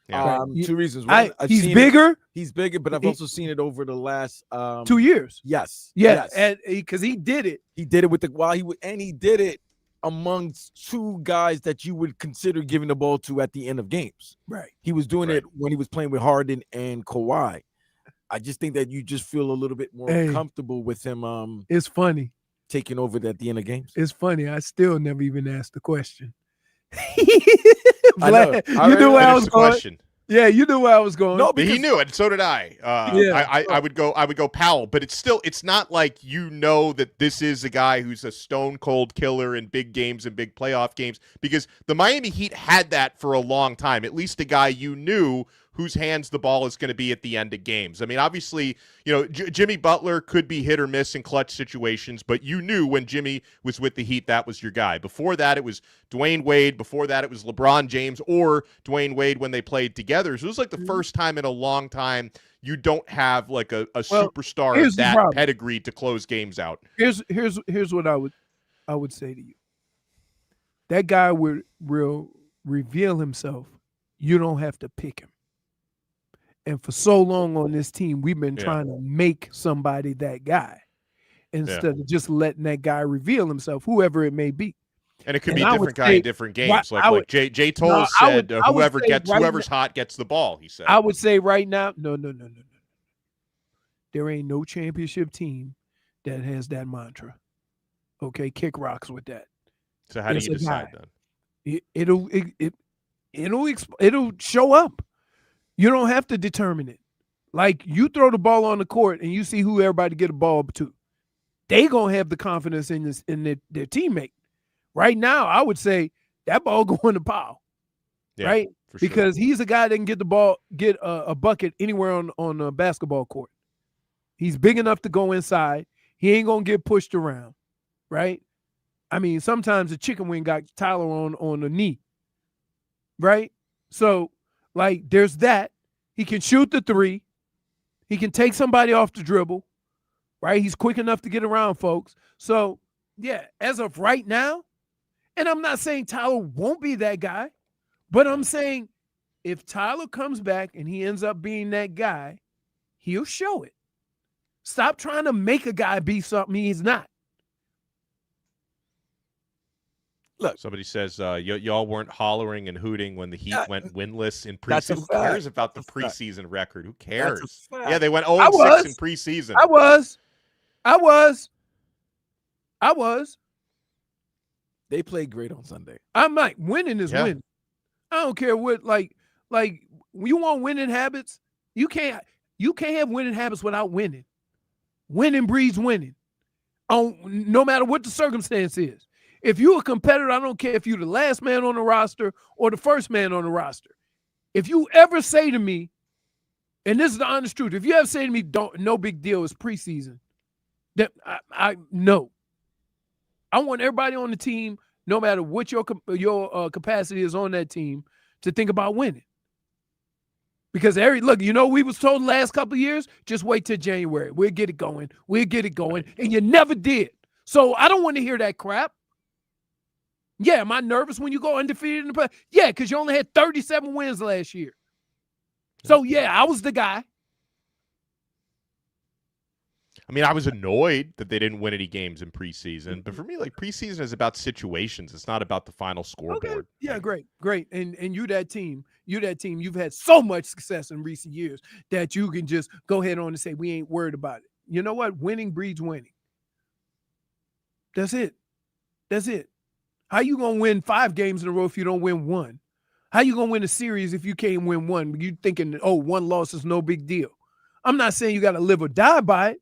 Speaker 3: Yeah. 2 reasons. One,
Speaker 1: he's bigger.
Speaker 3: He's bigger, but I've also seen it over the last
Speaker 1: 2 years.
Speaker 3: Yes.
Speaker 1: And because he did it.
Speaker 3: He did it he did it amongst 2 guys that you would consider giving the ball to at the end of games.
Speaker 1: Right.
Speaker 3: He was doing it when he was playing with Harden and Kawhi. I just think that you just feel a little bit more comfortable with him.
Speaker 1: It's funny
Speaker 3: taking over at the end of games.
Speaker 1: It's funny. I still never even asked the question.
Speaker 3: I know.
Speaker 1: You knew where I was going. Yeah, you knew where I was going.
Speaker 2: No, he knew it. So did I.
Speaker 1: Yeah.
Speaker 2: I would go Powell, but it's not like you know that this is a guy who's a stone cold killer in big games and big playoff games, because the Miami Heat had that for a long time. At least a guy you knew whose hands the ball is going to be at the end of games. I mean, obviously, Jimmy Butler could be hit or miss in clutch situations, but you knew when Jimmy was with the Heat, that was your guy. Before that, it was Dwayne Wade. Before that, it was LeBron James or Dwayne Wade when they played together. So it was like the first time in a long time you don't have like a superstar of that pedigree to close games out.
Speaker 1: Here's what I would say to you. That guy will reveal himself. You don't have to pick him. And for so long on this team, we've been trying to make somebody that guy instead of just letting that guy reveal himself, whoever it may be.
Speaker 2: And it could be a different guy in different games. Like Jay Toll said, whoever's hot gets the ball, he said.
Speaker 1: I would say right now, no. There ain't no championship team that has that mantra. Okay, kick rocks with that.
Speaker 2: So how do you decide then?
Speaker 1: It'll show up. You don't have to determine it. Like, you throw the ball on the court and you see who everybody get a ball to. They gonna have the confidence in their teammate. Right now, I would say that ball going to Powell, right? Because he's a guy that can get the ball, get a bucket anywhere on a basketball court. He's big enough to go inside. He ain't gonna get pushed around, right? I mean, sometimes the chicken wing got Tyler on the knee, right? So, like, there's that. He can shoot the three. He can take somebody off the dribble, right? He's quick enough to get around folks. So, yeah, as of right now, and I'm not saying Tyler won't be that guy, but I'm saying if Tyler comes back and he ends up being that guy, he'll show it. Stop trying to make a guy be something he's not.
Speaker 2: Look, somebody says y'all weren't hollering and hooting when the Heat went winless in preseason. Who cares about the preseason record? Who cares? Yeah, they went 0-6 in preseason.
Speaker 1: I was.
Speaker 3: They played great on Sunday.
Speaker 1: I'm like, winning is winning. I don't care what, like you want winning habits. You can't have winning habits without winning. Winning breeds winning. No matter what the circumstance is. If you're a competitor, I don't care if you're the last man on the roster or the first man on the roster. If you ever say to me, and this is the honest truth, if you ever say to me, no big deal, it's preseason, then I no. I want everybody on the team, no matter what your capacity is on that team, to think about winning. Because we was told the last couple of years, just wait till January. We'll get it going. And you never did. So I don't want to hear that crap. Yeah, am I nervous when you go undefeated in the play? Yeah, because you only had 37 wins last year. So, yeah, I was the guy.
Speaker 2: I mean, I was annoyed that they didn't win any games in preseason. But for me, like, preseason is about situations. It's not about the final scoreboard.
Speaker 1: Okay. Yeah, great. And you that team, you've had so much success in recent years that you can just go ahead on and say, we ain't worried about it. You know what? Winning breeds winning. That's it. How you going to win 5 games in a row if you don't win one? How you going to win a series if you can't win one? You thinking, one loss is no big deal. I'm not saying you got to live or die by it,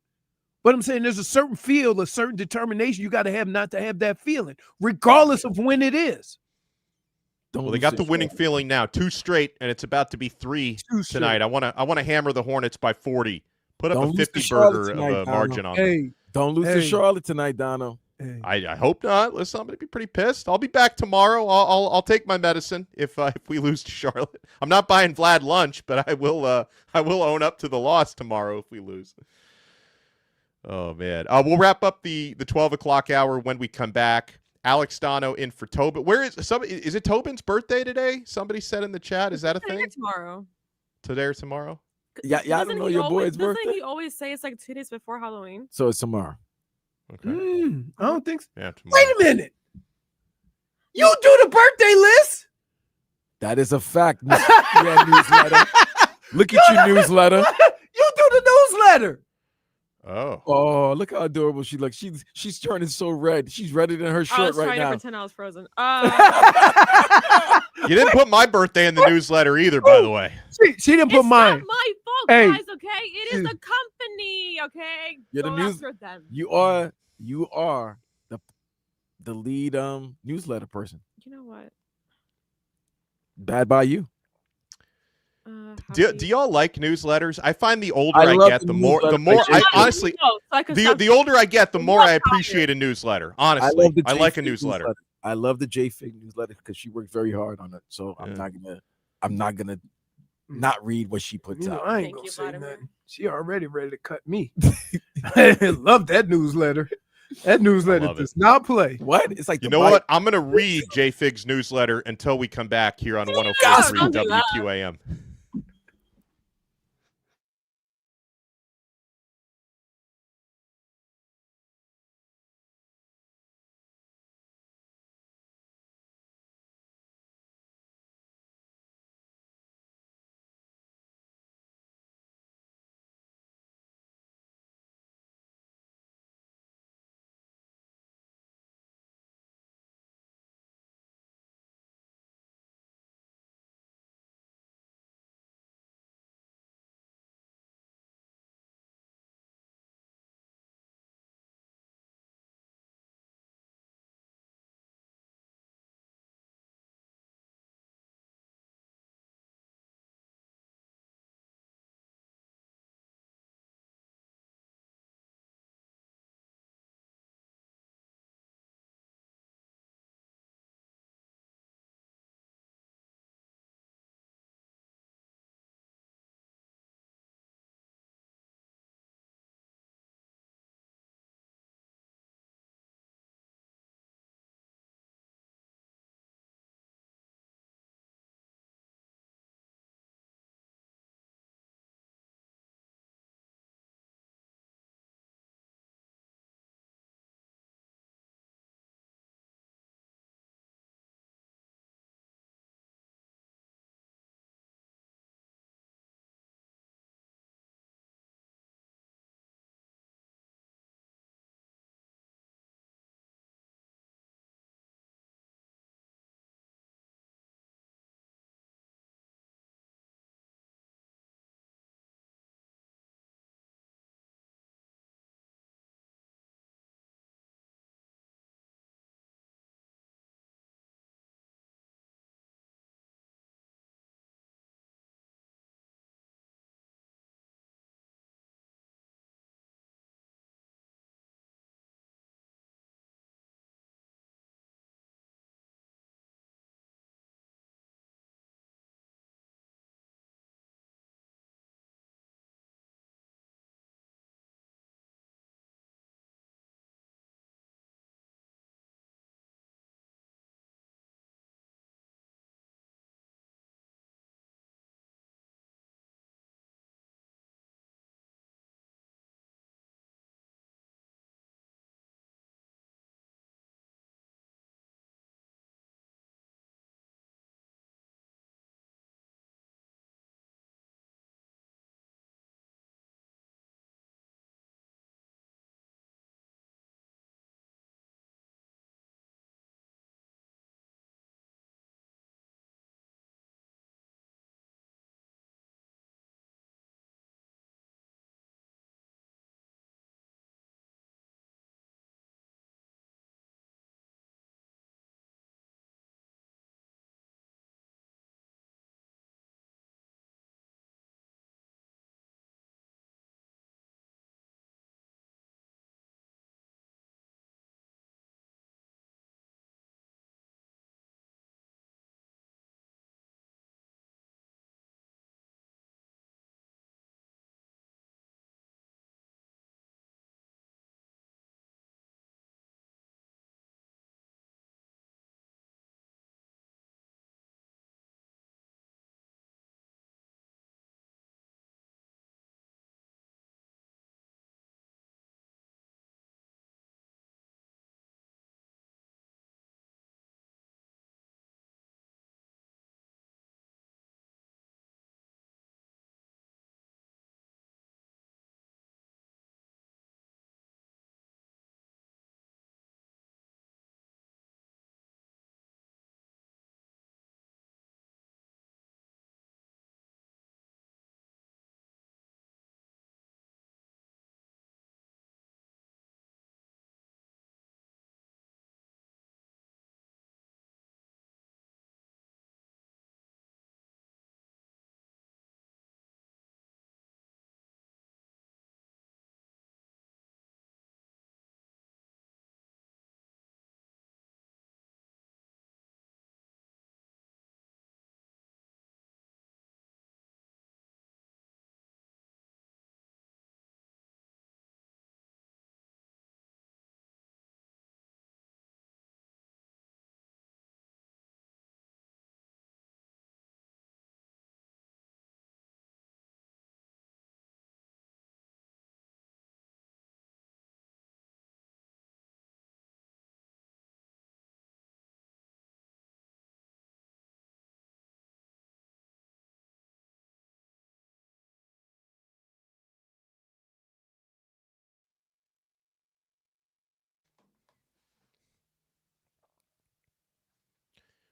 Speaker 1: but I'm saying there's a certain feel, a certain determination you got to have not to have that feeling, regardless of when it is.
Speaker 2: Well, they got the winning feeling now. 2 straight, and it's about to be 3 tonight. I want to hammer the Hornets by 40. Put up a 50-burger of a margin on them.
Speaker 3: Don't lose to Charlotte tonight, Donno.
Speaker 2: Hey. I hope not. Listen, I'm going to be pretty pissed. I'll be back tomorrow. I'll take my medicine if we lose to Charlotte. I'm not buying Vlad lunch, but I will own up to the loss tomorrow if we lose. Oh, man. We'll wrap up the 12 o'clock hour when we come back. Alex Donno in for Tobin. Is it Tobin's birthday today? Somebody said in the chat. Is that a thing?
Speaker 4: Tomorrow.
Speaker 2: Today or tomorrow?
Speaker 3: Yeah, I don't know your boy's birthday.
Speaker 4: Doesn't he always say it's like 2 days before Halloween?
Speaker 3: So it's tomorrow.
Speaker 2: Okay.
Speaker 1: I don't think so.
Speaker 2: Yeah,
Speaker 1: wait a minute. You do the birthday list?
Speaker 3: That is a fact. Newsletter. Look at your newsletter.
Speaker 1: You do the newsletter.
Speaker 3: Oh, look how adorable she looks. She's turning so red. She's redder than her shirt right now.
Speaker 4: I was trying to pretend I was frozen.
Speaker 2: You didn't put my birthday in the newsletter either, by the way.
Speaker 1: She didn't put mine.
Speaker 4: It's not my fault, guys. Okay, it is the company. Okay,
Speaker 3: you're after them. You are the lead newsletter person.
Speaker 4: You know what?
Speaker 3: Bad by you.
Speaker 2: Do y'all like newsletters? I find the older I get, the more I honestly the older I get, the more I appreciate a newsletter. Honestly, I like a newsletter.
Speaker 3: I love the JFig newsletter because she worked very hard on it. So I'm not gonna not read what she puts out.
Speaker 1: I ain't gonna say nothing. She already ready to cut me. I love that newsletter. That newsletter does not play.
Speaker 3: What? It's like
Speaker 2: you know what? I'm gonna read JFig's newsletter until we come back here on 104.3 WQAM.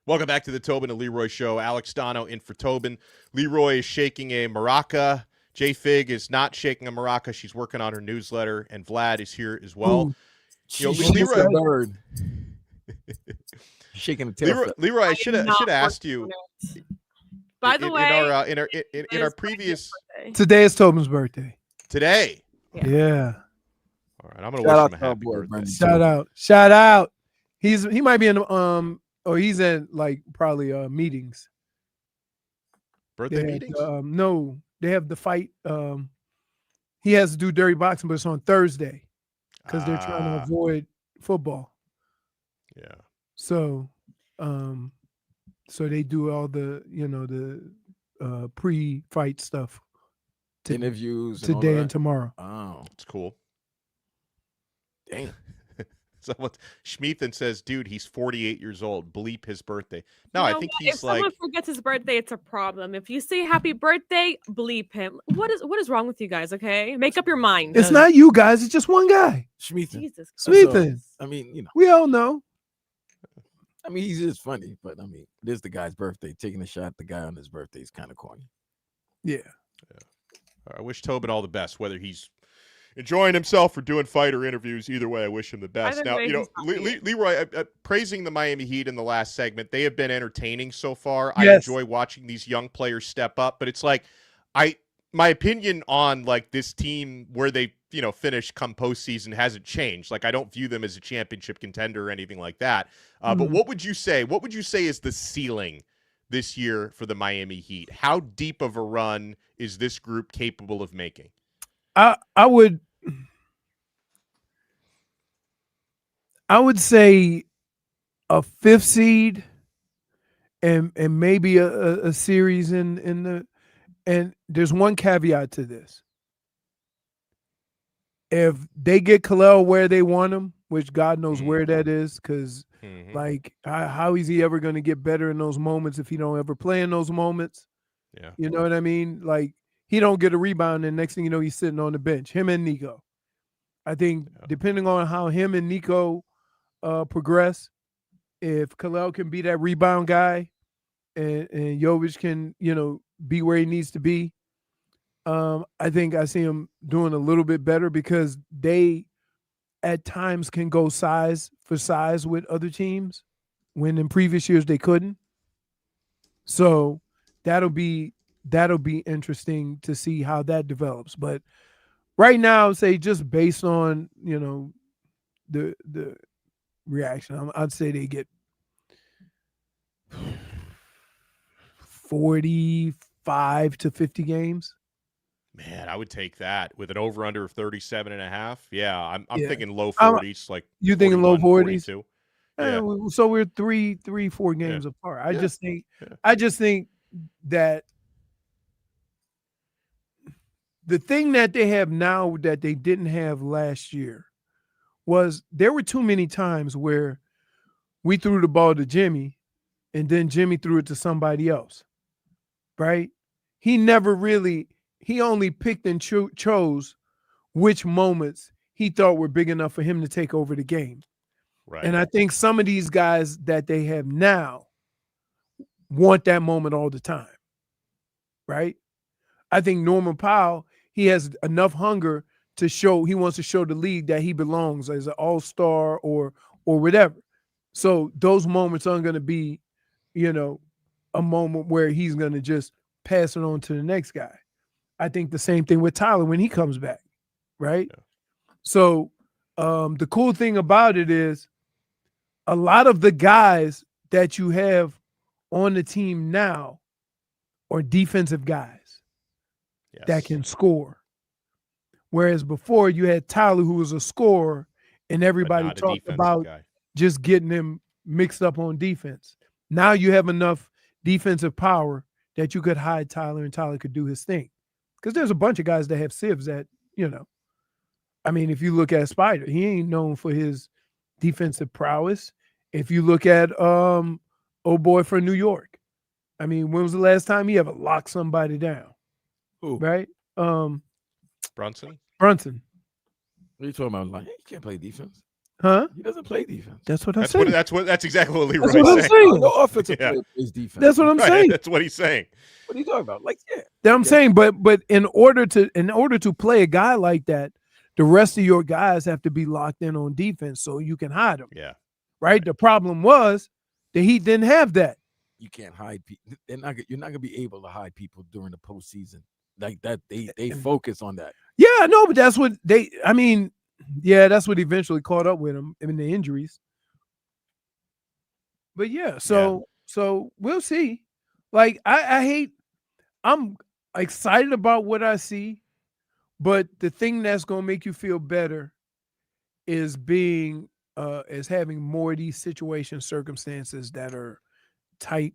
Speaker 2: Welcome back to the Tobin and Leroy Show. Alex Donno in for Tobin. Leroy is shaking a maraca. JFig is not shaking a maraca. She's working on her newsletter, and Vlad is here as well.
Speaker 3: Leroy bird. Shaking the tail.
Speaker 2: Leroy, I should have asked you.
Speaker 4: By the way,
Speaker 2: in our previous.
Speaker 1: Today is Tobin's birthday.
Speaker 2: Today.
Speaker 1: Yeah.
Speaker 2: All right, I'm gonna wish him a happy birthday.
Speaker 1: Shout out. He might be in or he's in like probably meetings.
Speaker 2: Birthday meetings?
Speaker 1: No, they have the fight. He has to do dirty boxing, but it's on Thursday because they're trying to avoid football.
Speaker 2: Yeah.
Speaker 1: So, so they do all the pre-fight stuff,
Speaker 3: interviews
Speaker 1: today and tomorrow.
Speaker 3: Oh,
Speaker 2: it's cool.
Speaker 3: Damn.
Speaker 2: Someone Schmeathan says, "Dude, he's 48 years old. Bleep his birthday." No, I think he's
Speaker 4: if
Speaker 2: like.
Speaker 4: If someone forgets his birthday, it's a problem. If you say happy birthday, bleep him. What is wrong with you guys? Okay, make up your mind.
Speaker 1: It's not you guys. It's just one guy.
Speaker 3: Schmeathan.
Speaker 4: Jesus.
Speaker 1: Schmeathan.
Speaker 3: I mean,
Speaker 1: we all know.
Speaker 3: I mean, he's just funny, but I mean, it is the guy's birthday. Taking a shot at the guy on his birthday is kind of corny.
Speaker 1: Yeah.
Speaker 2: I wish Tobin all the best, whether he's enjoying himself or doing fighter interviews. Either way, I wish him the best. Now, Leroy, praising the Miami Heat in the last segment, they have been entertaining so far. Yes. I enjoy watching these young players step up, but it's like my opinion on like this team where they finish come postseason hasn't changed. Like I don't view them as a championship contender or anything like that. But what would you say? What would you say is the ceiling this year for the Miami Heat? How deep of a run is this group capable of making?
Speaker 1: I would say a 5th seed and maybe a series in the, and there's one caveat to this. If they get Kalel where they want him, which God knows where that is, because like how is he ever going to get better in those moments if he don't ever play in those moments?
Speaker 2: Yeah,
Speaker 1: you know what I mean? Like he don't get a rebound, and next thing you know, he's sitting on the bench. Him and Nico. I think depending on how him and Nico progress, if Kalel can be that rebound guy, and Jovic can be where he needs to be, I think I see him doing a little bit better because they at times can go size for size with other teams when in previous years they couldn't. So that'll be interesting to see how that develops. But right now, say just based on the reaction, I'd say they get 45 to 50 games.
Speaker 2: Man, I would take that with an over-under of 37.5. Yeah, I'm thinking low 40s. Like
Speaker 1: you thinking low 40s?
Speaker 2: 42.
Speaker 1: Yeah. So we're 4 games apart. I just think that the thing that they have now that they didn't have last year was there were too many times where we threw the ball to Jimmy and then Jimmy threw it to somebody else, right? He only picked and chose which moments he thought were big enough for him to take over the game.
Speaker 2: Right.
Speaker 1: And I think some of these guys that they have now want that moment all the time, right? I think Norman Powell, he has enough hunger to show, he wants to show the league that he belongs as an all-star or whatever. So those moments aren't going to be, a moment where he's going to just pass it on to the next guy. I think the same thing with Tyler when he comes back, right? Yeah. So the cool thing about it is a lot of the guys that you have on the team now are defensive guys that can score. Whereas before you had Tyler who was a scorer and everybody talked about just getting him mixed up on defense. Now you have enough defensive power that you could hide Tyler and Tyler could do his thing. Because there's a bunch of guys that have sieves that, I mean, if you look at Spider, he ain't known for his defensive prowess. If you look at old boy from New York, I mean, when was the last time he ever locked somebody down?
Speaker 3: Who?
Speaker 1: Right?
Speaker 2: Brunson.
Speaker 3: What are you talking about? Like, he can't play defense.
Speaker 1: Huh?
Speaker 3: He doesn't play defense.
Speaker 1: That's what I'm saying.
Speaker 2: That's exactly what Leroy's
Speaker 1: That's what I'm saying.
Speaker 3: No offensive player plays defense.
Speaker 1: That's what I'm saying.
Speaker 2: That's what he's saying.
Speaker 3: What are you talking about? Like, yeah.
Speaker 1: That I'm saying, but in order to play a guy like that, the rest of your guys have to be locked in on defense so you can hide them.
Speaker 2: Yeah.
Speaker 1: Right? The problem was the Heat didn't have that.
Speaker 3: You can't hide people. You're not gonna be able to hide people during the postseason like that. They focus on that.
Speaker 1: Yeah, no, but that's what that's what eventually caught up with them in the injuries. But so we'll see. Like I'm excited about what I see, but the thing that's gonna make you feel better is having more of these circumstances that are tight,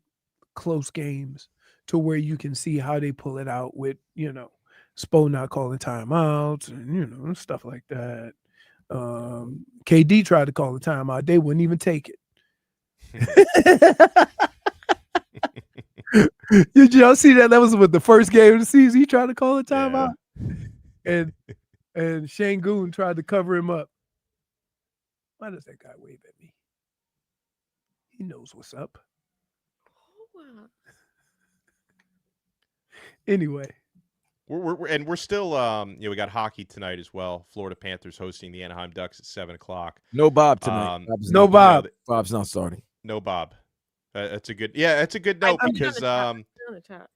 Speaker 1: close games to where you can see how they pull it out with, Spo not calling timeouts and, stuff like that. KD tried to call the timeout. They wouldn't even take it. Did y'all see that? That was with the first game of the season. He tried to call a timeout. Yeah. And Şengün tried to cover him up. Why does that guy wave at me? He knows what's up. Anyway,
Speaker 2: we're still we got hockey tonight as well. Florida Panthers hosting the Anaheim Ducks at 7:00.
Speaker 3: No Bob tonight.
Speaker 1: No Bob.
Speaker 3: Bob's not starting.
Speaker 2: No Bob. That's a good note because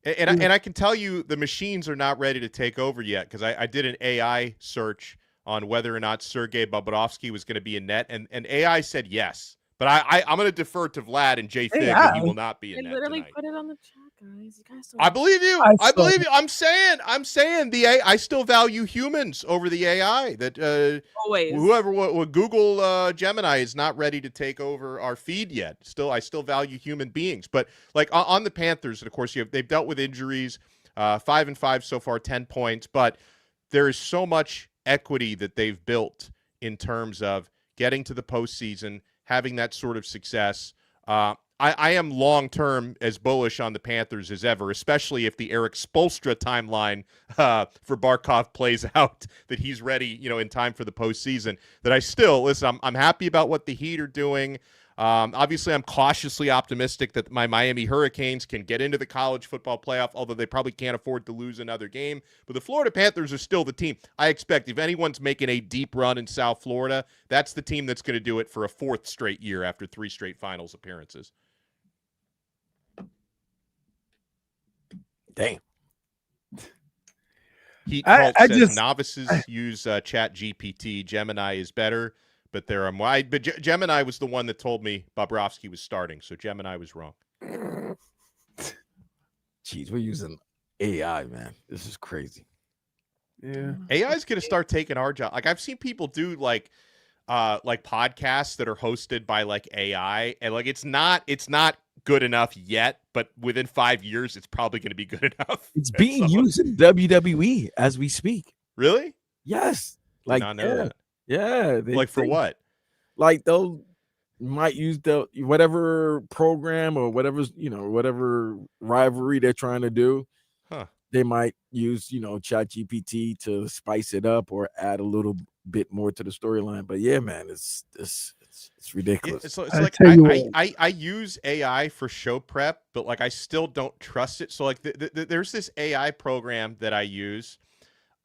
Speaker 2: and I can tell you the machines are not ready to take over yet because I did an AI search on whether or not Sergei Bobrovsky was going to be in net and AI said yes. But I'm going to defer to Vlad and JFig that he will not be in net
Speaker 4: literally
Speaker 2: tonight.
Speaker 4: Put it on the chat, guys. You guys
Speaker 2: I believe you. I believe you. I'm saying I still value humans over the AI. That
Speaker 4: always
Speaker 2: whoever would Google Gemini is not ready to take over our feed yet. I still value human beings. But like on the Panthers, and of course they've dealt with injuries. 5-5 so far, 10 points. But there is so much equity that they've built in terms of getting to the postseason, having that sort of success. I am long-term as bullish on the Panthers as ever, especially if the Eric Spoelstra timeline for Barkov plays out, that he's ready, in time for the postseason. That I still, listen, I'm happy about what the Heat are doing. Obviously, I'm cautiously optimistic that my Miami Hurricanes can get into the college football playoff, although they probably can't afford to lose another game. But the Florida Panthers are still the team. I expect if anyone's making a deep run in South Florida, that's the team that's going to do it for a fourth straight year after 3 straight finals appearances.
Speaker 3: Damn.
Speaker 2: Heat Cult says novices use Chat GPT. Gemini is better. But there are wide. But Gemini was the one that told me Bobrovsky was starting, so Gemini was wrong.
Speaker 3: Jeez, we're using AI, man. This is crazy.
Speaker 1: Yeah,
Speaker 2: AI is going to start taking our job. Like I've seen people do like podcasts that are hosted by like AI, and like it's not good enough yet. But within 5 years, it's probably going to be good enough.
Speaker 3: It's being used in WWE as we speak.
Speaker 2: Really?
Speaker 3: Yes. Like Yeah.
Speaker 2: For what?
Speaker 3: Like they'll might use the whatever program or whatever rivalry they're trying to do.
Speaker 2: Huh.
Speaker 3: They might use, Chat GPT to spice it up or add a little bit more to the storyline. But yeah, man, it's ridiculous.
Speaker 2: It's like I use AI for show prep, but like I still don't trust it. So like there's this AI program that I use.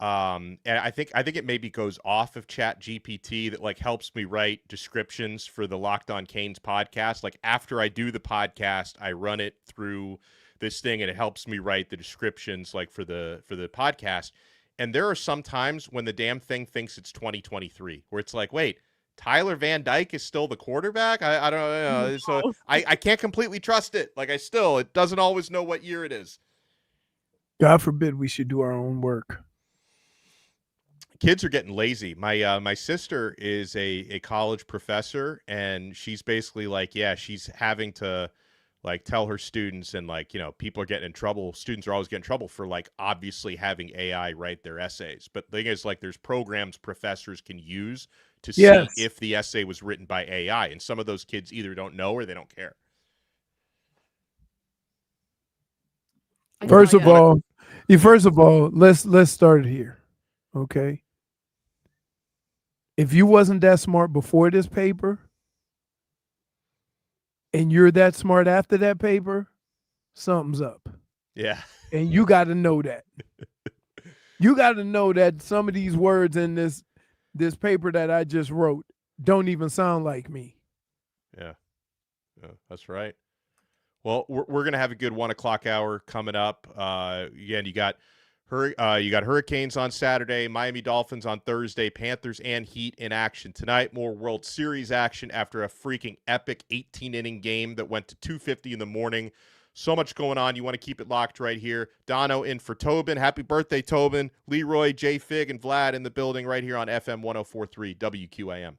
Speaker 2: And I think it maybe goes off of Chat GPT that like helps me write descriptions for the Locked On Canes podcast. Like after I do the podcast, I run it through this thing and it helps me write the descriptions like for the podcast. And there are some times when the damn thing thinks it's 2023 where it's like, wait, Tyler Van Dyke is still the quarterback? I don't know. So I can't completely trust it. Like it doesn't always know what year it is.
Speaker 1: God forbid we should do our own work.
Speaker 2: Kids are getting lazy. My sister is a college professor, and she's basically like, she's having to like tell her students, and like, people are getting in trouble. Students are always getting in trouble for like obviously having AI write their essays. But the thing is, like, there's programs professors can use to see if the essay was written by AI, and some of those kids either don't know or they don't care.
Speaker 1: First of all, let's start it here. Okay. If you wasn't that smart before this paper, and you're that smart after that paper, something's up.
Speaker 2: Yeah.
Speaker 1: And you got to know that. You got to know that some of these words in this paper that I just wrote don't even sound like me.
Speaker 2: Yeah, that's right. Well, we're going to have a good 1 o'clock hour coming up. Again, you got Hurricanes on Saturday, Miami Dolphins on Thursday, Panthers and Heat in action tonight. More World Series action after a freaking epic 18-inning game that went to 2:50 in the morning. So much going on. You want to keep it locked right here. Donno in for Tobin. Happy birthday, Tobin. Leroy, JFig, and Vlad in the building right here on FM 104.3 WQAM.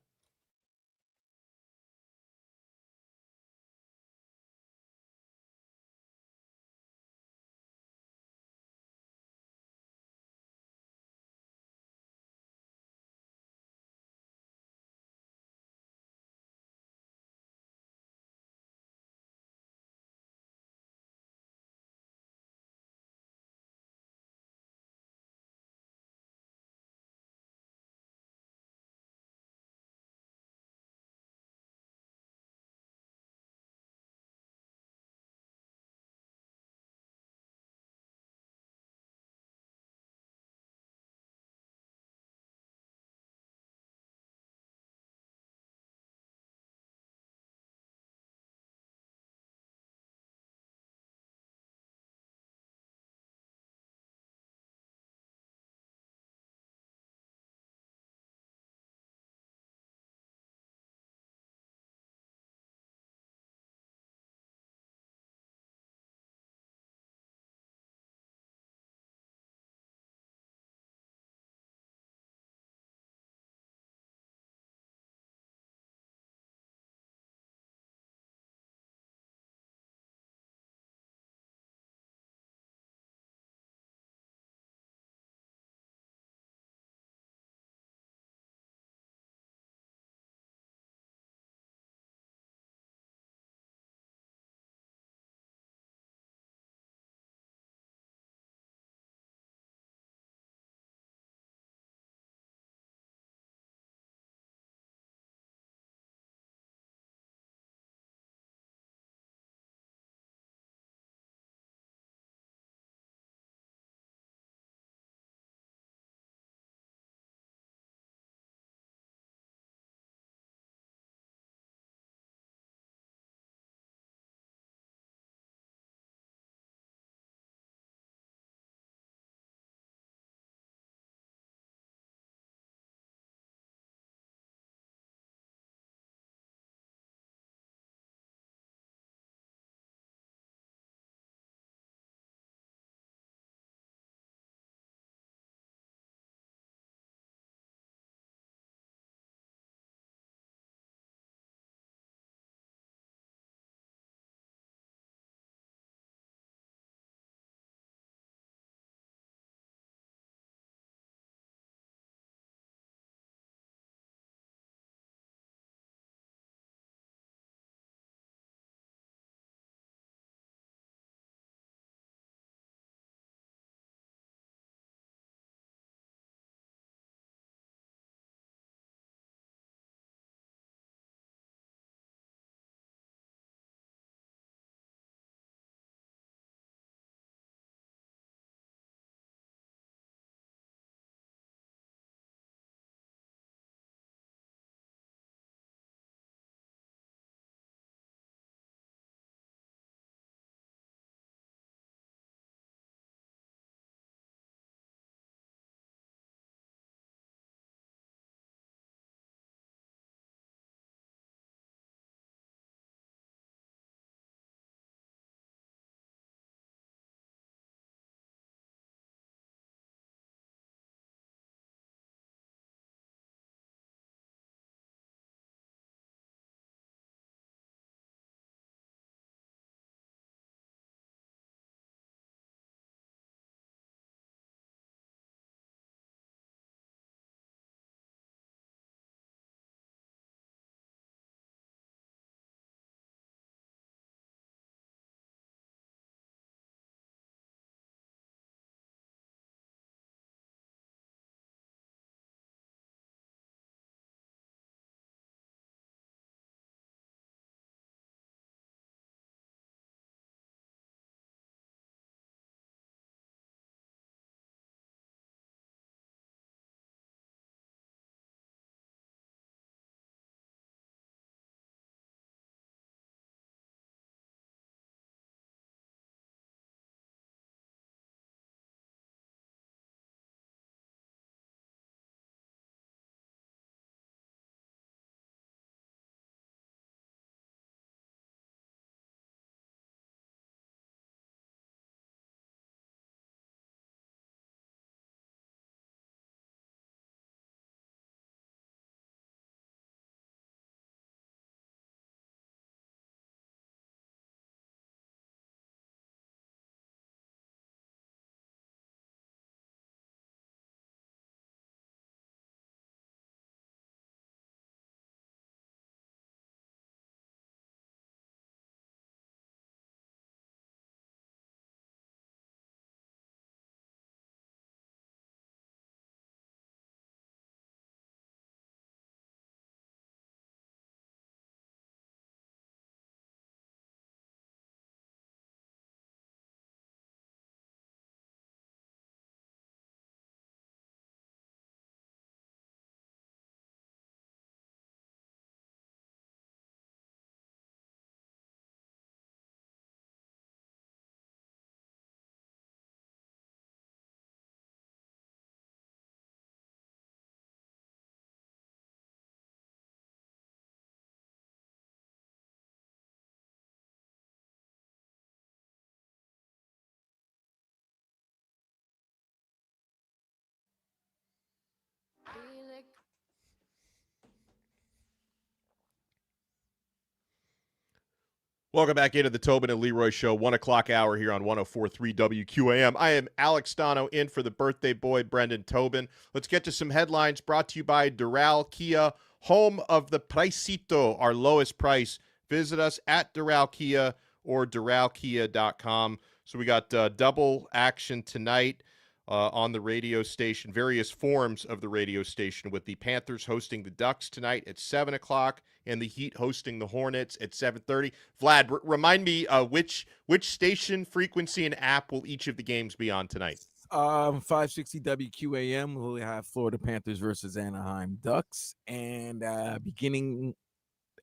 Speaker 2: Welcome back into the Tobin and Leroy Show, 1 o'clock hour here on 104.3 WQAM. I am Alex Donno in for the birthday boy, Brendan Tobin. Let's get to some headlines brought to you by Doral Kia, home of the Pricito, our lowest price. Visit us at Doral Kia or doralkia.com. So we got double action tonight on the radio station, various forms of the radio station, with the Panthers hosting the Ducks tonight at 7 o'clock and the Heat hosting the Hornets at 7:30. Vlad, remind me which station, frequency, and app will each of the games be on tonight?
Speaker 3: 560 WQAM. We'll have Florida Panthers versus Anaheim Ducks, and beginning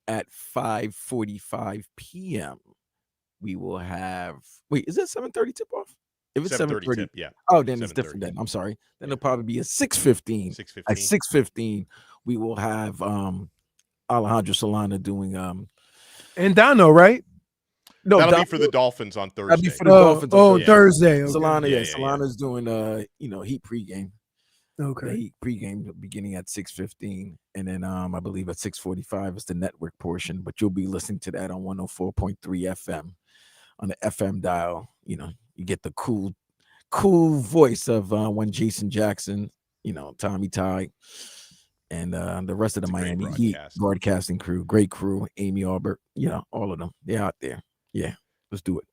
Speaker 3: at 5:45 p.m. we will have. Wait, is that 7:30 tip off? If it's 7:30,
Speaker 2: tip, yeah.
Speaker 3: Oh, then it's different. Then I'm sorry. Then it'll probably be a 6:15. At 6:15, we will have Alejandro Solana doing
Speaker 1: and Donno, right?
Speaker 3: No,
Speaker 2: that'll be for the Dolphins on Thursday.
Speaker 3: That'll be for the Dolphins.
Speaker 1: On Thursday. Okay.
Speaker 3: Solana, Solana's doing Heat pregame.
Speaker 1: Okay.
Speaker 3: The Heat pregame beginning at 6:15, and then I believe at 6:45 is the network portion. But you'll be listening to that on 104.3 FM on the FM dial. You get the cool voice of one Jason Jackson, Tommy Ty, and the rest of the Miami Heat broadcasting crew. Great crew. Amy Albert, all of them. They're out there. Yeah, let's do it.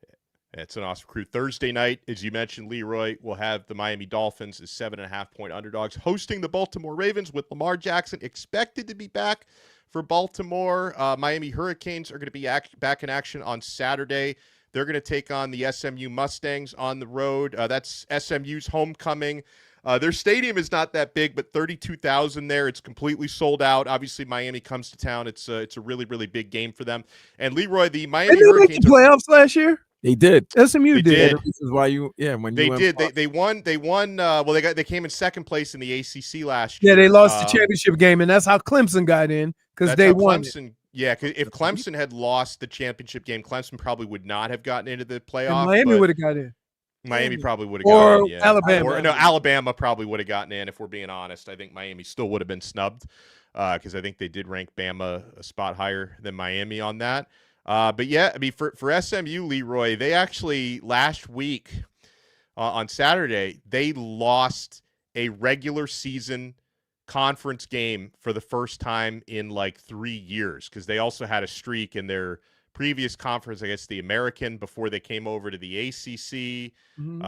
Speaker 2: It's an awesome crew. Thursday night, as you mentioned, Leroy, will have the Miami Dolphins as 7.5-point underdogs hosting the Baltimore Ravens, with Lamar Jackson expected to be back for Baltimore. Miami Hurricanes are going to be back in action on Saturday. They're going to take on the SMU Mustangs on the road. That's SMU's homecoming. Their stadium is not that big, but 32,000 there. It's completely sold out. Obviously, Miami comes to town. It's a really, really big game for them. And Leroy, the Miami Hurricanes
Speaker 1: make the playoffs last year.
Speaker 3: They did.
Speaker 1: SMU did.
Speaker 3: This is why when
Speaker 2: they
Speaker 3: you
Speaker 2: did. They won. Well, they came in second place in the ACC last year.
Speaker 1: Yeah, they lost the championship game, and that's how Clemson got in because they won.
Speaker 2: Clemson, yeah, if Clemson had lost the championship game, Clemson probably would not have gotten into the playoff.
Speaker 1: And Miami would have got in.
Speaker 2: Miami probably would have gotten in. Yeah.
Speaker 1: Alabama.
Speaker 2: Alabama probably would have gotten in, if we're being honest. I think Miami still would have been snubbed because I think they did rank Bama a spot higher than Miami on that. But yeah, I mean, for SMU, Leroy, they actually last week on Saturday, they lost a regular season conference game for the first time in like 3 years, because they also had a streak in their previous conference, I guess the American, before they came over to the ACC.
Speaker 1: Mm-hmm.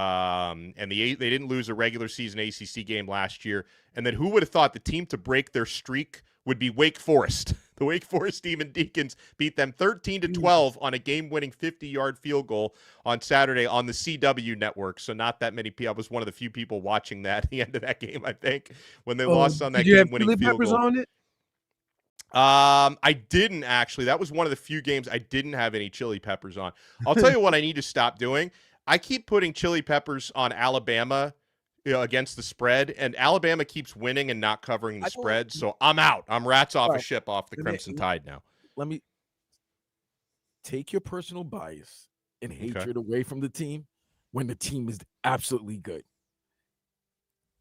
Speaker 2: And they didn't lose a regular season ACC game last year. And then who would have thought the team to break their streak would be Wake Forest? The Wake Forest Demon Deacons beat them 13-12 on a game-winning 50-yard field goal on Saturday on the CW network. So not that many people. I was one of the few people watching that at the end of that game, I think, when they lost on that game-winning field goal.
Speaker 1: On it?
Speaker 2: I didn't actually. That was one of the few games I didn't have any chili peppers on. I'll tell you what I need to stop doing. I keep putting chili peppers on Alabama against the spread, and Alabama keeps winning and not covering the spread, so I'm out. I'm rats off a ship off the Crimson Tide now.
Speaker 3: Let me take your personal bias and hatred away from the team when the team is absolutely good.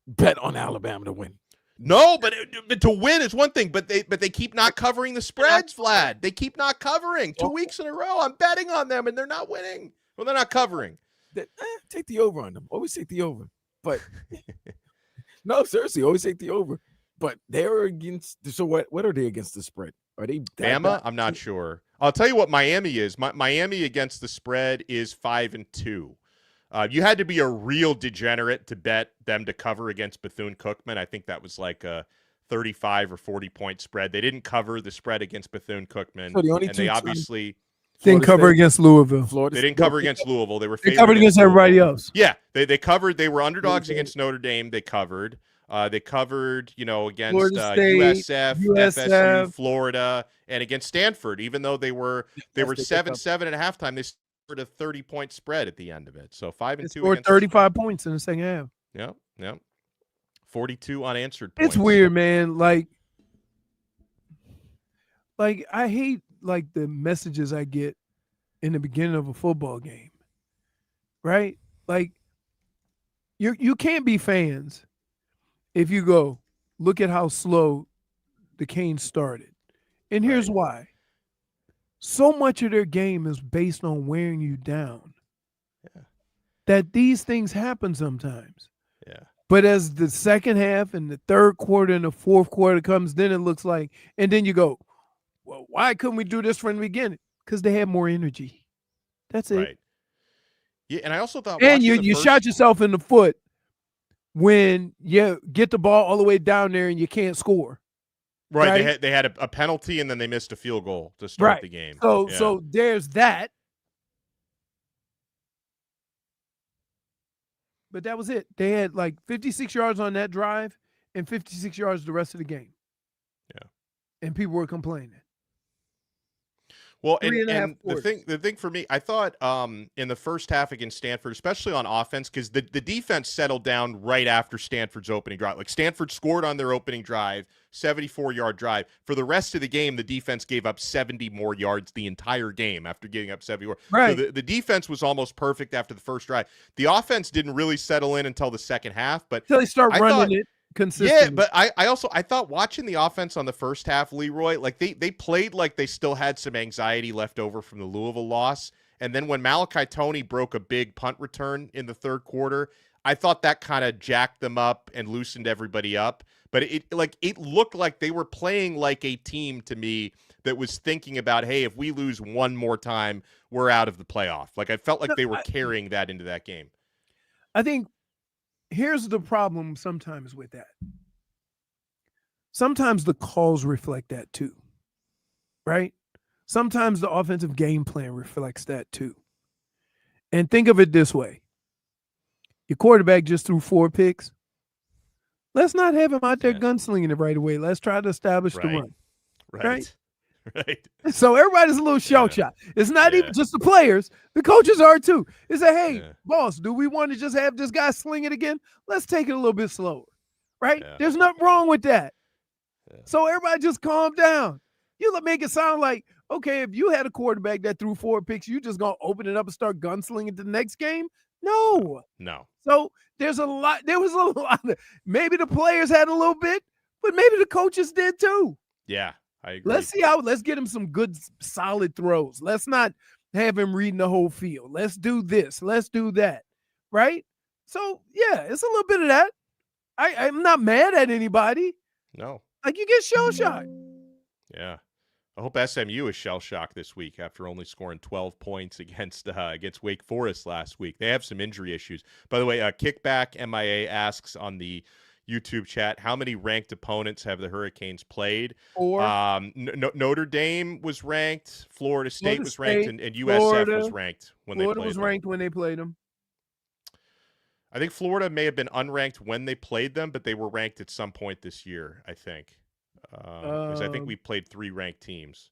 Speaker 3: Bet on Alabama to win.
Speaker 2: No, but to win is one thing, but they keep not covering the spreads, Vlad. They keep not covering 2 weeks in a row. I'm betting on them, and they're not winning. Well, they're not covering.
Speaker 3: Take the over on them. Always take the over. But no, seriously, always take the over. But they're against. So what are they against the spread? Are they
Speaker 2: Bama? I'm not sure. I'll tell you what Miami is. Miami against the spread is 5-2. You had to be a real degenerate to bet them to cover against Bethune-Cookman. I think that was like a 35 or 40-point spread. They didn't cover the spread against Bethune-Cookman,
Speaker 3: so
Speaker 2: and they obviously
Speaker 1: didn't cover against Louisville.
Speaker 2: They didn't cover against Louisville. They were
Speaker 1: covered against everybody else.
Speaker 2: Yeah, they covered. They were underdogs against Notre Dame. They covered. They covered, against USF, FSU, Florida, and against Stanford. Even though they were 7-7 at halftime, they scored a 30-point spread at the end of it. So 5-2.
Speaker 1: Scored 35 points in the second half.
Speaker 2: Yeah. 42 unanswered points.
Speaker 1: It's weird, man. Like I hate the messages I get in the beginning of a football game, right? Like you can't be fans if you go, look at how slow the Canes started. And here's why. So much of their game is based on wearing you down.
Speaker 2: Yeah.
Speaker 1: That these things happen sometimes.
Speaker 2: Yeah.
Speaker 1: But as the second half and the third quarter and the fourth quarter comes, then it looks like, and then you go, well, why couldn't we do this from the beginning? Because they had more energy. That's it.
Speaker 2: Right. Yeah, and I also thought,
Speaker 1: and you shot yourself in the foot when you get the ball all the way down there and you can't score.
Speaker 2: Right. They had a penalty and then they missed a field goal to start the game.
Speaker 1: So there's that. But that was it. They had like 56 yards on that drive and 56 yards the rest of the game.
Speaker 2: Yeah.
Speaker 1: And people were complaining.
Speaker 2: Well, and the thing for me, I thought in the first half against Stanford, especially on offense, because the defense settled down right after Stanford's opening drive. Like Stanford scored on their opening drive, 74-yard drive. For the rest of the game, the defense gave up 70 more yards the entire game after giving up 74.
Speaker 1: Right.
Speaker 2: So the defense was almost perfect after the first drive. The offense didn't really settle in until the second half, but
Speaker 1: until they start running it.
Speaker 2: Yeah, but I thought watching the offense on the first half, Leroy, like they played like they still had some anxiety left over from the Louisville loss. And then when Malachi Toney broke a big punt return in the third quarter, I thought that kind of jacked them up and loosened everybody up. But it looked like they were playing like a team to me that was thinking about, hey, if we lose one more time, we're out of the playoff. Like I felt like they were carrying that into that game.
Speaker 1: I think here's the problem sometimes with that. Sometimes the calls reflect that too, right? Sometimes the offensive game plan reflects that too. And think of it this way. Your quarterback just threw 4 picks. Let's not have him out there gunslinging it right away. Let's try to establish the run.
Speaker 2: Right.
Speaker 1: So everybody's a little shell-shot. It's not even just the players. The coaches are too. It's like, hey, boss, do we want to just have this guy sling it again? Let's take it a little bit slower, right? Yeah. There's nothing wrong with that. Yeah. So everybody just calm down. You make it sound like, okay, if you had a quarterback that threw 4 picks, you just going to open it up and start gunslinging the next game? No. So there was a lot. Maybe the players had a little bit, but maybe the coaches did too.
Speaker 2: Yeah. I agree.
Speaker 1: Let's get him some good, solid throws. Let's not have him reading the whole field. Let's do this. Let's do that. Right? So, yeah, it's a little bit of that. I'm not mad at anybody.
Speaker 2: No.
Speaker 1: Like, you get shell-shocked.
Speaker 2: Yeah. I hope SMU is shell-shocked this week after only scoring 12 points against Wake Forest last week. They have some injury issues. By the way, Kickback MIA asks on the YouTube chat, how many ranked opponents have the Hurricanes played?
Speaker 1: 4.
Speaker 2: Notre Dame was ranked, Florida State was ranked, and USF was ranked when they played them.
Speaker 1: Florida was ranked when they played them.
Speaker 2: I think Florida may have been unranked when they played them, but they were ranked at some point this year, I think. Because I think we played 3 ranked teams.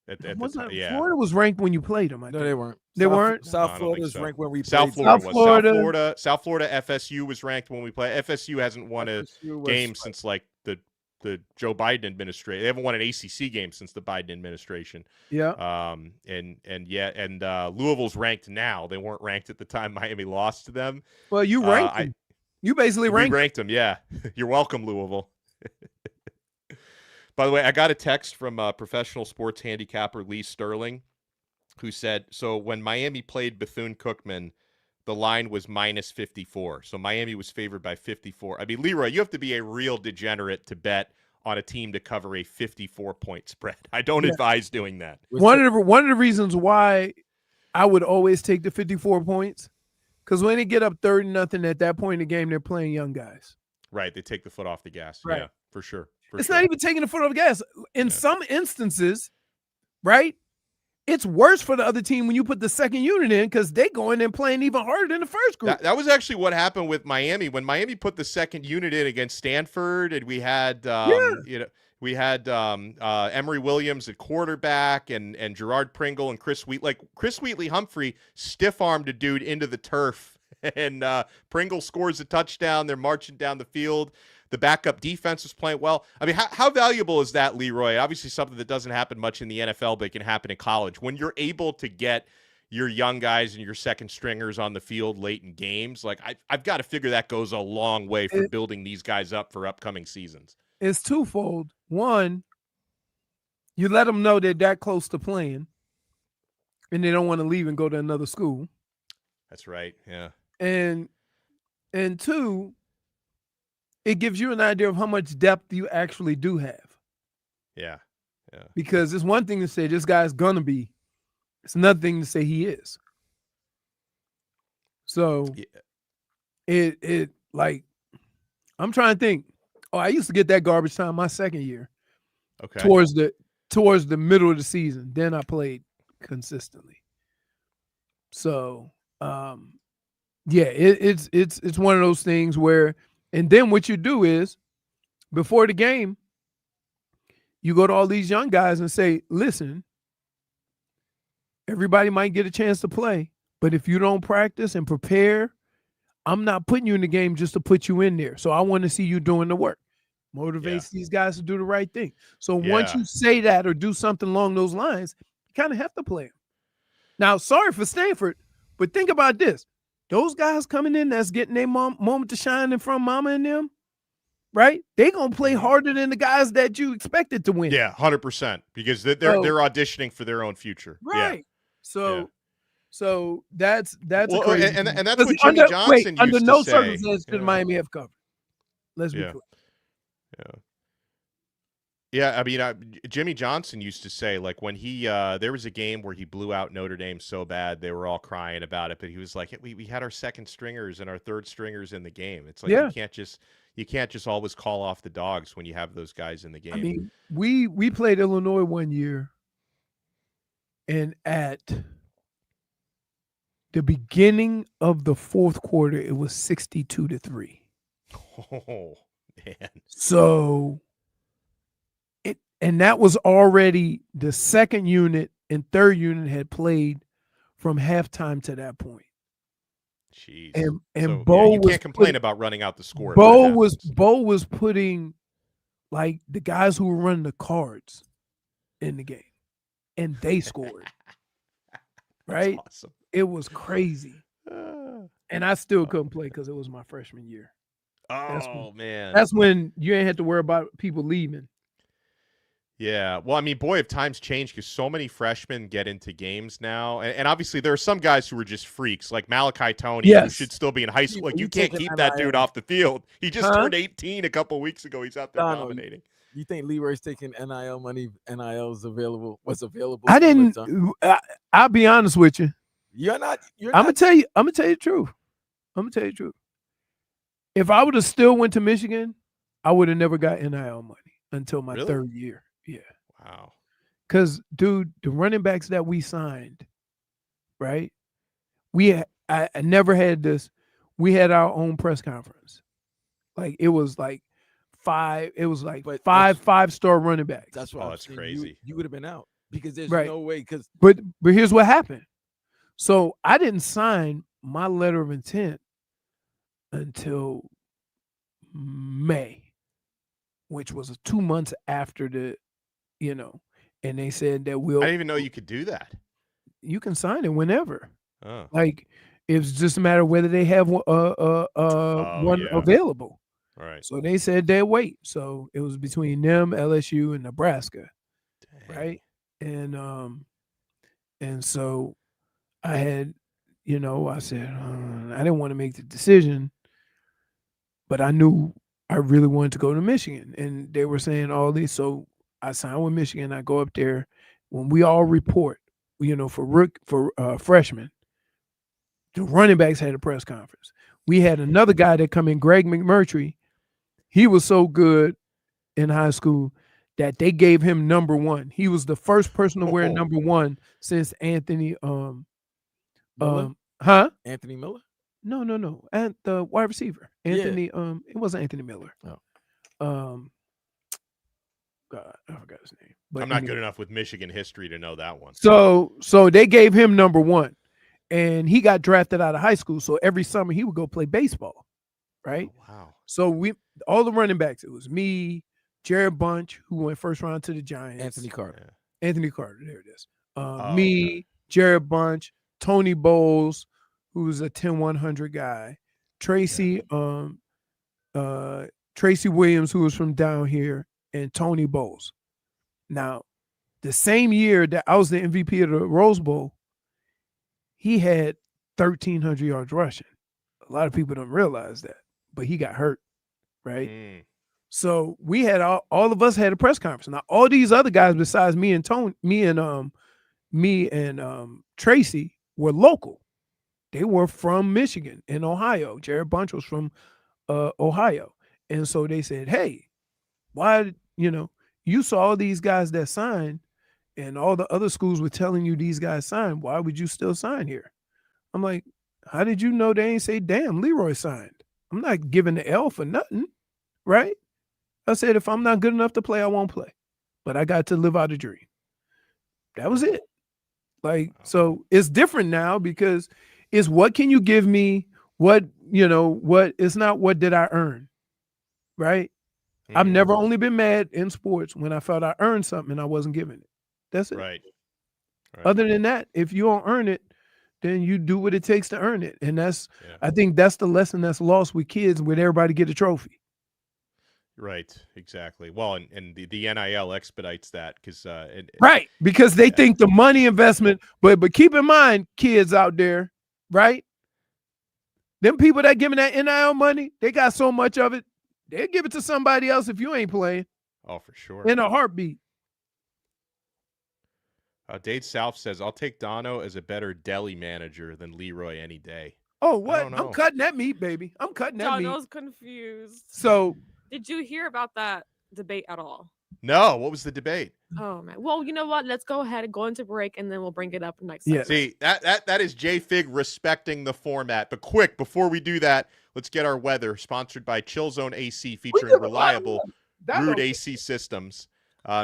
Speaker 2: At the time. Yeah.
Speaker 1: Florida was ranked when you played them.
Speaker 3: No, they weren't.
Speaker 1: They weren't.
Speaker 3: South Florida was ranked when we played.
Speaker 2: South Florida, FSU was ranked when we played. FSU hasn't won a game since like the Joe Biden administration. They haven't won an ACC game since the Biden administration.
Speaker 1: Yeah.
Speaker 2: And Louisville's ranked now. They weren't ranked at the time Miami lost to them.
Speaker 1: Well, you ranked them. You basically ranked
Speaker 2: them. Yeah. You're welcome, Louisville. By the way, I got a text from professional sports handicapper Lee Sterling, who said, so when Miami played Bethune-Cookman, the line was -54. So Miami was favored by 54. I mean, Leroy, you have to be a real degenerate to bet on a team to cover a 54-point spread. I don't advise doing that.
Speaker 1: One of the reasons why I would always take the 54 points, because when they get up 30-0 at that point in the game, they're playing young guys.
Speaker 2: Right. They take the foot off the gas.
Speaker 1: Right.
Speaker 2: Yeah, for sure.
Speaker 1: It's not even taking the foot off the gas. In some instances, right, it's worse for the other team when you put the second unit in because they go in and playing even harder than the first group.
Speaker 2: That was actually what happened with Miami. When Miami put the second unit in against Stanford, and we had Emory Williams at quarterback and Gerard Pringle and Chris Wheatley. Like Chris Wheatley-Humphrey stiff-armed a dude into the turf, and Pringle scores a touchdown. They're marching down the field. The backup defense was playing well. I mean, how valuable is that, Leroy? Obviously something that doesn't happen much in the NFL, but it can happen in college. When you're able to get your young guys and your second stringers on the field late in games. Like I've got to figure that goes a long way for building these guys up for upcoming seasons.
Speaker 1: It's twofold. One, you let them know they're that close to playing and they don't want to leave and go to another school.
Speaker 2: That's right. Yeah.
Speaker 1: And two, it gives you an idea of how much depth you actually do have.
Speaker 2: Yeah. Yeah.
Speaker 1: Because it's one thing to say this guy's gonna be. It's another thing to say he is. So it like I'm trying to think. Oh, I used to get that garbage time my second year.
Speaker 2: Okay.
Speaker 1: Towards the middle of the season. Then I played consistently. So it's one of those things where, and then what you do is before the game, you go to all these young guys and say, listen, everybody might get a chance to play, but if you don't practice and prepare, I'm not putting you in the game just to put you in there. So I want to see you doing the work. Motivates these guys to do the right thing. So once you say that or do something along those lines, you kind of have to play them. Now, sorry for Stanford, but think about this. Those guys coming in that's getting their moment to shine in front of mama and them, right? They going to play harder than the guys that you expected to win.
Speaker 2: Yeah, 100%, because they're auditioning for their own future.
Speaker 1: Right.
Speaker 2: Yeah.
Speaker 1: So that's
Speaker 2: well,
Speaker 1: crazy.
Speaker 2: and that's what Jimmy Johnson used
Speaker 1: under
Speaker 2: to
Speaker 1: no
Speaker 2: say.
Speaker 1: circumstances did Miami have covered. Let's be clear.
Speaker 2: Yeah, I mean, Jimmy Johnson used to say, like, when he there was a game where he blew out Notre Dame so bad they were all crying about it, but he was like, we had our second stringers and our third stringers in the game. It's like you can't just always call off the dogs when you have those guys in the game.
Speaker 1: I mean, we played Illinois one year, and at the beginning of the fourth quarter, it was 62-3.
Speaker 2: Oh man!
Speaker 1: So. And that was already the second unit and third unit had played from halftime to that point.
Speaker 2: Jeez.
Speaker 1: And
Speaker 2: so,
Speaker 1: Bo
Speaker 2: you can't complain about running out the score.
Speaker 1: Bo was putting like the guys who were running the cards in the game, and they scored. Right?
Speaker 2: Awesome.
Speaker 1: It was crazy. And I still couldn't play because it was my freshman year.
Speaker 2: Man.
Speaker 1: That's when you ain't had to worry about people leaving.
Speaker 2: Yeah, well, I mean, boy, have times changed because so many freshmen get into games now. And obviously there are some guys who are just freaks, like Malachi Tony, who should still be in high school. Like, you can't keep that dude off the field. He just turned 18 a couple weeks ago. He's out there dominating.
Speaker 3: You think Leroy's taking NIL money? NIL's available? What's available?
Speaker 1: I didn't. I'll be honest with you.
Speaker 3: You're not.
Speaker 1: I'm gonna tell you the truth. I'm gonna tell you the truth. If I would have still went to Michigan, I would have never got NIL money until my third year. Yeah.
Speaker 2: Wow.
Speaker 1: Because, dude, the running backs that we signed, right? I never had this. We had our own press conference. Like, it was like five five-star running backs.
Speaker 3: That's what
Speaker 2: that's crazy.
Speaker 3: You would have been out because there's no way.
Speaker 1: But here's what happened. So I didn't sign my letter of intent until May, which was 2 months after the. And they said that
Speaker 2: I didn't even know you could do that.
Speaker 1: You can sign it whenever.
Speaker 2: Oh.
Speaker 1: Like, it's just a matter of whether they have one available.
Speaker 2: All right.
Speaker 1: So they said they'd wait. So it was between them, LSU, and Nebraska. Dang. Right. And so I had, I said, I didn't want to make the decision, but I knew I really wanted to go to Michigan. And they were saying all these. So I signed with Michigan. I go up there when we all report, for freshmen. The running backs had a press conference. We had another guy that come in, Greg McMurtry. He was so good in high school that they gave him number one. He was the first person to wear number one since Anthony.
Speaker 3: Anthony Miller?
Speaker 1: No. And the wide receiver, Anthony. It wasn't Anthony Miller.
Speaker 3: Oh.
Speaker 1: God, I forgot his name. But
Speaker 2: I'm not good enough with Michigan history to know that one.
Speaker 1: So they gave him number one, and he got drafted out of high school. So every summer he would go play baseball, right?
Speaker 2: Oh, wow.
Speaker 1: So all the running backs, it was me, Jared Bunch, who went first round to the Giants.
Speaker 3: Anthony Carter.
Speaker 1: There it is. Me, Jared Bunch, Tony Bowles, who's a 10-100 guy, Tracy Tracy Williams, who was from down here, and Tony Bowles. Now, the same year that I was the MVP of the Rose Bowl, he had 1,300 yards rushing. A lot of people don't realize that, but he got hurt, right? So we had all of us had a press conference. Now, all these other guys besides me and Tracy were local. They were from Michigan and Ohio. Jared Bunch was from Ohio. And so they said, hey, why, you saw all these guys that signed and all the other schools were telling you these guys signed. Why would you still sign here? I'm like, how did you know they ain't say, damn, Leroy signed? I'm not giving the L for nothing, right? I said, if I'm not good enough to play, I won't play. But I got to live out a dream. That was it. So it's different now because it's what can you give me? What it's not what did I earn, right? I've never only been mad in sports when I felt I earned something and I wasn't given it. That's it.
Speaker 2: Right.
Speaker 1: Other than that, if you don't earn it, then you do what it takes to earn it. And I think that's the lesson that's lost with kids when everybody get a trophy.
Speaker 2: Right, exactly. Well, and the NIL expedites that because
Speaker 1: because they think the money investment, but keep in mind, kids out there, right? Them people that giving that NIL money, they got so much of it, they'll give it to somebody else if you ain't playing.
Speaker 2: Oh, for sure.
Speaker 1: In a heartbeat.
Speaker 2: Dade South says, I'll take Donno as a better deli manager than Leroy any day.
Speaker 1: Oh, what? I'm cutting that meat, baby. I'm cutting that meat.
Speaker 4: Donno's confused.
Speaker 1: So,
Speaker 4: did you hear about that debate at all?
Speaker 2: No. What was the debate?
Speaker 4: Oh, man. Well, you know what? Let's go ahead and go into break, and then we'll bring it up next
Speaker 1: time.
Speaker 4: Yeah.
Speaker 2: See, that is JFig respecting the format. But quick, before we do that, let's get our weather, sponsored by Chill Zone AC, featuring reliable Rude AC systems.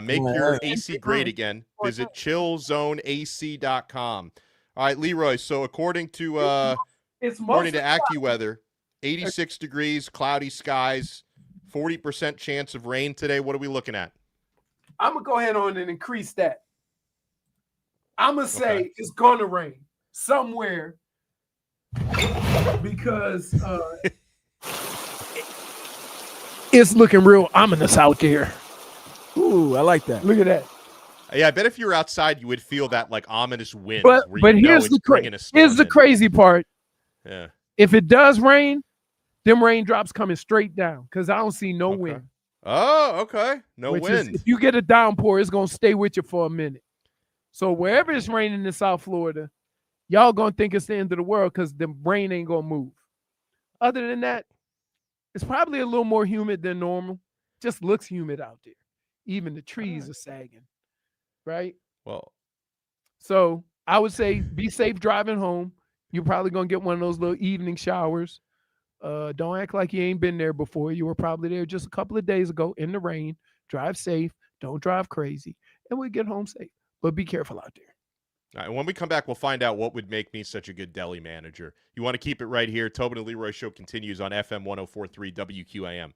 Speaker 2: Make your AC great again. Visit chillzoneac.com. All right, Leroy. So according to AccuWeather, 86 degrees, cloudy skies, 40% chance of rain today. What are we looking at?
Speaker 1: I'm going to go ahead on and increase that. I'm going to say it's going to rain somewhere because it's looking real ominous out there.
Speaker 3: Ooh, I like that.
Speaker 1: Look at that.
Speaker 2: Yeah, I bet if you were outside, you would feel that like ominous wind.
Speaker 1: But here's the crazy part.
Speaker 2: Yeah.
Speaker 1: If it does rain, them raindrops coming straight down because I don't see no wind.
Speaker 2: Oh, okay. No wind.
Speaker 1: If you get a downpour, it's going to stay with you for a minute. So wherever it's raining in South Florida, y'all going to think it's the end of the world because the rain ain't going to move. Other than that, it's probably a little more humid than normal. Just looks humid out there. Even the trees are sagging, right?
Speaker 2: Well,
Speaker 1: so I would say be safe driving home. You're probably going to get one of those little evening showers. Don't act like you ain't been there before. You were probably there just a couple of days ago in the rain. Drive safe. Don't drive crazy. And we'll get home safe. But be careful out there.
Speaker 2: All right, and when we come back, we'll find out what would make me such a good deli manager. You want to keep it right here. Tobin and Leroy show continues on FM 104.3 WQAM.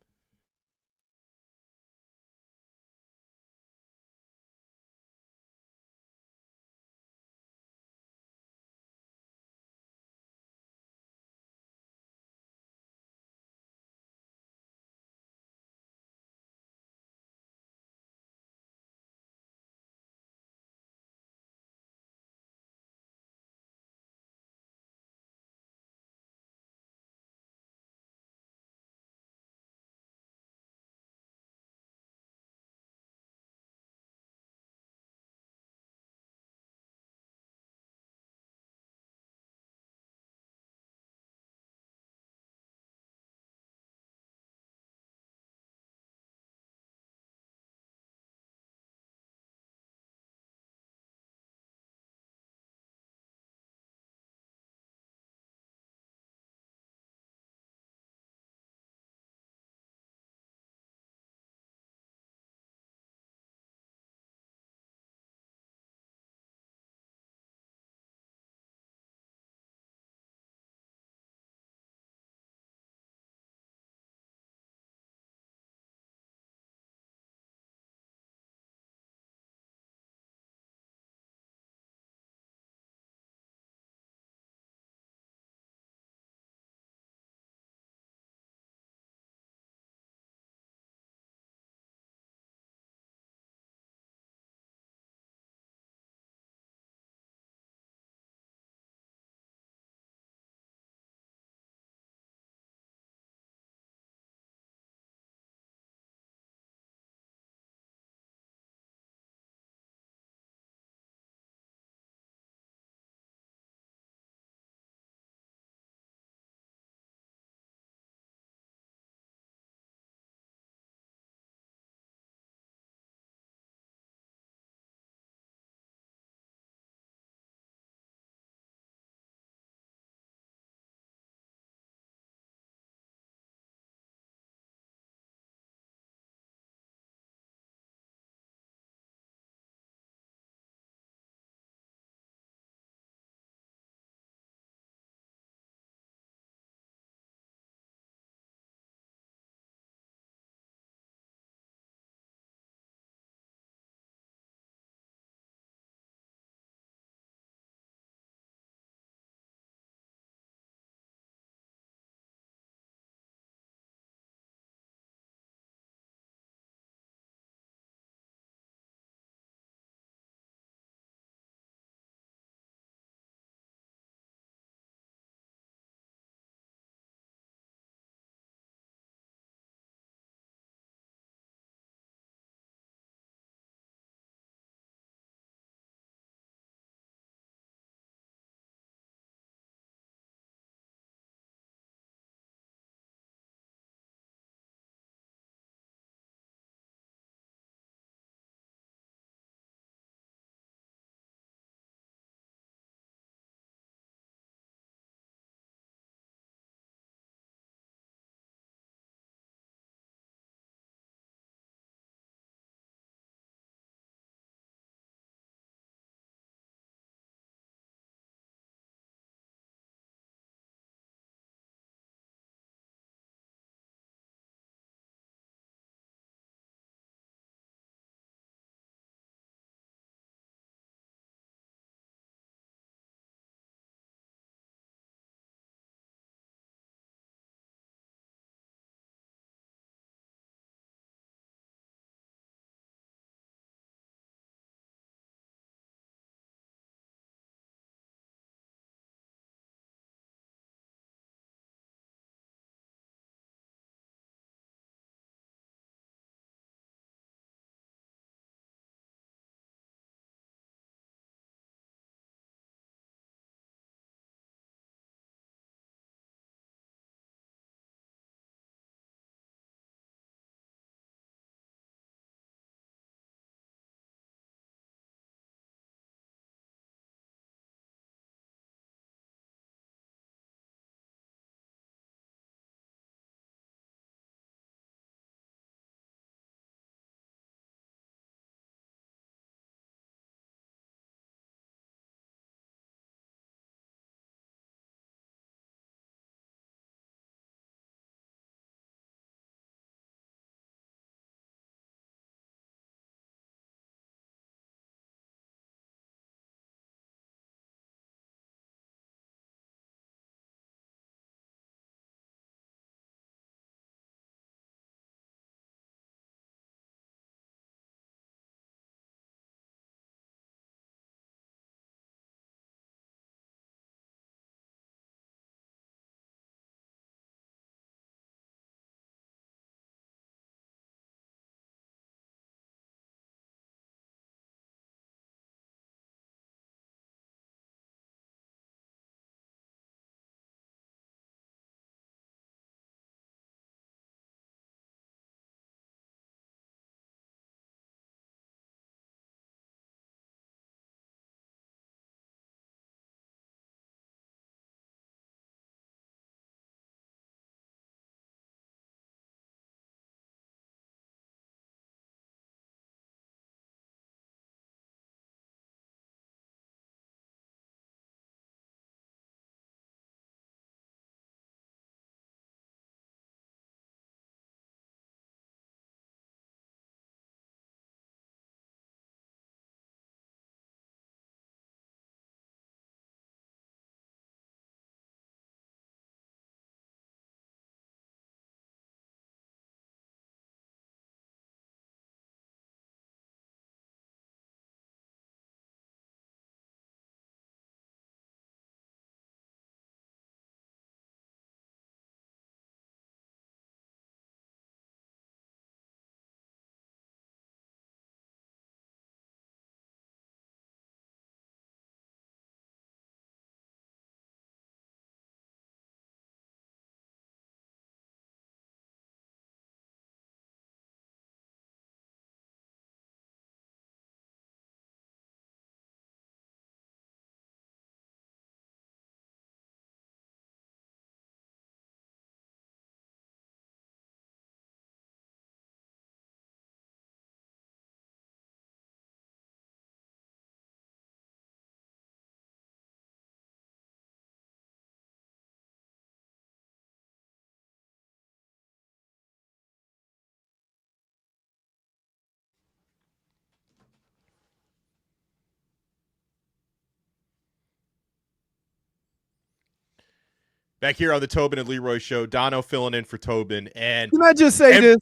Speaker 2: Back here on the Tobin and Leroy show, Donno filling in for Tobin. And
Speaker 1: can I just say this?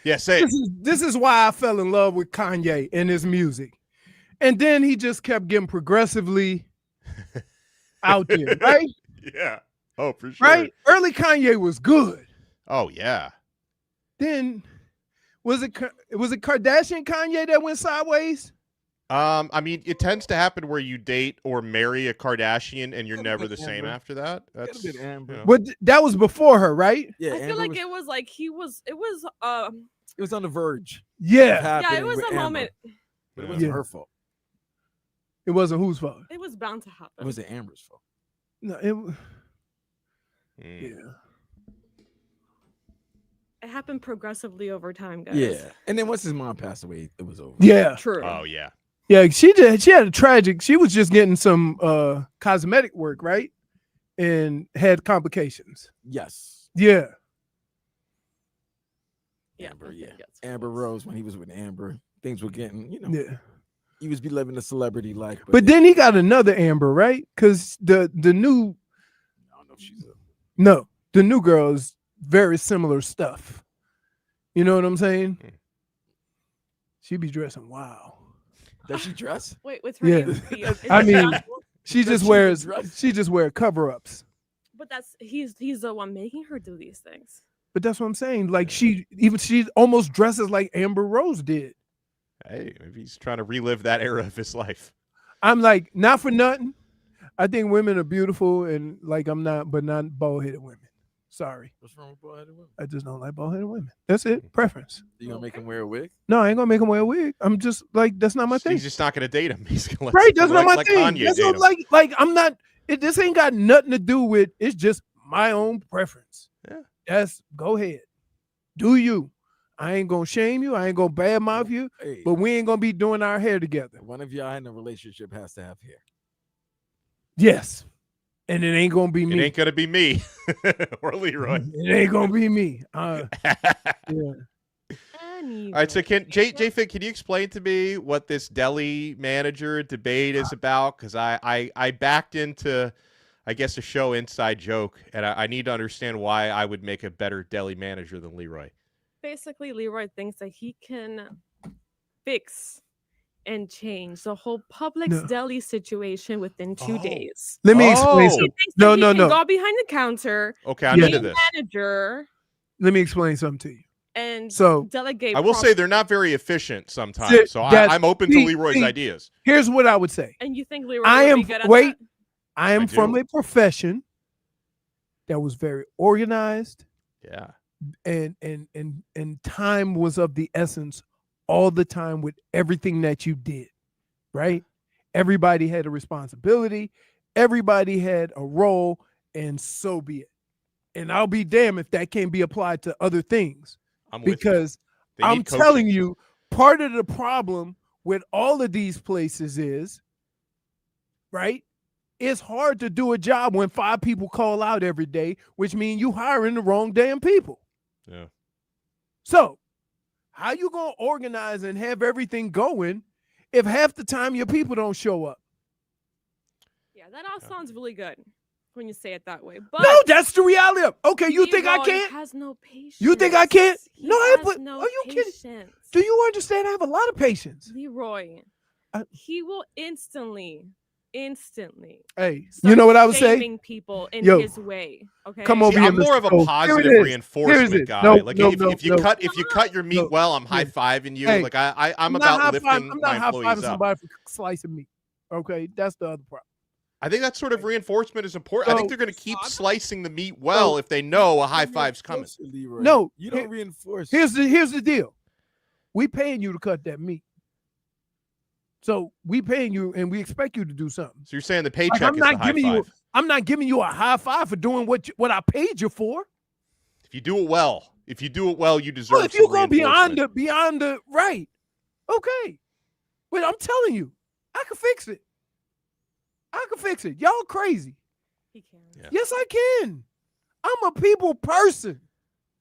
Speaker 2: Yeah, say it.
Speaker 1: This is why I fell in love with Kanye and his music. And then he just kept getting progressively out there, right?
Speaker 2: Yeah. Oh, for sure.
Speaker 1: Right? Early Kanye was good.
Speaker 2: Oh, yeah.
Speaker 1: Then was it Kardashian Kanye that went sideways?
Speaker 2: I mean, it tends to happen where you date or marry a Kardashian and you're never the same after that. That's
Speaker 3: Amber.
Speaker 2: you know.
Speaker 1: But that was before her, right?
Speaker 3: Yeah,
Speaker 4: I feel like it was like it was
Speaker 3: on the verge.
Speaker 1: Yeah.
Speaker 4: Yeah, it was a moment.
Speaker 3: But it wasn't her fault.
Speaker 1: It wasn't whose fault?
Speaker 4: It was bound to happen.
Speaker 3: It wasn't Amber's fault.
Speaker 1: No, yeah.
Speaker 4: It happened progressively over time, guys.
Speaker 3: Yeah. And then once his mom passed away, it was over.
Speaker 1: Yeah.
Speaker 4: True.
Speaker 2: Oh, yeah.
Speaker 1: Yeah, she had a tragic. She was just getting some cosmetic work, right? And had complications.
Speaker 3: Yes.
Speaker 1: Yeah.
Speaker 3: Amber, yeah. Amber Rose, when he was with Amber, things were getting,
Speaker 1: Yeah.
Speaker 3: He was living a celebrity life.
Speaker 1: But then he got another Amber, right? Because the new
Speaker 3: I don't know if she's
Speaker 1: the new girl is very similar stuff. You know what I'm saying? She be dressing wild.
Speaker 3: Does she dress?
Speaker 4: Wait, with her
Speaker 1: Yeah.
Speaker 4: name's Theo.
Speaker 1: I
Speaker 4: Is it
Speaker 1: mean,
Speaker 4: possible?
Speaker 1: she just wears cover-ups.
Speaker 4: But he's the one making her do these things.
Speaker 1: But that's what I'm saying. Like she almost dresses like Amber Rose did.
Speaker 2: Hey, maybe he's trying to relive that era of his life.
Speaker 1: I'm like, not for nothing. I think women are beautiful, and like not bald-headed women. Sorry.
Speaker 3: What's wrong with bald-headed women?
Speaker 1: I just don't like bald-headed women. That's it. Preference.
Speaker 3: You gonna make him wear a wig?
Speaker 1: No, I ain't gonna make him wear a wig. I'm just like, that's not my thing.
Speaker 2: He's just not going to date him. He's going to
Speaker 1: Right, that's not my thing.
Speaker 2: Kanye
Speaker 1: That's
Speaker 2: date
Speaker 1: what,
Speaker 2: him.
Speaker 1: like I'm not. This ain't got nothing to do with. It's just my own preference.
Speaker 2: Yeah.
Speaker 1: That's go ahead, do you. I ain't gonna shame you. I ain't gonna badmouth you.
Speaker 3: Hey,
Speaker 1: But we ain't gonna be doing our hair together.
Speaker 3: one of y'all in a relationship has to have hair.
Speaker 1: Yes, and it ain't gonna be me.
Speaker 2: It ain't going to be me or Leroy.
Speaker 1: It ain't gonna be me. Yeah.
Speaker 2: All right, so JFig, can you explain to me what this Deli Manager debate is about? Because I backed into, I guess, a show inside joke, and I need to understand why I would make a better Deli Manager than Leroy.
Speaker 4: Basically, Leroy thinks that he can fix and change the whole Publix Deli situation within 2 days.
Speaker 1: Let me explain
Speaker 4: He
Speaker 1: something.
Speaker 4: thinks that he can go behind the counter.
Speaker 2: Okay, I'm into this.
Speaker 4: Manager.
Speaker 1: Let me explain something to you.
Speaker 4: And
Speaker 1: so
Speaker 4: delegate.
Speaker 2: I will say they're not very efficient sometimes, so I'm open to Leroy's ideas.
Speaker 1: Here's what I would say.
Speaker 4: And you think Leroy would be good at that?
Speaker 1: I am from a profession that was very organized.
Speaker 2: Yeah.
Speaker 1: And time was of the essence all the time with everything that you did, right? Everybody had a responsibility. Everybody had a role, and so be it. And I'll be damned if that can't be applied to other things. Because I'm telling you, part of the problem with all of these places is, right? It's hard to do a job when 5 people call out every day, which means you hiring the wrong damn people.
Speaker 2: Yeah.
Speaker 1: So how you going to organize and have everything going if half the time your people don't show up?
Speaker 4: Yeah, that all sounds really good when you say it that way. But
Speaker 1: no, that's the reality. Okay, you think I can't?
Speaker 4: Has no patience.
Speaker 1: You think I can't?
Speaker 4: He
Speaker 1: no,
Speaker 4: has no
Speaker 1: are you
Speaker 4: patience.
Speaker 1: kidding? Do you understand? I have a lot of patience.
Speaker 4: Leroy, he will instantly.
Speaker 1: Hey, you know what I would say?
Speaker 4: Shaming people in his way. Okay.
Speaker 1: Come over
Speaker 2: See,
Speaker 1: here.
Speaker 2: I'm more of a positive reinforcement guy. If you cut your meat well, I'm high fiving you.
Speaker 1: Hey,
Speaker 2: like I'm about lifting my employees up.
Speaker 1: I'm not high fiving somebody for slicing meat. Okay, that's the other problem.
Speaker 2: I think that sort of reinforcement is important. I think they're going to keep slicing the meat well if they know a high five's coming.
Speaker 1: No,
Speaker 3: you don't reinforce.
Speaker 1: Here's the deal. We paying you to cut that meat. So we paying you and we expect you to do something.
Speaker 2: So you're saying the paycheck is the high five.
Speaker 1: I'm not giving you a high five for doing what I paid you for.
Speaker 2: If you do it well, you deserve.
Speaker 1: Well, if you go beyond the right, okay. But I'm telling you, I can fix it. Y'all crazy.
Speaker 4: He can.
Speaker 2: Yeah.
Speaker 1: Yes, I can. I'm a people person.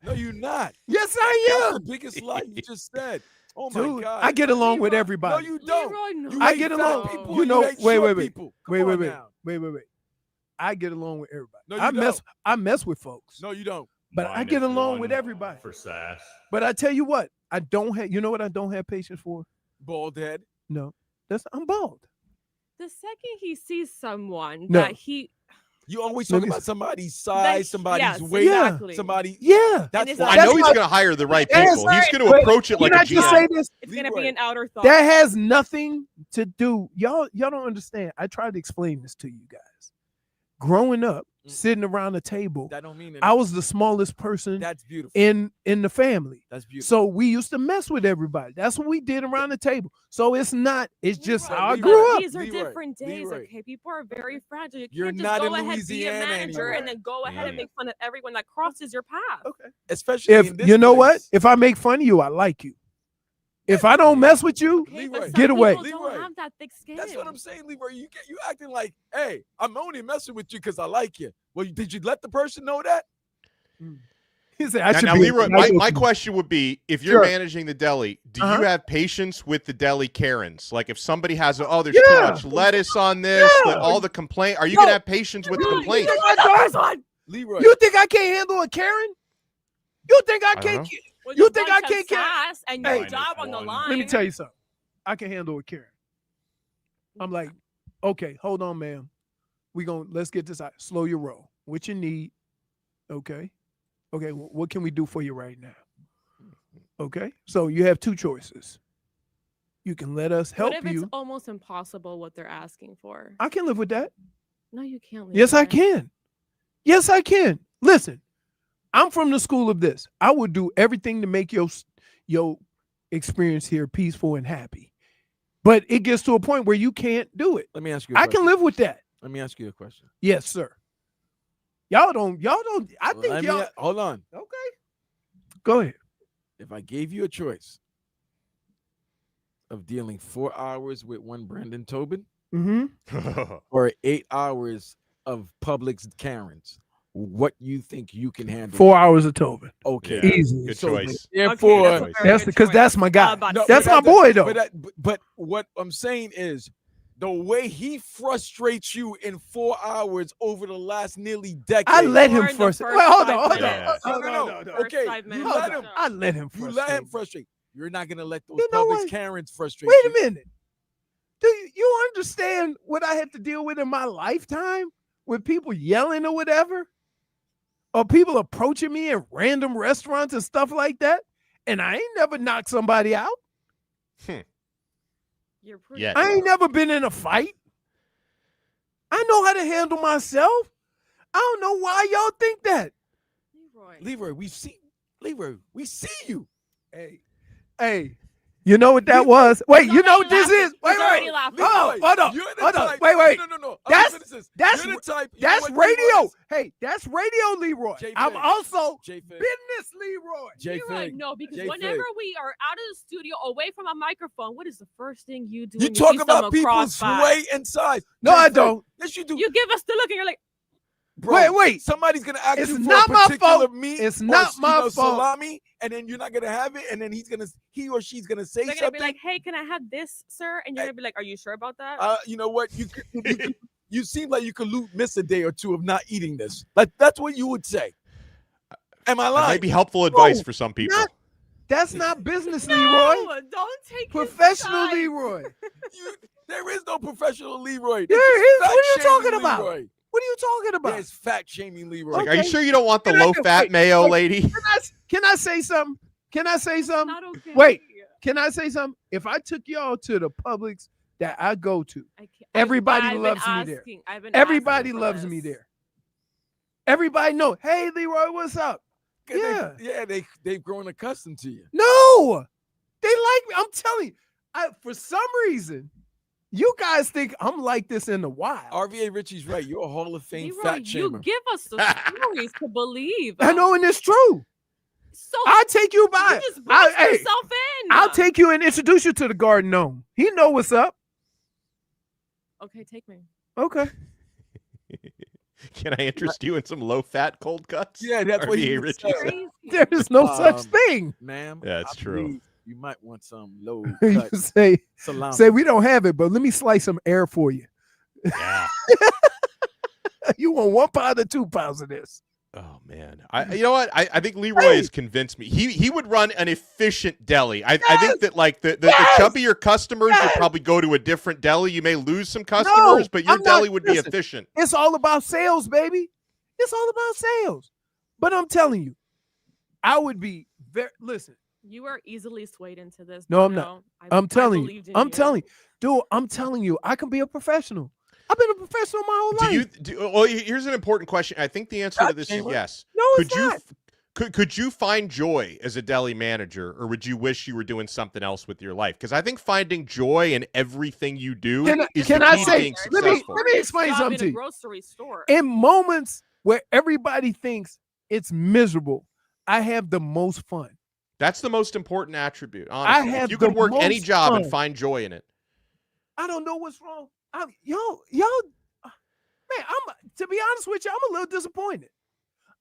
Speaker 3: No, you're not.
Speaker 1: Yes, I am.
Speaker 3: That's the biggest lie you just said. Oh my
Speaker 1: Dude,
Speaker 3: God.
Speaker 1: I get along with everybody.
Speaker 3: No, you don't.
Speaker 4: Leroy, no.
Speaker 3: You
Speaker 1: I
Speaker 3: hate
Speaker 1: get
Speaker 3: fat
Speaker 1: along.
Speaker 3: people,
Speaker 1: You know,
Speaker 3: hate
Speaker 1: wait.
Speaker 3: short people. Come on now.
Speaker 1: Wait. I get along with everybody.
Speaker 3: No, you
Speaker 1: I mess with folks.
Speaker 3: No, you don't.
Speaker 1: But I get along with everybody.
Speaker 5: For sass.
Speaker 1: But I tell you what, I don't have. You know what I don't have patience for?
Speaker 3: Bald head.
Speaker 1: No, I'm bald.
Speaker 4: The second he sees someone
Speaker 1: No.
Speaker 4: that he
Speaker 3: You always talk about somebody's size, somebody's weight,
Speaker 4: exactly.
Speaker 3: somebody.
Speaker 1: Yeah,
Speaker 3: That's
Speaker 4: it's
Speaker 3: why.
Speaker 2: I know he's going to hire the right
Speaker 1: That's
Speaker 2: people. He's
Speaker 1: right.
Speaker 2: going to approach it like
Speaker 1: Can
Speaker 2: a
Speaker 1: I just
Speaker 2: GM.
Speaker 1: say this?
Speaker 4: it's gonna be
Speaker 3: Leroy.
Speaker 4: an outer thought.
Speaker 1: That has nothing to do. Y'all don't understand. I tried to explain this to you guys. Growing up, sitting around the table,
Speaker 3: That don't mean
Speaker 1: I was the smallest person
Speaker 3: That's beautiful.
Speaker 1: in the family.
Speaker 3: That's beautiful.
Speaker 1: So we used to mess with everybody. That's what we did around the table. So it's just
Speaker 4: Leroy,
Speaker 1: how I
Speaker 3: Leroy,
Speaker 1: grew up.
Speaker 4: These are
Speaker 3: Leroy,
Speaker 4: different days,
Speaker 3: Leroy.
Speaker 4: okay? People are very fragile. You
Speaker 3: You're
Speaker 4: can't
Speaker 3: not
Speaker 4: just go
Speaker 3: in
Speaker 4: ahead
Speaker 3: Louisiana
Speaker 4: be a manager
Speaker 3: anymore.
Speaker 4: and then go ahead and make fun of everyone that crosses your path.
Speaker 1: Okay.
Speaker 3: Especially
Speaker 1: If
Speaker 3: in this
Speaker 1: you know what,
Speaker 3: place.
Speaker 1: if I make fun of you, I like you. If I don't mess with you,
Speaker 4: Okay,
Speaker 3: Leroy.
Speaker 4: but
Speaker 1: Get
Speaker 4: some
Speaker 1: away.
Speaker 4: people don't
Speaker 3: Leroy.
Speaker 4: have that thick skin.
Speaker 3: That's what I'm saying, Leroy. You acting like, hey, I'm only messing with you because I like you. Well, did you let the person know that?
Speaker 1: he said, I should
Speaker 2: Now,
Speaker 1: be
Speaker 2: Leroy, my question would be, if you're
Speaker 1: Sure.
Speaker 2: managing the deli, do
Speaker 1: Uh-huh.
Speaker 2: you have patience with the deli Karens? Like if somebody has, there's
Speaker 1: Yeah.
Speaker 2: too much lettuce on this,
Speaker 1: Yeah.
Speaker 2: all the complaint, are you going to have patience with the complaints?
Speaker 3: Leroy.
Speaker 1: You think I can't handle a Karen? You think I
Speaker 2: don't
Speaker 1: can't?
Speaker 2: know.
Speaker 4: With
Speaker 1: You
Speaker 4: a
Speaker 1: think I
Speaker 4: bunch of
Speaker 1: can't get-
Speaker 4: sass and
Speaker 1: Hey.
Speaker 4: your job on the
Speaker 5: -1.
Speaker 4: line?
Speaker 1: Let me tell you something. I can handle a Karen. I'm like, okay, hold on, ma'am. Let's get this out. Slow your roll. What you need? Okay. Okay. What can we do for you right now? Okay. So you have two choices. You can let us help
Speaker 4: What if it's
Speaker 1: you.
Speaker 4: almost impossible what they're asking for?
Speaker 1: I can live with that.
Speaker 4: No, you can't.
Speaker 1: Yes, I
Speaker 4: Leroy.
Speaker 1: can. Yes, I can. Listen, I'm from the school of this. I would do everything to make your experience here peaceful and happy. But it gets to a point where you can't do it.
Speaker 3: Let me ask you a
Speaker 1: I
Speaker 3: question.
Speaker 1: can live with that.
Speaker 3: Let me ask you a question.
Speaker 1: Yes, sir. Y'all don't. I think
Speaker 3: Let me
Speaker 1: y'all.
Speaker 3: hold on.
Speaker 1: Okay. Go ahead.
Speaker 3: If I gave you a choice of dealing 4 hours with one Brandon Tobin
Speaker 1: Mm-hmm.
Speaker 3: or 8 hours of Publix Karens, what you think you can handle?
Speaker 1: 4 hours of Tobin.
Speaker 3: Okay.
Speaker 2: Yeah,
Speaker 1: Easy.
Speaker 2: good
Speaker 3: So
Speaker 2: choice.
Speaker 3: Therefore,
Speaker 4: that's a very
Speaker 1: That's
Speaker 4: good
Speaker 1: because
Speaker 4: choice.
Speaker 1: that's my guy.
Speaker 4: about
Speaker 3: No,
Speaker 4: to
Speaker 1: That's
Speaker 4: say
Speaker 1: my
Speaker 4: that.
Speaker 1: boy, though.
Speaker 3: But what I'm saying is the way he frustrates you in 4 hours over the last nearly decade.
Speaker 1: I let him
Speaker 4: Or in the
Speaker 1: frustrate.
Speaker 4: first
Speaker 1: Wait, hold
Speaker 4: 5
Speaker 1: on. Hold
Speaker 4: minutes.
Speaker 1: on.
Speaker 3: No.
Speaker 4: First
Speaker 3: Okay,
Speaker 4: 5
Speaker 3: you
Speaker 4: minutes
Speaker 3: let
Speaker 4: of
Speaker 3: him-
Speaker 4: the show.
Speaker 1: I let him
Speaker 3: You
Speaker 1: frustrate.
Speaker 3: let him frustrate. You're not gonna let those
Speaker 1: You know
Speaker 3: Publix
Speaker 1: what?
Speaker 3: Karens frustrate
Speaker 1: Wait
Speaker 3: you.
Speaker 1: a minute. Do you understand what I had to deal with in my lifetime with people yelling or whatever? Or people approaching me in random restaurants and stuff like that? And I ain't never knocked somebody out.
Speaker 4: You're pretty.
Speaker 2: Yeah.
Speaker 1: I ain't never been in a fight. I know how to handle myself. I don't know why y'all think that.
Speaker 4: Leroy.
Speaker 3: Leroy, we see you.
Speaker 1: Hey, you know what that was? Wait, you know what this is? Wait,
Speaker 4: He's already
Speaker 1: wait.
Speaker 4: laughing.
Speaker 1: Oh, hold on.
Speaker 3: You're the
Speaker 1: Hold on.
Speaker 3: type-
Speaker 1: Wait.
Speaker 3: No.
Speaker 1: That's-
Speaker 3: You're the type. You know
Speaker 1: That's
Speaker 3: what Leroy
Speaker 1: radio.
Speaker 3: is?
Speaker 1: Hey, that's radio, Leroy.
Speaker 3: JFig.
Speaker 1: I'm also
Speaker 3: JFig.
Speaker 1: business, Leroy.
Speaker 4: Leroy,
Speaker 3: JFig.
Speaker 4: no, because
Speaker 3: JFig.
Speaker 4: whenever we are out of the studio, away from a microphone, what is the first thing you do?
Speaker 3: You
Speaker 4: when
Speaker 3: talk
Speaker 4: see
Speaker 3: about
Speaker 4: someone
Speaker 3: people's
Speaker 4: cross by?
Speaker 3: weight and size.
Speaker 1: No, I
Speaker 3: JFig.
Speaker 1: don't.
Speaker 3: Yes, you do.
Speaker 4: You give us the look, and you're like,
Speaker 3: Bro,
Speaker 1: Wait.
Speaker 3: Somebody's gonna ask
Speaker 1: It's
Speaker 3: you for
Speaker 1: not
Speaker 3: a
Speaker 1: my
Speaker 3: particular
Speaker 1: fault.
Speaker 3: meat.
Speaker 1: It's
Speaker 3: or,
Speaker 1: not my fault.
Speaker 3: Salami, and then you're not gonna have it, and then he or she's gonna say
Speaker 4: they're gonna
Speaker 3: something.
Speaker 4: be like, "Hey, can I have this, sir?" And you're gonna be like, "Are you sure about that?"
Speaker 3: You know what? You seem like you could miss a day or two of not eating this. Like that's what you would say. Am I
Speaker 2: That
Speaker 3: lying?
Speaker 2: might be helpful advice
Speaker 1: No,
Speaker 2: for some people.
Speaker 1: That's not business,
Speaker 4: no,
Speaker 1: Leroy.
Speaker 4: don't take his
Speaker 1: Professional
Speaker 4: side.
Speaker 1: Leroy.
Speaker 3: There is no professional Leroy.
Speaker 1: There
Speaker 3: There's
Speaker 1: is.
Speaker 3: fat
Speaker 1: What are you
Speaker 3: shaming
Speaker 1: talking about?
Speaker 3: Leroy.
Speaker 1: What are you talking about?
Speaker 3: There's fat shaming Leroy.
Speaker 2: It's like, are you
Speaker 1: Okay.
Speaker 2: sure you don't want the
Speaker 1: Can I-
Speaker 2: low-fat
Speaker 1: wait,
Speaker 2: mayo,
Speaker 1: wait.
Speaker 2: lady?
Speaker 1: Can I say something? Can I say something?
Speaker 4: Not okay.
Speaker 1: Wait. Can I say something? If I took y'all to the Publix that I go to,
Speaker 4: I can't-
Speaker 1: everybody
Speaker 4: I've been
Speaker 1: loves me there.
Speaker 4: asking- I've been
Speaker 1: everybody
Speaker 4: asking for
Speaker 1: loves me
Speaker 4: this.
Speaker 1: there. Everybody know, hey, Leroy, what's up? Yeah.
Speaker 3: They've grown accustomed to you.
Speaker 1: No, they like me. I'm telling you, for some reason, you guys think I'm like this in the wild.
Speaker 3: RVA Richie's right. You're a Hall of Fame
Speaker 4: Leroy,
Speaker 3: fat
Speaker 4: you
Speaker 3: shamer.
Speaker 4: give us the stories to believe.
Speaker 1: I know, and it's true.
Speaker 4: So
Speaker 1: I'll take you
Speaker 4: you
Speaker 1: by.
Speaker 4: just box
Speaker 1: Hey,
Speaker 4: yourself in.
Speaker 1: I'll take you and introduce you to the garden gnome. He know what's up.
Speaker 4: Okay, take me.
Speaker 1: Okay.
Speaker 2: Can I interest you in some low-fat cold cuts?
Speaker 3: Yeah, that's what he
Speaker 2: RVA
Speaker 3: would
Speaker 2: Richie
Speaker 3: say.
Speaker 2: said.
Speaker 4: Crazy.
Speaker 1: There is no such thing.
Speaker 3: Ma'am.
Speaker 2: Yeah, it's
Speaker 3: I
Speaker 2: true.
Speaker 3: believe You might want some low
Speaker 1: You
Speaker 3: cut
Speaker 1: say
Speaker 3: salami.
Speaker 1: we don't have it, but let me slice some air for you.
Speaker 2: Yeah.
Speaker 1: You want 1 pound or 2 pounds of this?
Speaker 2: Oh man, you know what? I think Leroy has convinced me. He would run an efficient deli. I think that like the chubbier customers would probably go to a different deli. You may lose some customers, but your deli would be efficient.
Speaker 1: It's all about sales, baby. It's all about sales. But I'm telling you, I would be listen.
Speaker 4: You are easily swayed into this.
Speaker 1: No, I'm not. I'm telling you. I'm telling you. Dude, I'm telling you, I can be a professional. I've been a professional my whole life.
Speaker 2: Well, here's an important question. I think the answer to this is yes.
Speaker 1: No, it's not.
Speaker 2: Could you find joy as a deli manager, or would you wish you were doing something else with your life? Because I think finding joy in everything you do is the key to being successful.
Speaker 1: Let me explain something to you.
Speaker 4: Grocery store.
Speaker 1: In moments where everybody thinks it's miserable, I have the most fun.
Speaker 2: That's the most important attribute. Honestly, if you could work any job and find joy in it.
Speaker 1: I don't know what's wrong. Y'all, man, to be honest with you, I'm a little disappointed.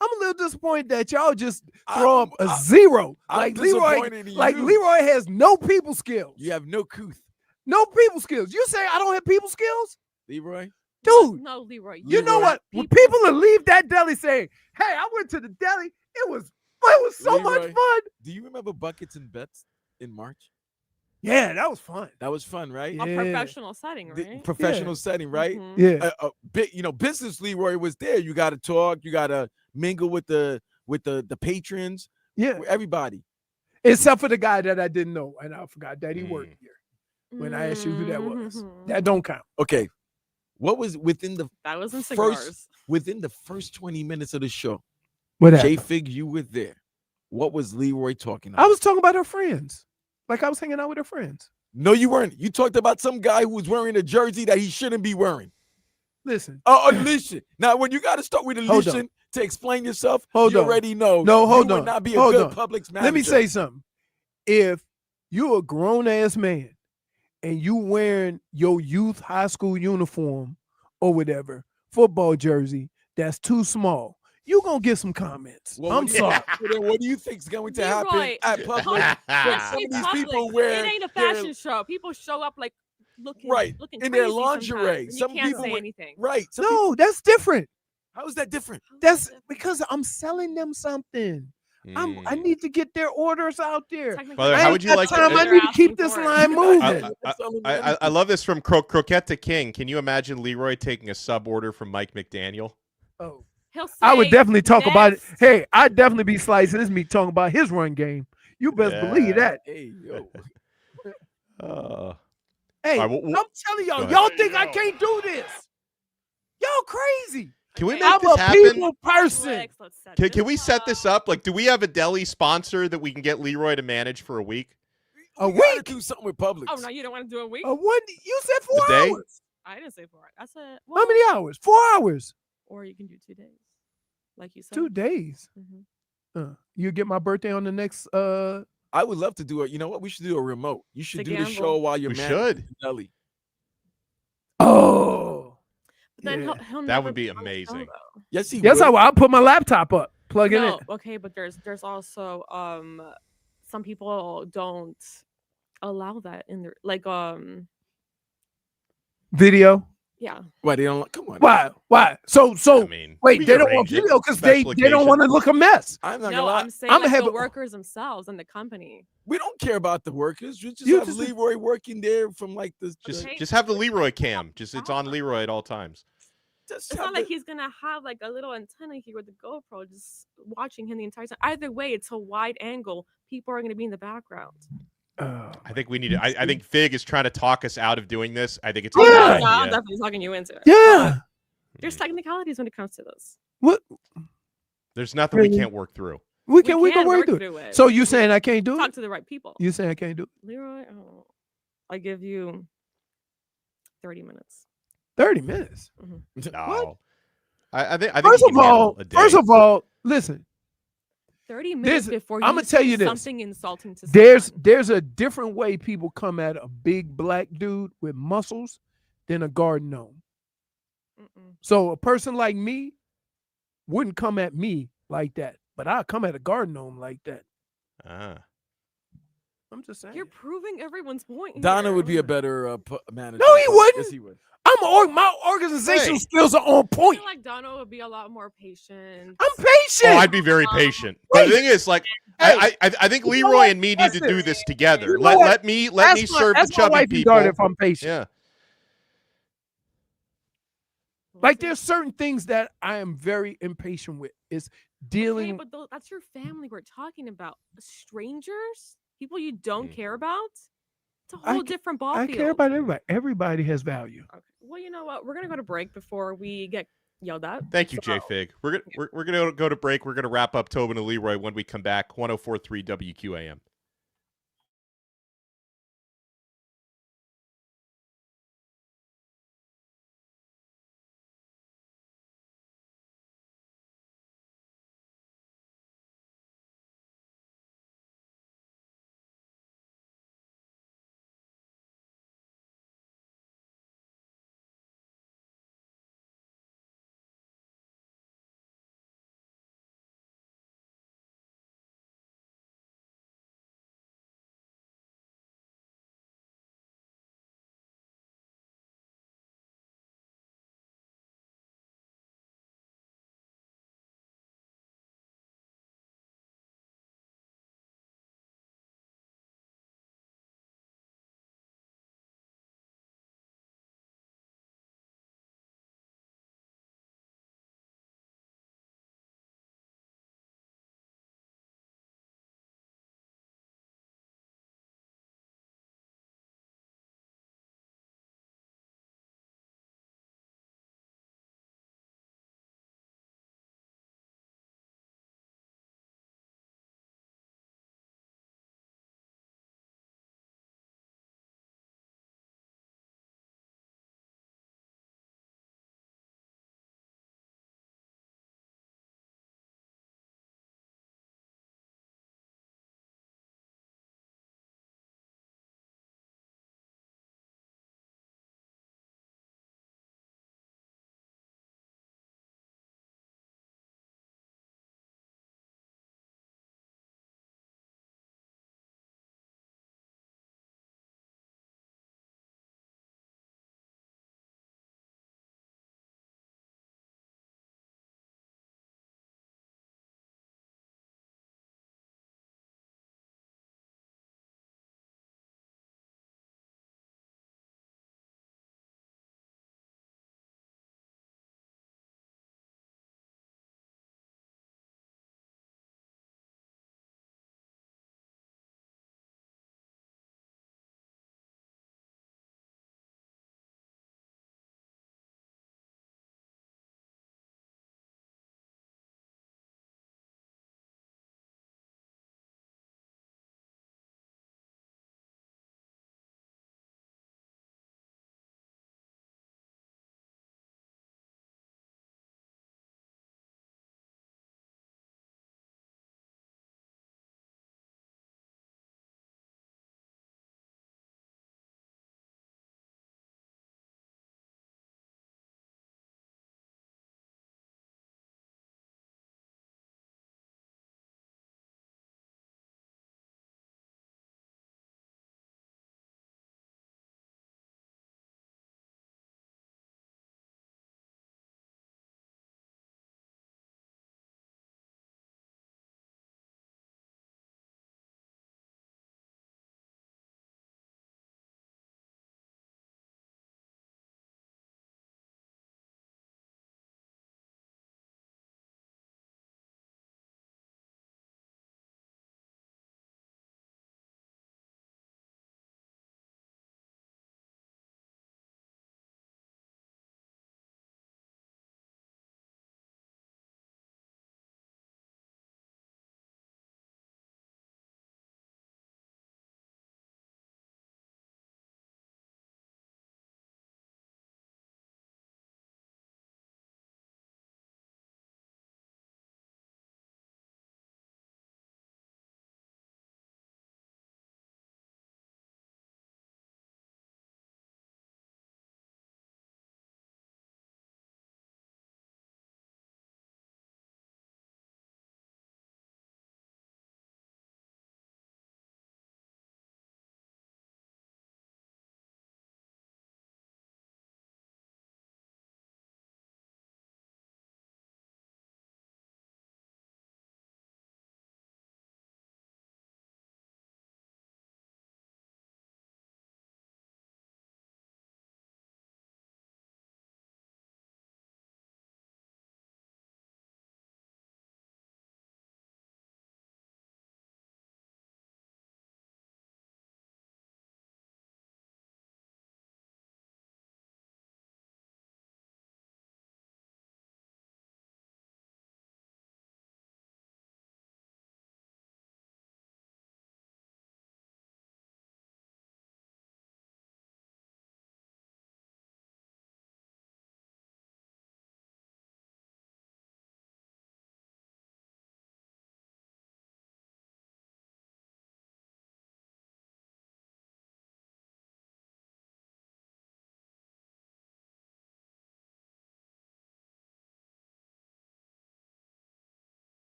Speaker 1: I'm a little disappointed that y'all just throw up a zero. Like Leroy has no people skills.
Speaker 3: You have no couth.
Speaker 1: No people skills. You say I don't have people skills?
Speaker 3: Leroy?
Speaker 1: Dude.
Speaker 4: No, Leroy.
Speaker 1: You know what? When people will leave that deli saying, hey, I went to the deli. It was so much fun.
Speaker 3: Do you remember Buckets and Bets in March?
Speaker 1: Yeah, that was fun.
Speaker 3: That was fun, right?
Speaker 4: A professional setting, right?
Speaker 3: Professional setting, right?
Speaker 1: Yeah.
Speaker 3: Business Leroy was there. You got to talk. You got to mingle with the patrons.
Speaker 1: Yeah,
Speaker 3: everybody,
Speaker 1: except for the guy that I didn't know, and I forgot that he worked here. When I asked you who that was, that don't count.
Speaker 3: Okay, what was within the
Speaker 4: within
Speaker 3: the first 20 minutes of the show?
Speaker 1: What happened?
Speaker 3: JFig, you were there. What was Leroy talking about?
Speaker 1: I was talking about her friends. Like I was hanging out with her friends.
Speaker 3: No, you weren't. You talked about some guy who was wearing a jersey that he shouldn't be wearing.
Speaker 1: Listen.
Speaker 3: Listen. Now, when you got to start with a listen to explain yourself, you already know.
Speaker 1: No, hold
Speaker 3: you
Speaker 1: on.
Speaker 3: would not be a good Publix manager.
Speaker 1: Let me say something. If you're a grown-ass man and you wearing your youth high school uniform or whatever, football jersey, that's too small, you're going to get some comments. Well, I'm sorry.
Speaker 3: Then what do you think is going to happen at Publix? Some of these people wear...
Speaker 4: It ain't a fashion show. People show up like looking
Speaker 3: in their lingerie.
Speaker 4: Some people can't say anything.
Speaker 3: Right.
Speaker 1: That's different.
Speaker 3: How is that different?
Speaker 1: That's because I'm selling them something. I need to get their orders out there.
Speaker 2: Brother, how would you like
Speaker 1: time? I need to keep this line moving.
Speaker 2: I love this from Croquette to King. Can you imagine Leroy taking a sub order from Mike McDaniel?
Speaker 1: Oh. I would definitely talk about it. Hey, I'd definitely be slicing his meat talking about his run game. You best believe that.
Speaker 3: Hey, yo.
Speaker 1: Hey, I'm telling y'all think I can't do this. Y'all crazy.
Speaker 2: Can we make this happen? I'm a
Speaker 1: people person.
Speaker 2: Can we set this up? Like, do we have a deli sponsor that we can get Leroy to manage for a week?
Speaker 3: A week? Do something with Publix.
Speaker 4: Oh, no, you don't want to do a week?
Speaker 1: You said 4 hours.
Speaker 4: I didn't say 4 hours. I said...
Speaker 1: How many hours? 4 hours.
Speaker 4: Or you can do 2 days. Like you said.
Speaker 1: 2 days. You get my birthday on the next...
Speaker 3: I would love to do it. You know what? We should do a remote. You should do the show while you're managing the deli.
Speaker 1: Oh.
Speaker 4: But then he'll
Speaker 2: that would be amazing.
Speaker 3: Yes, he
Speaker 1: would. I'll put my laptop up. Plug it in.
Speaker 4: Okay, but there's also some people don't allow that in their
Speaker 1: video.
Speaker 4: Yeah.
Speaker 3: Why they don't? Come on.
Speaker 1: Why? So
Speaker 2: I mean,
Speaker 1: wait, they don't want video because they don't want to look a mess.
Speaker 3: I'm not gonna lie.
Speaker 4: I'm saying the workers themselves and the company.
Speaker 3: We don't care about the workers. You just have Leroy working there from like this.
Speaker 2: Just have the Leroy cam. It's on Leroy at all times.
Speaker 4: It's not like he's gonna have like a little antenna here with the GoPro just watching him the entire time. Either way, it's a wide angle. People are gonna be in the background.
Speaker 2: I think we need to. I think Fig is trying to talk us out of doing this. I think it's
Speaker 4: I'm definitely talking you into it.
Speaker 1: Yeah.
Speaker 4: There's technicalities when it comes to this.
Speaker 1: What?
Speaker 2: There's nothing we can't work through.
Speaker 1: We can work through it. So you saying I can't do it?
Speaker 4: Talk to the right people.
Speaker 1: You saying I can't do it?
Speaker 4: Leroy, I give you 30 minutes.
Speaker 1: 30 minutes?
Speaker 2: No.
Speaker 1: What?
Speaker 2: I think
Speaker 1: first of all, listen.
Speaker 4: 30 minutes before you
Speaker 1: I'm gonna tell you this.
Speaker 4: Something insulting to someone.
Speaker 1: There's a different way people come at a big black dude with muscles than a garden gnome. So a person like me wouldn't come at me like that, but I'll come at a garden gnome like that. I'm just saying.
Speaker 4: You're proving everyone's point.
Speaker 3: Donno would be a better manager.
Speaker 1: No, he wouldn't.
Speaker 3: Yes, he would.
Speaker 1: My organizational skills are on
Speaker 4: I
Speaker 1: point.
Speaker 4: feel like Donno would be a lot more patient.
Speaker 1: I'm patient.
Speaker 2: Oh, I'd be very patient. But the thing is, like, I think Leroy and me need to do this together. Let me serve the chubby people.
Speaker 1: If I'm patient.
Speaker 2: Yeah.
Speaker 1: Like there's certain things that I am very impatient with. Is dealing.
Speaker 4: Okay, but that's your family we're talking about. Strangers, people you don't care about. It's a whole different ball
Speaker 1: I
Speaker 4: field.
Speaker 1: care about everybody. Everybody has value.
Speaker 4: Okay. Well, you know what? We're gonna go to break before we get yelled at.
Speaker 2: Thank you, JFig. We're gonna go to break. We're gonna wrap up Tobin and Leroy when we come back. 104.3 WQAM.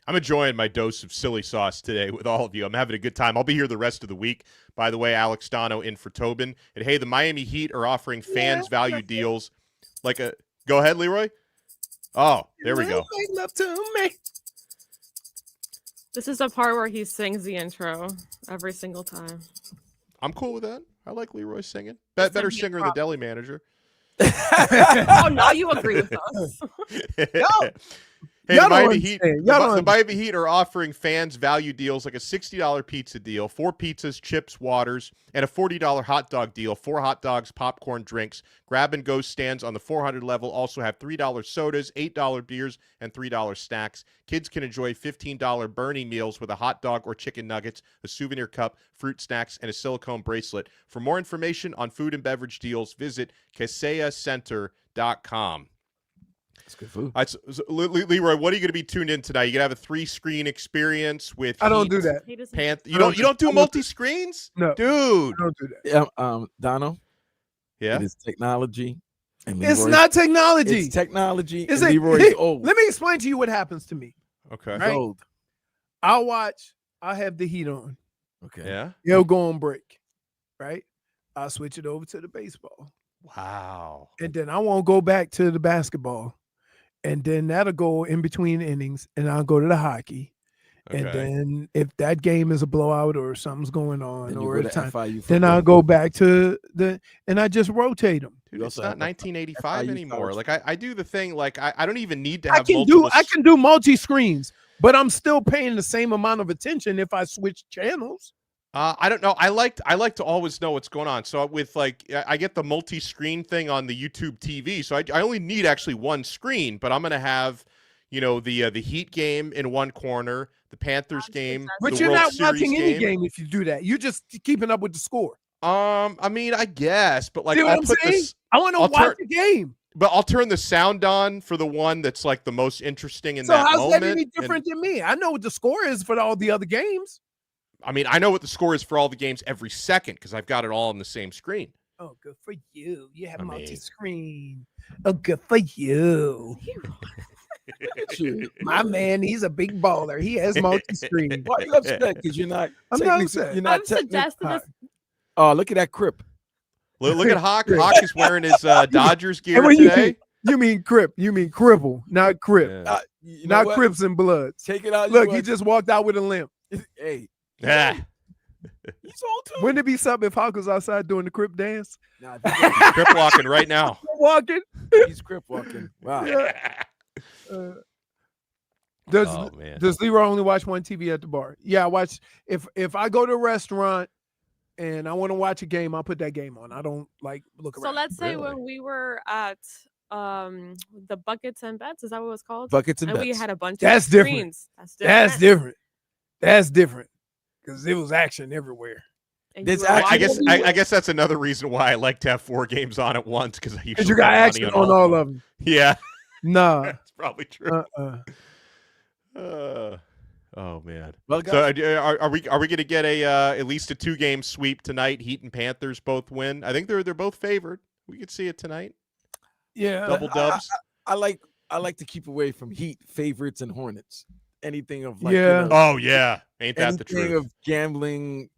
Speaker 2: I'm enjoying my dose of silly sauce today with all of you. I'm having a good time. I'll be here the rest of the week. By the way, Alex Donno in for Tobin. And hey, the Miami Heat are offering fans value deals. Go ahead, Leroy. Oh, there we go.
Speaker 1: Make love to me.
Speaker 4: This is the part where he sings the intro every single time.
Speaker 2: I'm cool with that. I like Leroy singing. Better singer than Deli Manager.
Speaker 4: Oh, now you agree with us.
Speaker 2: Hey, the Miami Heat are offering fans value deals like a $60 pizza deal, 4 pizzas, chips, waters, and a $40 hot dog deal, 4 hot dogs, popcorn, drinks. Grab-and-go stands on the 400 level also have $3 sodas, $8 beers, and $3 snacks. Kids can enjoy $15 Bernie meals with a hot dog or chicken nuggets, a souvenir cup, fruit snacks, and a silicone bracelet. For more information on food and beverage deals, visit CaseaCenter.com.
Speaker 3: That's good food.
Speaker 2: So, Leroy, what are you going to be tuned in tonight? You going to have a 3-screen experience with
Speaker 1: I don't do that.
Speaker 2: You don't do multi-screens?
Speaker 1: No.
Speaker 2: Dude.
Speaker 1: I don't do that.
Speaker 3: Yeah, Donno.
Speaker 2: Yeah.
Speaker 3: It is technology. And
Speaker 1: It's not technology.
Speaker 3: It's technology.
Speaker 1: Is
Speaker 3: and
Speaker 1: it?
Speaker 3: Leroy's old.
Speaker 1: Let me explain to you what happens to me.
Speaker 2: Okay.
Speaker 1: Right?
Speaker 3: Old.
Speaker 1: I'll have the Heat on.
Speaker 3: Okay.
Speaker 2: Yeah.
Speaker 1: It'll go on break. Right? I'll switch it over to the baseball.
Speaker 2: Wow.
Speaker 1: And then I won't go back to the basketball. And then that'll go in between innings, and I'll go to the hockey.
Speaker 2: Okay.
Speaker 1: And then if that game is a blowout or something's going on,
Speaker 3: then
Speaker 1: then I'll go back to and I just rotate them.
Speaker 2: Dude, it's not 1985 anymore. Like I do the thing, like I don't even need to
Speaker 1: I
Speaker 2: have
Speaker 1: I can do multi-screens, but I'm still paying the same amount of attention if I switch channels.
Speaker 2: I don't know. I like to always know what's going on. So with I get the multi-screen thing on the YouTube TV. So I only need actually one screen, but I'm going to have, the Heat game in one corner, the Panthers game.
Speaker 1: But you're not watching any game if you do that. You're just keeping up with the score.
Speaker 2: I mean, I guess, but
Speaker 1: See what I'm saying? I want to watch the game.
Speaker 2: But I'll turn the sound on for the one that's like the most interesting in that moment.
Speaker 1: So how's that any different than me? I know what the score is for all the other games.
Speaker 2: I mean, I know what the score is for all the games every second because I've got it all on the same screen.
Speaker 1: Oh, good for you. You have multi-screen. Oh, good for you. My man, he's a big baller. He has multi-screen.
Speaker 3: Why are you upset? Because you're not.
Speaker 1: I'm not upset.
Speaker 3: You're not
Speaker 4: suggesting this.
Speaker 3: Oh, look at that Crip.
Speaker 2: Look at Hawk. Hawk is wearing his Dodgers gear today.
Speaker 1: You mean Crip. You mean Cripple, not Crip.
Speaker 2: Yeah.
Speaker 1: Not Crips and Bloods.
Speaker 3: Take it out.
Speaker 1: Look, he just walked out with a limp.
Speaker 3: Hey.
Speaker 2: Yeah.
Speaker 3: He's old too.
Speaker 1: Wouldn't it be something if Hawk was outside doing the Crip dance?
Speaker 3: Nah,
Speaker 2: Crip walking right now.
Speaker 1: Walking.
Speaker 3: He's Crip walking. Wow.
Speaker 1: Yeah. Does Leroy only watch one TV at the bar? Yeah, I watch. If I go to a restaurant and I want to watch a game, I'll put that game on. I don't look around.
Speaker 4: So let's say when we were at the Buckets and Bets, is that what it was called?
Speaker 3: Buckets and Bets.
Speaker 4: We had a bunch
Speaker 1: of
Speaker 4: screens.
Speaker 1: That's different. That's different. Because it was action everywhere.
Speaker 2: I guess that's another reason why I like to have 4 games on at once because you
Speaker 1: got action on all of them.
Speaker 2: Yeah.
Speaker 1: Nah.
Speaker 2: That's probably true. Oh man.
Speaker 3: Well,
Speaker 2: so are we going to get at least a 2-game sweep tonight? Heat and Panthers both win. I think they're both favored. We could see it tonight.
Speaker 1: Yeah.
Speaker 2: Double dubs.
Speaker 3: I like to keep away from Heat, favorites, and Hornets. Anything of
Speaker 2: oh yeah, ain't that the truth?
Speaker 3: Anything of gambling,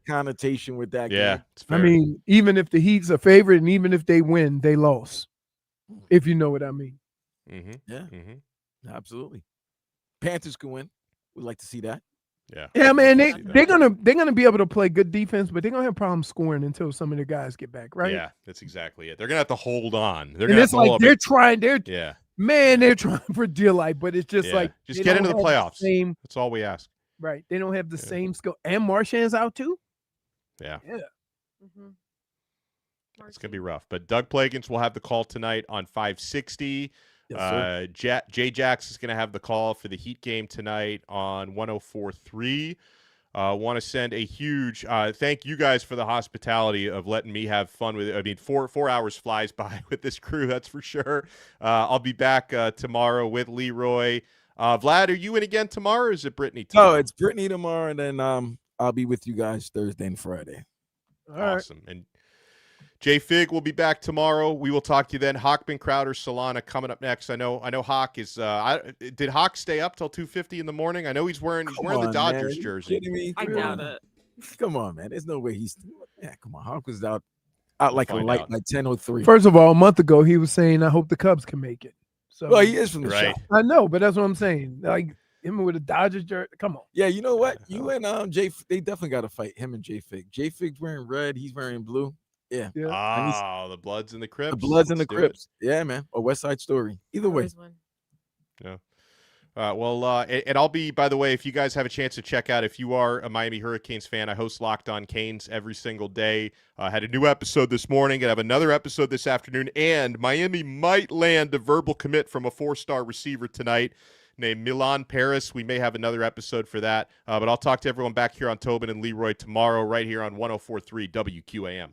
Speaker 3: connotation with that
Speaker 2: game.
Speaker 3: It's
Speaker 1: fair. I mean, even if the Heat's a favorite and even if they win, they lost. If you know what I mean.
Speaker 2: Mm-hmm.
Speaker 3: Yeah. Mm-hmm. Absolutely. Panthers can win. We'd like to see that.
Speaker 2: Yeah.
Speaker 1: Yeah, man. They're gonna be able to play good defense, but they're gonna have problems scoring until some of the guys get back, right?
Speaker 2: Yeah, that's exactly it. They're gonna have to hold on.
Speaker 1: They're trying for dear life, but it's just
Speaker 2: just get into the playoffs. That's all we ask.
Speaker 1: Right. They don't have the same skill. And Marchand's out too.
Speaker 2: Yeah.
Speaker 1: Yeah.
Speaker 4: Mm-hmm.
Speaker 2: It's gonna be rough. But Doug Plagans will have the call tonight on 560. Yes, Jay Jacks is going to have the call for the Heat game tonight on 104.3. Want to send a huge thank you guys for the hospitality of letting me have fun with it. I mean, 4 hours flies by with this crew, that's for sure. I'll be back tomorrow with Leroy. Vlad, are you in again tomorrow, or is it Brittany tomorrow?
Speaker 3: No, it's Brittany tomorrow, and then I'll be with you guys Thursday and Friday.
Speaker 2: Awesome. Right. And JFig will be back tomorrow. We will talk to you then. Hockman, Crowder, Solana coming up next. I know Hawk is did Hawk stay up till 2:50 in the morning? I know he's wearing the Dodgers jersey.
Speaker 3: Kidding me?
Speaker 4: I doubt it.
Speaker 3: Come on, man. There's no way come on. Hawk was out like a light, like 10:03.
Speaker 1: First of all, a month ago he was saying, "I hope the Cubs can make it." So
Speaker 3: well, he is from the
Speaker 2: right.
Speaker 3: shop.
Speaker 1: I know, but that's what I'm saying. Like him with a Dodgers jersey. Come on.
Speaker 3: Yeah, you know what? You and they definitely got to fight, him and JFig. JFig's wearing red. He's wearing blue. Yeah.
Speaker 2: The Bloods and the Crips.
Speaker 3: The Bloods and the Crips. Yeah, man. Or West Side Story. Either way.
Speaker 2: Yeah. And I'll be, by the way, if you guys have a chance to check out, if you are a Miami Hurricanes fan, I host Locked On Canes every single day. Had a new episode this morning and have another episode this afternoon. And Miami might land a verbal commit from a 4-star receiver tonight named Milan Paris. We may have another episode for that. But I'll talk to everyone back here on Tobin and Leroy tomorrow right here on 104.3 WQAM.